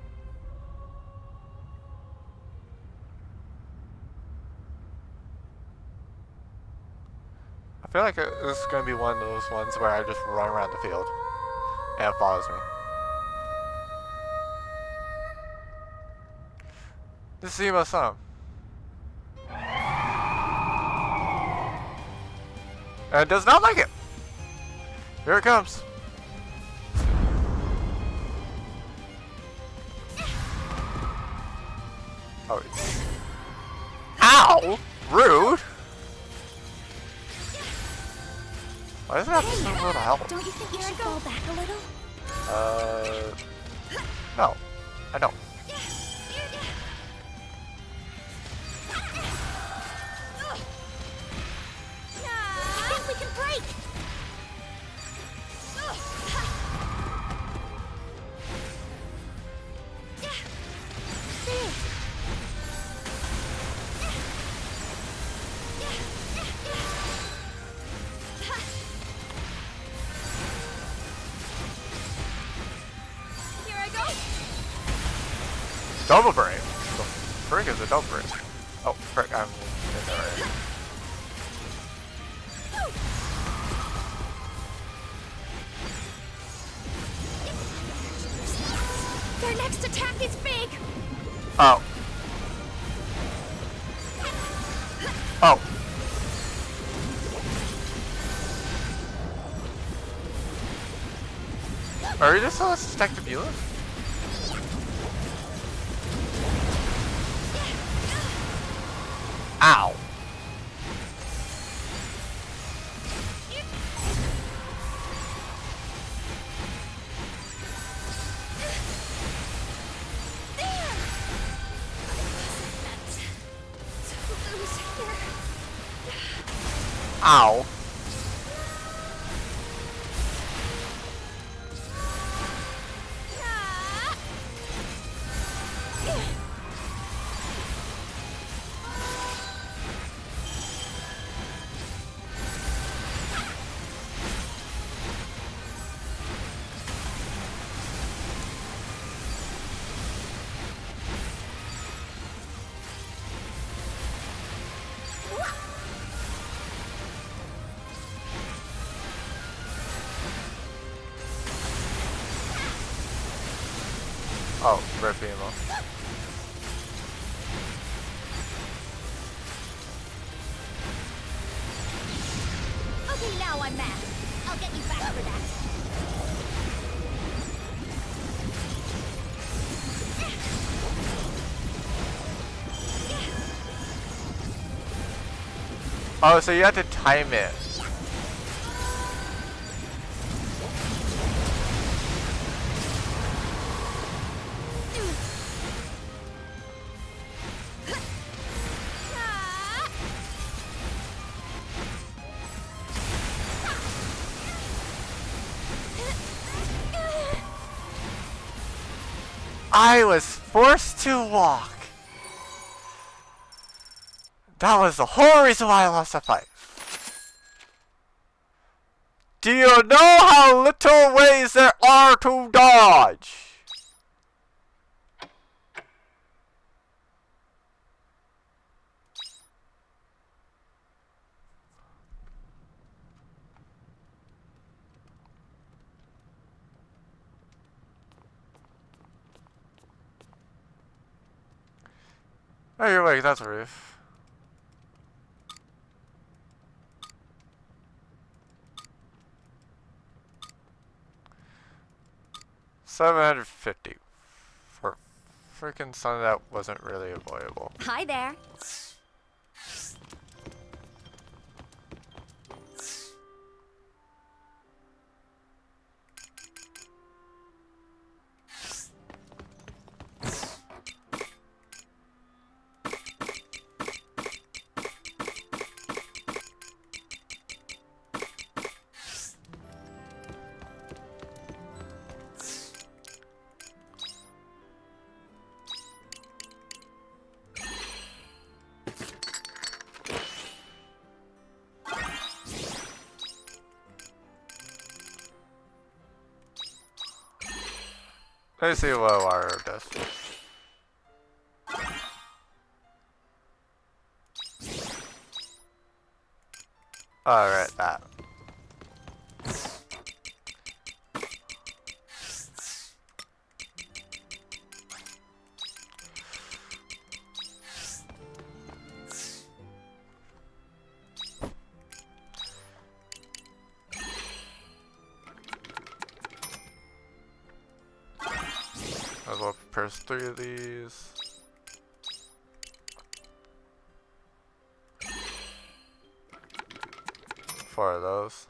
Speaker 1: I feel like this is going to be one of those ones where I just run around the field and it follows me. This is Ima's song. And it does not like it. Here it comes. Oh. Ow! Rude! Why does it have so little help?
Speaker 2: Don't you think you should fall back a little?
Speaker 1: No. I don't.
Speaker 2: I think we can break!
Speaker 3: Here I go.
Speaker 1: Double brain. The frick is a double brain? Oh, frick, I'm in there already.
Speaker 2: Their next attack is big!
Speaker 1: Oh. Oh. Are you just so let's attack the Beulah? Ow. Ow. Oh, rip emo.
Speaker 2: Okay, now I'm mad. I'll get you back for that.
Speaker 1: Oh, so you have to time it. I was forced to walk. That was the whole reason why I lost the fight. Do you know how little ways there are to dodge? Oh, you're right, that's a roof. $750 for freaking something that wasn't really avoidable.
Speaker 2: Hi there.
Speaker 1: Let me see what water does. Alright, that. I'll go press 3 of these. Four of those.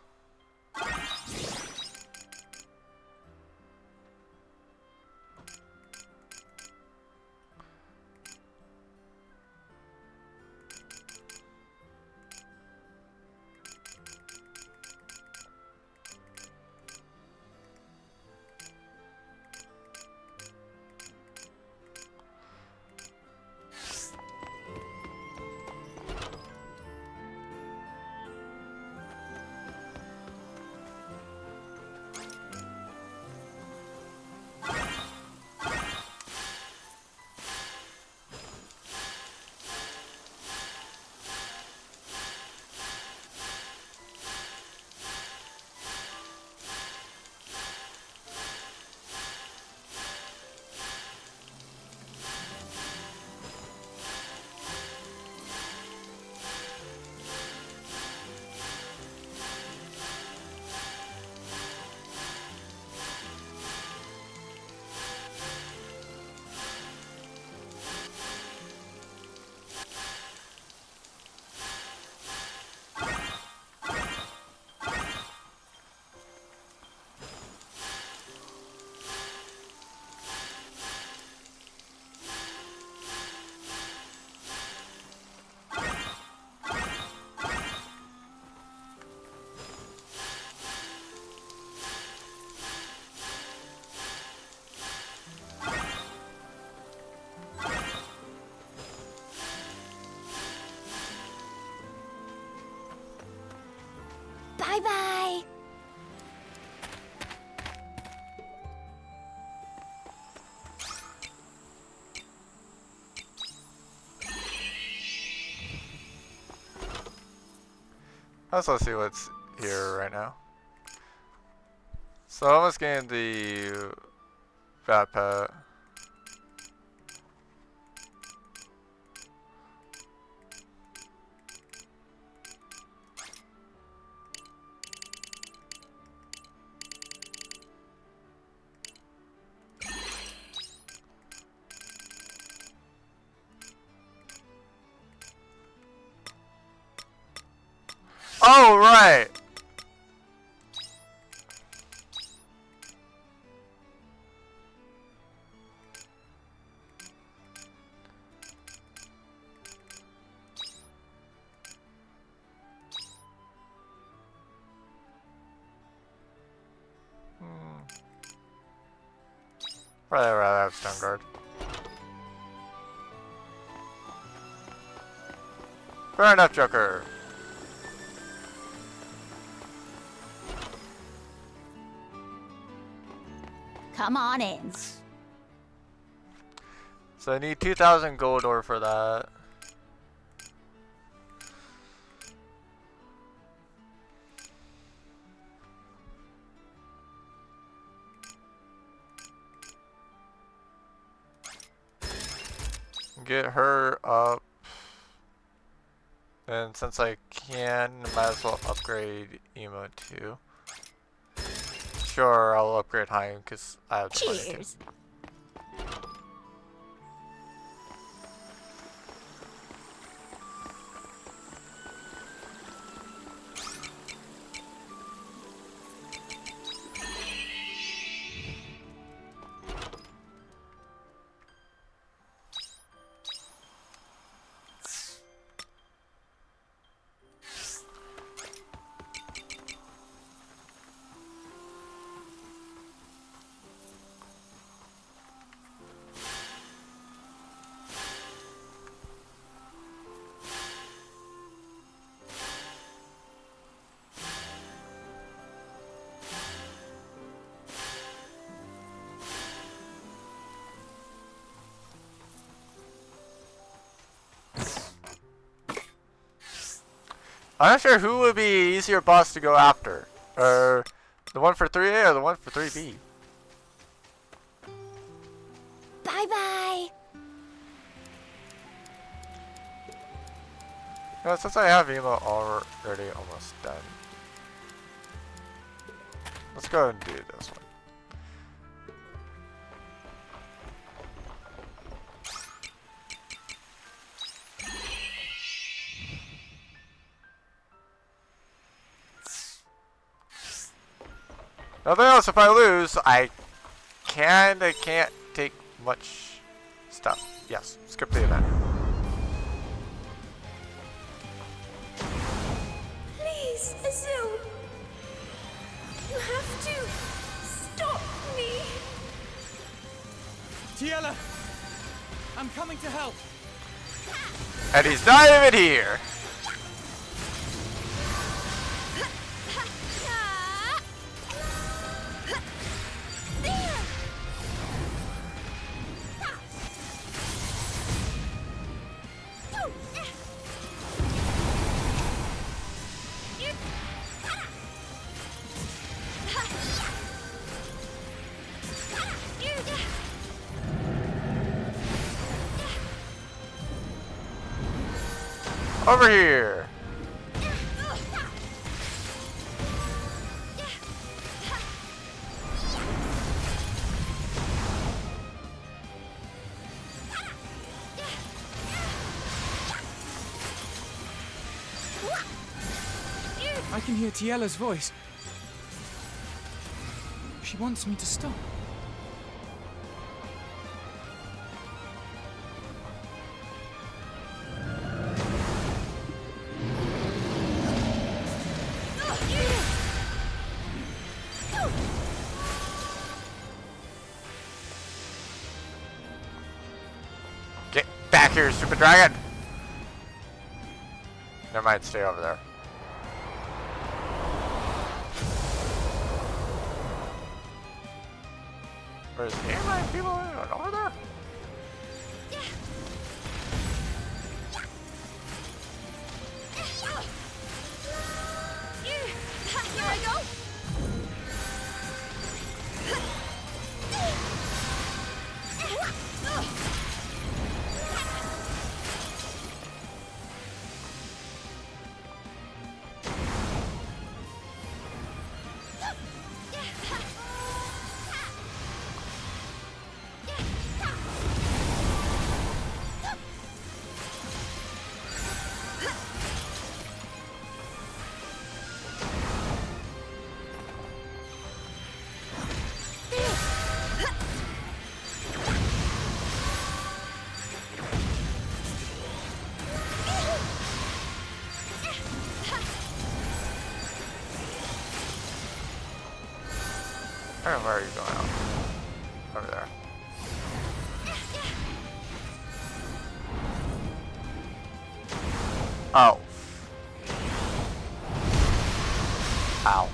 Speaker 2: Bye-bye.
Speaker 1: Let's see what's here right now. So I'm just getting the Fat Pet. Oh, right! Probably rather have Stone Guard. Fair enough, Joker.
Speaker 2: Come on in.
Speaker 1: So I need 2,000 gold ore for that. Get her up. And since I can, might as well upgrade Emo too. Sure, I'll upgrade Haim because I have the money to.
Speaker 2: Cheers.
Speaker 1: I'm not sure who would be easier boss to go after. Or the one for 3A or the one for 3B.
Speaker 2: Bye-bye.
Speaker 1: Since I have emo already almost done, let's go and do this one. Nothing else. If I lose, I kinda can't take much stuff. Yes, skip the event.
Speaker 2: Please, Azul. You have to stop me.
Speaker 3: Tiela! I'm coming to help!
Speaker 1: And he's not even here. Over here.
Speaker 3: I can hear Tiela's voice. She wants me to stop.
Speaker 1: Get back here, stupid dragon! Never mind, stay over there. Where's the airline people over there?
Speaker 2: Here I go.
Speaker 1: I don't know where you're going out. Over there. Oh. Ow.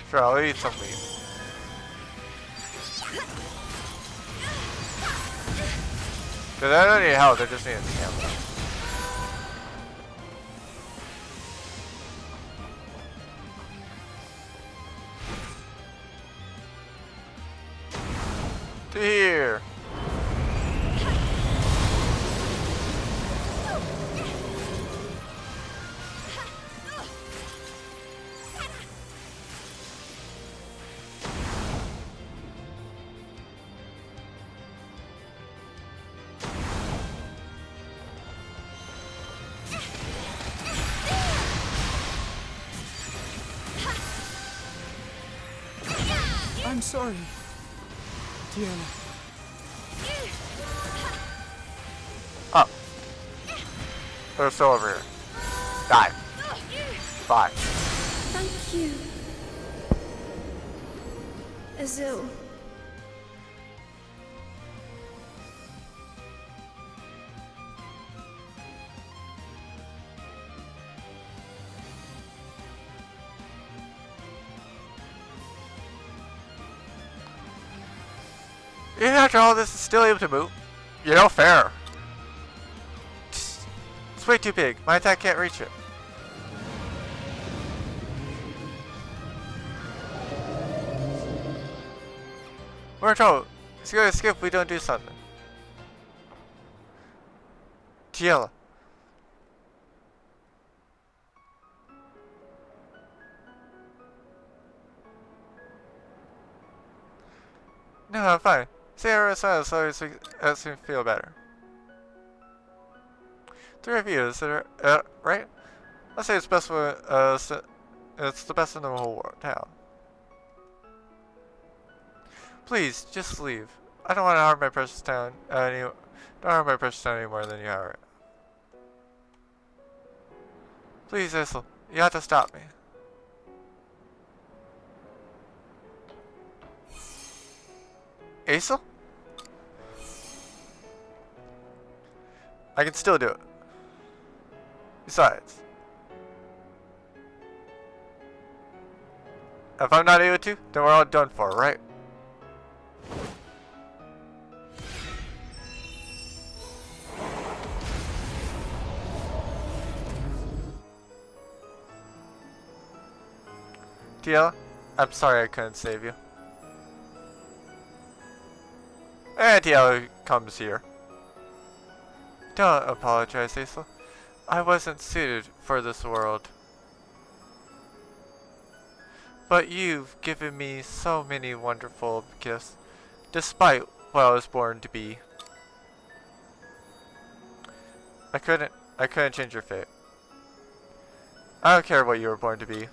Speaker 1: Sure, I'll eat some meat. Cause I don't need health, I just need stamina. To here.
Speaker 3: I'm sorry. Tiela.
Speaker 1: Oh. They're still over here. Die. Bye.
Speaker 2: Thank you, Azul.
Speaker 1: Even after all this, is still able to move. You know, fair. It's way too big. My attack can't reach it. We're in trouble. It's gonna skip if we don't do something. Tiela. No, I'm fine. Say our silence so it makes me feel better. 3 reviews, right? I'll say it's best for, it's the best in the whole world town. Please, just leave. I don't want to harm my precious town don't harm my precious town any more than you are. Please, Issel, you have to stop me. Issel? I can still do it. Besides, if I'm not able to, then we're all done for, right? Tiela, I'm sorry I couldn't save you. And Tiela comes here. Don't apologize, Issel. I wasn't suited for this world. But you've given me so many wonderful gifts, despite what I was born to be. I couldn't change your fate. I don't care what you were born to be.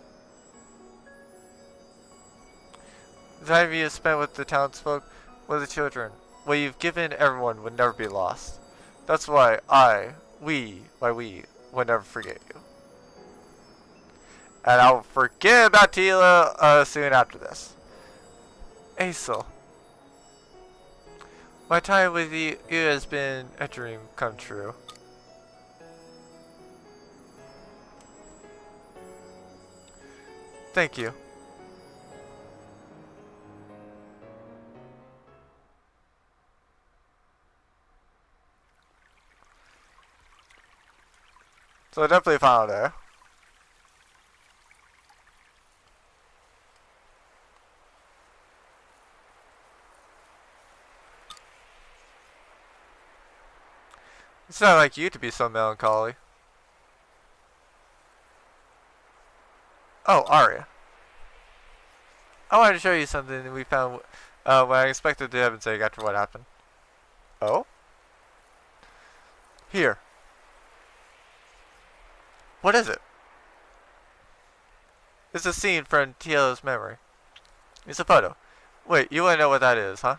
Speaker 1: The time you spent with the townsfolk, with the children, what you've given everyone would never be lost. That's why we will never forget you. And I'll forget about Tiela soon after this. Issel, my time with you has been a dream come true. Thank you. So I definitely found her. It's not like you to be so melancholy. Oh, Arya. I wanted to show you something that we found when I expected to have say after what happened. Oh? Here. What is it? It's a scene from Tiela's memory. It's a photo. Wait, you want to know what that is, huh?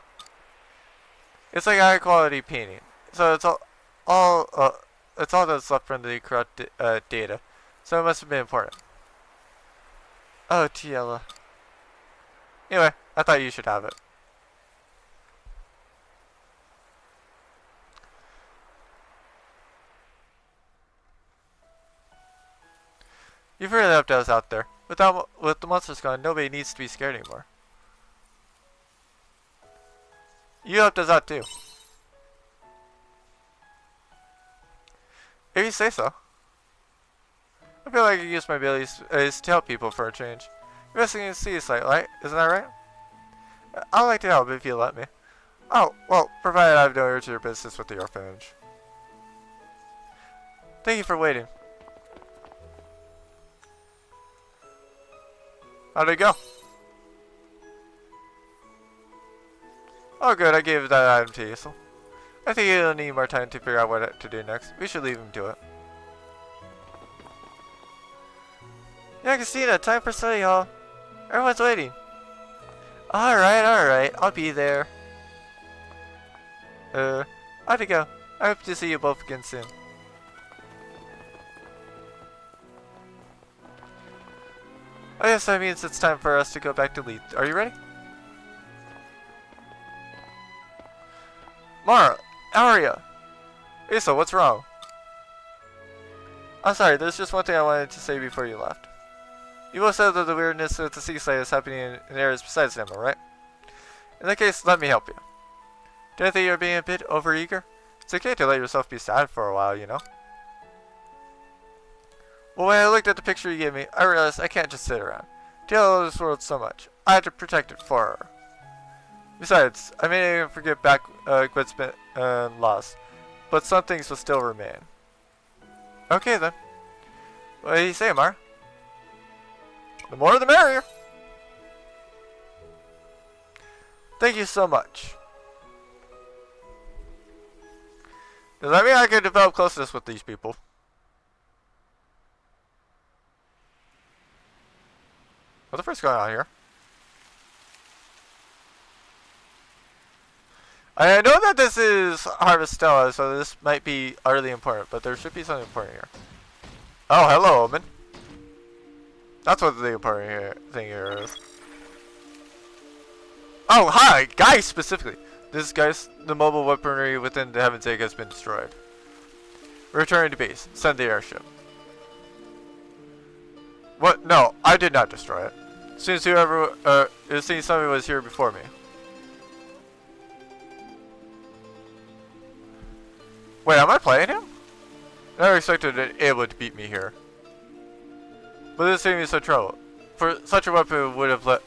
Speaker 1: It's like a high quality painting. So it's all that's left from the corrupt data. So it must have been important. Oh, Tiela. Anyway, I thought you should have it. You've really helped us out there. With the monsters gone, nobody needs to be scared anymore. You helped us out too. If you say so. I feel like I use my abilities to help people for a change. You're missing a sea site, right? Isn't that right? I'd like to help if you let me. Oh, well, provided I have no urge or business with the orphanage. Thank you for waiting. How'd it go? Oh good, I gave that item to Issel. I think he'll need more time to figure out what to do next. We should leave him to it. Yeah, Christina, time for study hall. Everyone's waiting. Alright, I'll be there. How'd it go? I hope to see you both again soon. I guess that means it's time for us to go back to Leith. Are you ready? Mara! Arya! Issa, what's wrong? I'm sorry, there's just one thing I wanted to say before you left. You both said that the weirdness of the seaside is happening in areas besides Nemo, right? In that case, let me help you. Don't you think you're being a bit overeager? It's okay to let yourself be sad for a while, you know? Well, when I looked at the picture you gave me, I realized I can't just sit around. Tiela loves this world so much. I have to protect it for her. Besides, I may even forget back what's been lost, but some things will still remain. Okay then. What do you say, Mar? The more the merrier. Thank you so much. Does that mean I can develop closeness with these people? What the frick's going on here? I know that this is Harvestella, so this might be utterly important, but there should be something important here. Oh, hello, Omen. That's what the important thing here is. Oh, hi! Guys, specifically. This guy's the mobile weaponry within the Heaven's Egg has been destroyed. Returning to base. Send the airship. What? No, I did not destroy it. It seems somebody was here before me. Wait, am I playing him? I never expected it able to beat me here. But this saved me some trouble. For such a weapon would have led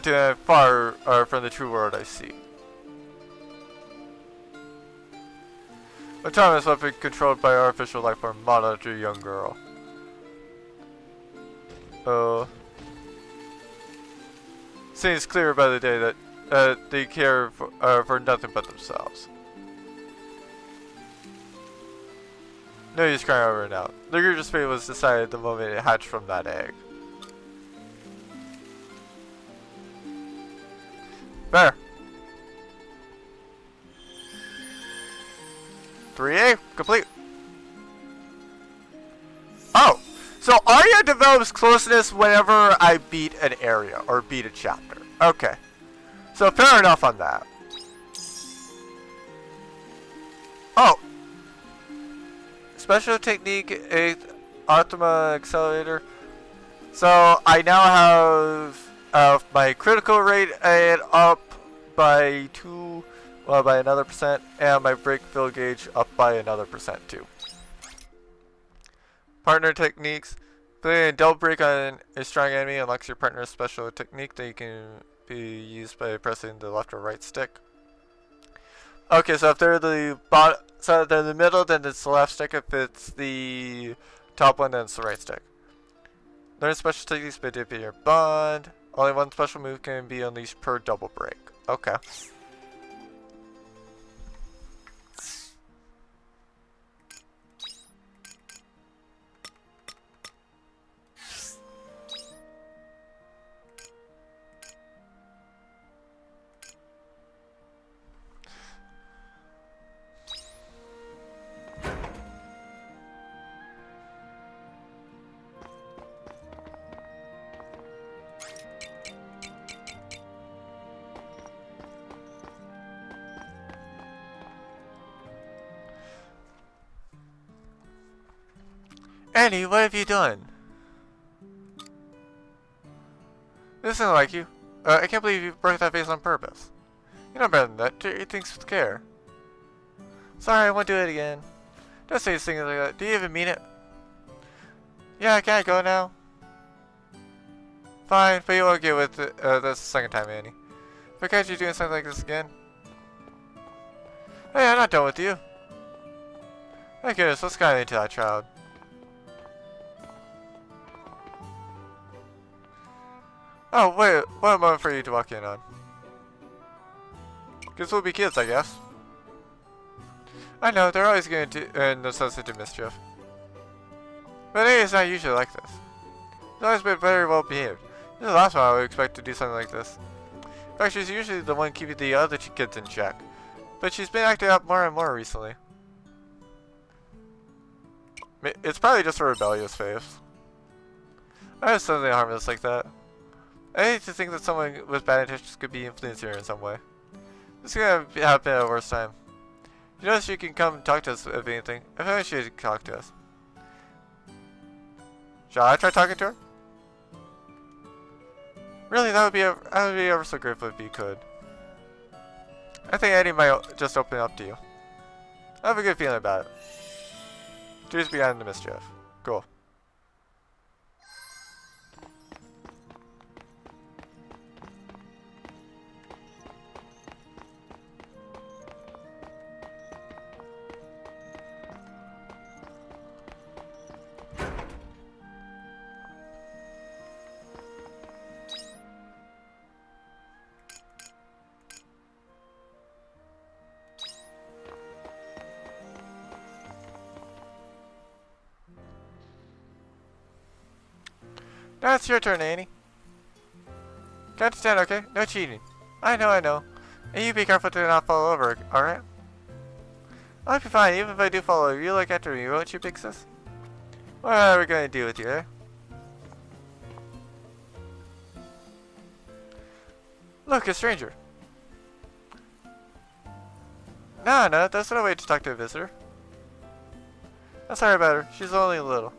Speaker 1: to far from the true world I see. Autonomous weapon controlled by artificial life form modeled after a young girl. Seems clear by the day that they care for nothing but themselves. No use crying over it now. The egregious fate was decided the moment it hatched from that egg. There. 3A complete. Oh, so Arya develops closeness whenever I beat an area or beat a chapter. Okay, so fair enough on that. Oh, special technique 8th Optima Accelerator. So I now have my critical rate up by by another %, and my break fill gauge up by another % too. Partner techniques. Putting a double break on a strong enemy unlocks your partner's special technique that you can be used by pressing the left or right stick. Okay, so if they're the bottom, so if they're in the middle, then it's the left stick. If it's the top one, then it's the right stick. Learn special techniques by dipping your bond. Only one special move can be unleashed per double break. Okay. Annie, what have you done? This isn't like you. I can't believe you broke that face on purpose. You know better than that. Do your things with care. Sorry, I won't do it again. Don't say things like that. Do you even mean it? Yeah, can I go now? Fine, but you won't get with it this the second time, Annie. If I catch you doing something like this again. Hey, I'm not done with you. My goodness, what's got into that child? Oh, wait, what a moment for you to walk in on. Guess we'll be kids, I guess. I know, they're always going to necessitate mischief. But A is not usually like this. He's always been very well behaved. This is the last one I would expect to do something like this. In fact, she's usually the one keeping the other kids in check. But she's been acting up more and more recently. It's probably just a rebellious phase. I have something harmless like that. I hate to think that someone with bad intentions could be influencing her in some way. This is gonna happen at a worse time. You know she can come talk to us if anything. I feel like she should talk to us. Shall I try talking to her? Really, I would be ever so grateful if you could. I think Eddie might just open up to you. I have a good feeling about it. Dude's behind the mischief. Cool. Now it's your turn, Annie. Count to 10, okay? No cheating. I know. And you be careful to not fall over, alright? I'll be fine, even if I do fall over. You look after me, won't you, big sis? What are we gonna do with you, eh? Look, a stranger. No, that's not a way to talk to a visitor. I'm sorry about her. She's only a little.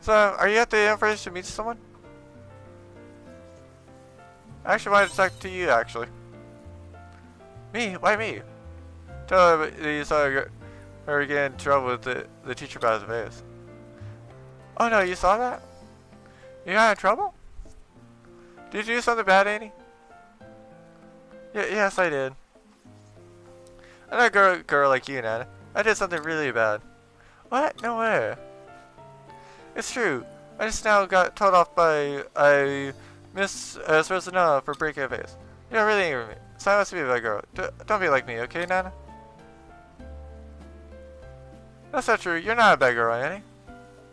Speaker 1: So, are you at the orphanage to meet someone? I actually wanted to talk to you, actually. Me? Why me? Tell her that you saw her get in trouble with the teacher about his face. Oh no, you saw that? You got in trouble? Did you do something bad, Annie? Yes, I did. I'm not a girl like you, Nana. I did something really bad. What? No way. It's true. I just now got told off by Miss Rosana for breaking a vase. You're really angry with me. So I must be a bad girl. Don't be like me, okay, Nana? That's not true. You're not a bad girl, Annie.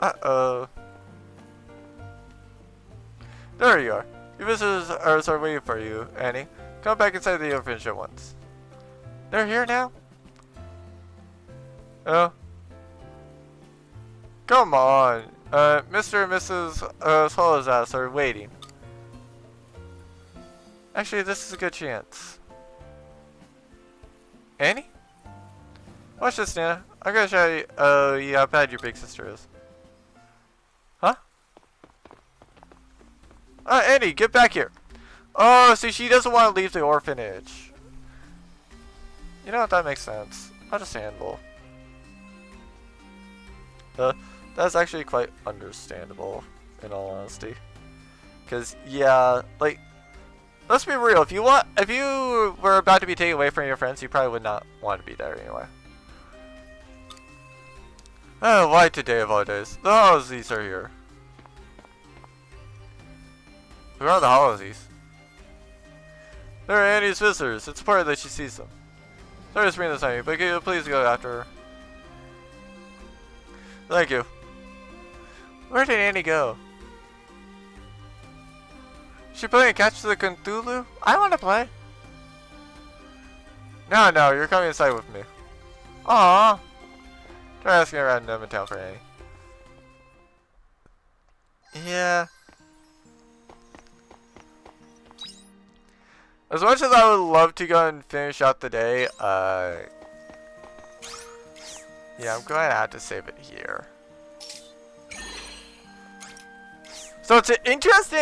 Speaker 1: Uh-oh. There you are. Your visitors are waiting for you, Annie. Come back inside the orphanage at once. They're here now? Oh. Come on. Mr. and Mrs. Solazas are waiting. Actually, this is a good chance. Annie? Watch this, Nana. I'm gonna show you how bad your big sister is. Huh? Annie, get back here. Oh, see, she doesn't want to leave the orphanage. You know what? That makes sense. Understandable. That's actually quite understandable, in all honesty. Cause yeah, like, let's be real. If you were about to be taken away from your friends, you probably would not want to be there anyway. Oh, why today of all days? The Holosies are here. Who are the Holosies? They're Annie's visitors. It's important that she sees them. Sorry to spring this on you, but can you please go after her? Thank you. Where did Annie go? She playing Catch the Cthulhu? I want to play. No, you're coming inside with me. Aww. Try asking around Town for Annie. Yeah. As much as I would love to go and finish out the day, yeah, I'm going to have to save it here. So it's interesting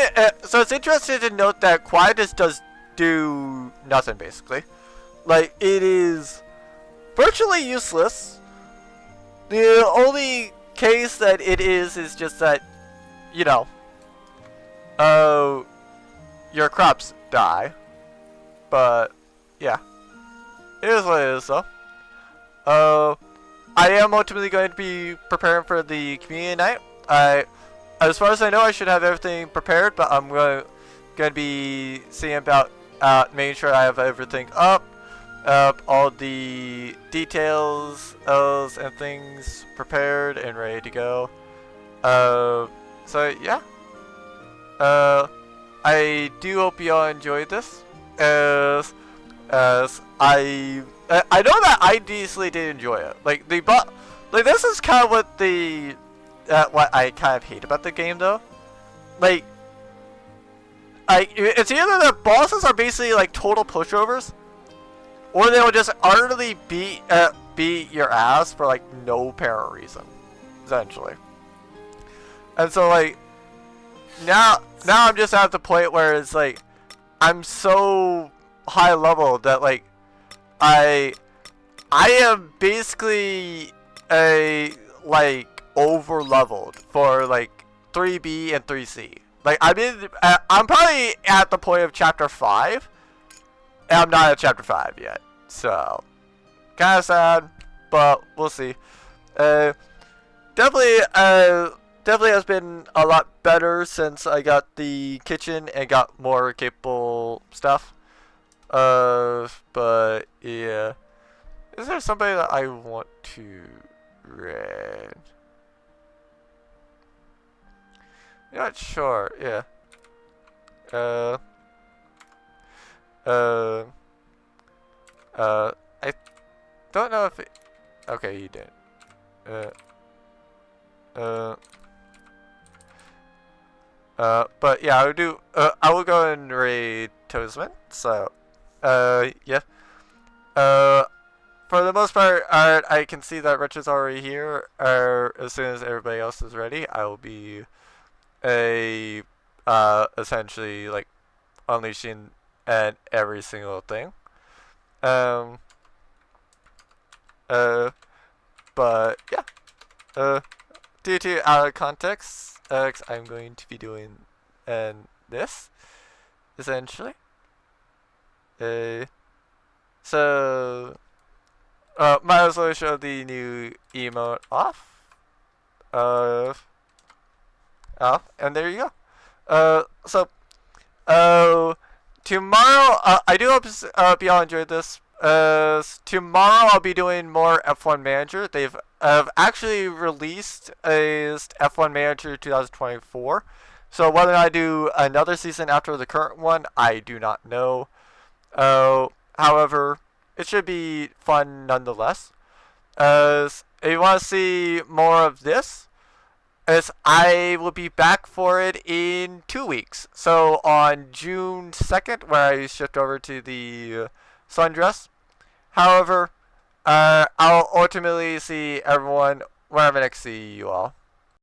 Speaker 1: to note that Quietus does do nothing basically. Like, it is virtually useless. The only case that it is just that, you know, your crops die. But yeah, it is what it is though. I am ultimately going to be preparing for the community night. As far as I know, I should have everything prepared, but I'm going to be seeing about making sure I have everything up, all the details and things prepared and ready to go. So yeah, I do hope you all enjoyed this. As I know that I decently did enjoy it. Like this is kind of what I kind of hate about the game though. Like it's either the bosses are basically like total pushovers, or they will just utterly beat your ass for like no apparent reason, essentially. And so like now I'm just at the point where it's like I'm so high level that like I am basically over leveled for like 3B and 3C. Like I'm probably at the point of chapter 5, and I'm not at chapter 5 yet. So kind of sad, but we'll see. Definitely has been a lot better since I got the kitchen and got more capable stuff. But yeah. Is there somebody that I want to raid? Not sure, yeah. I don't know if it... Okay, you did. But yeah, I will go and raid Toesman, so, yeah. For the most part, I can see that Rich is already here. As soon as everybody else is ready, I will be essentially like unleashing and every single thing. But yeah. Due to out of context, I'm going to be doing this essentially. So. Might as well show the new emote off. And there you go. Tomorrow, I do hope y'all enjoyed this. Tomorrow I'll be doing more F1 Manager. They've actually released a F1 Manager 2024. So whether or not I do another season after the current one, I do not know. However, it should be fun nonetheless. If you want to see more of this, I will be back for it in 2 weeks. So on June 2nd, where I shift over to the sundress. However, I'll ultimately see everyone whenever I next see you all.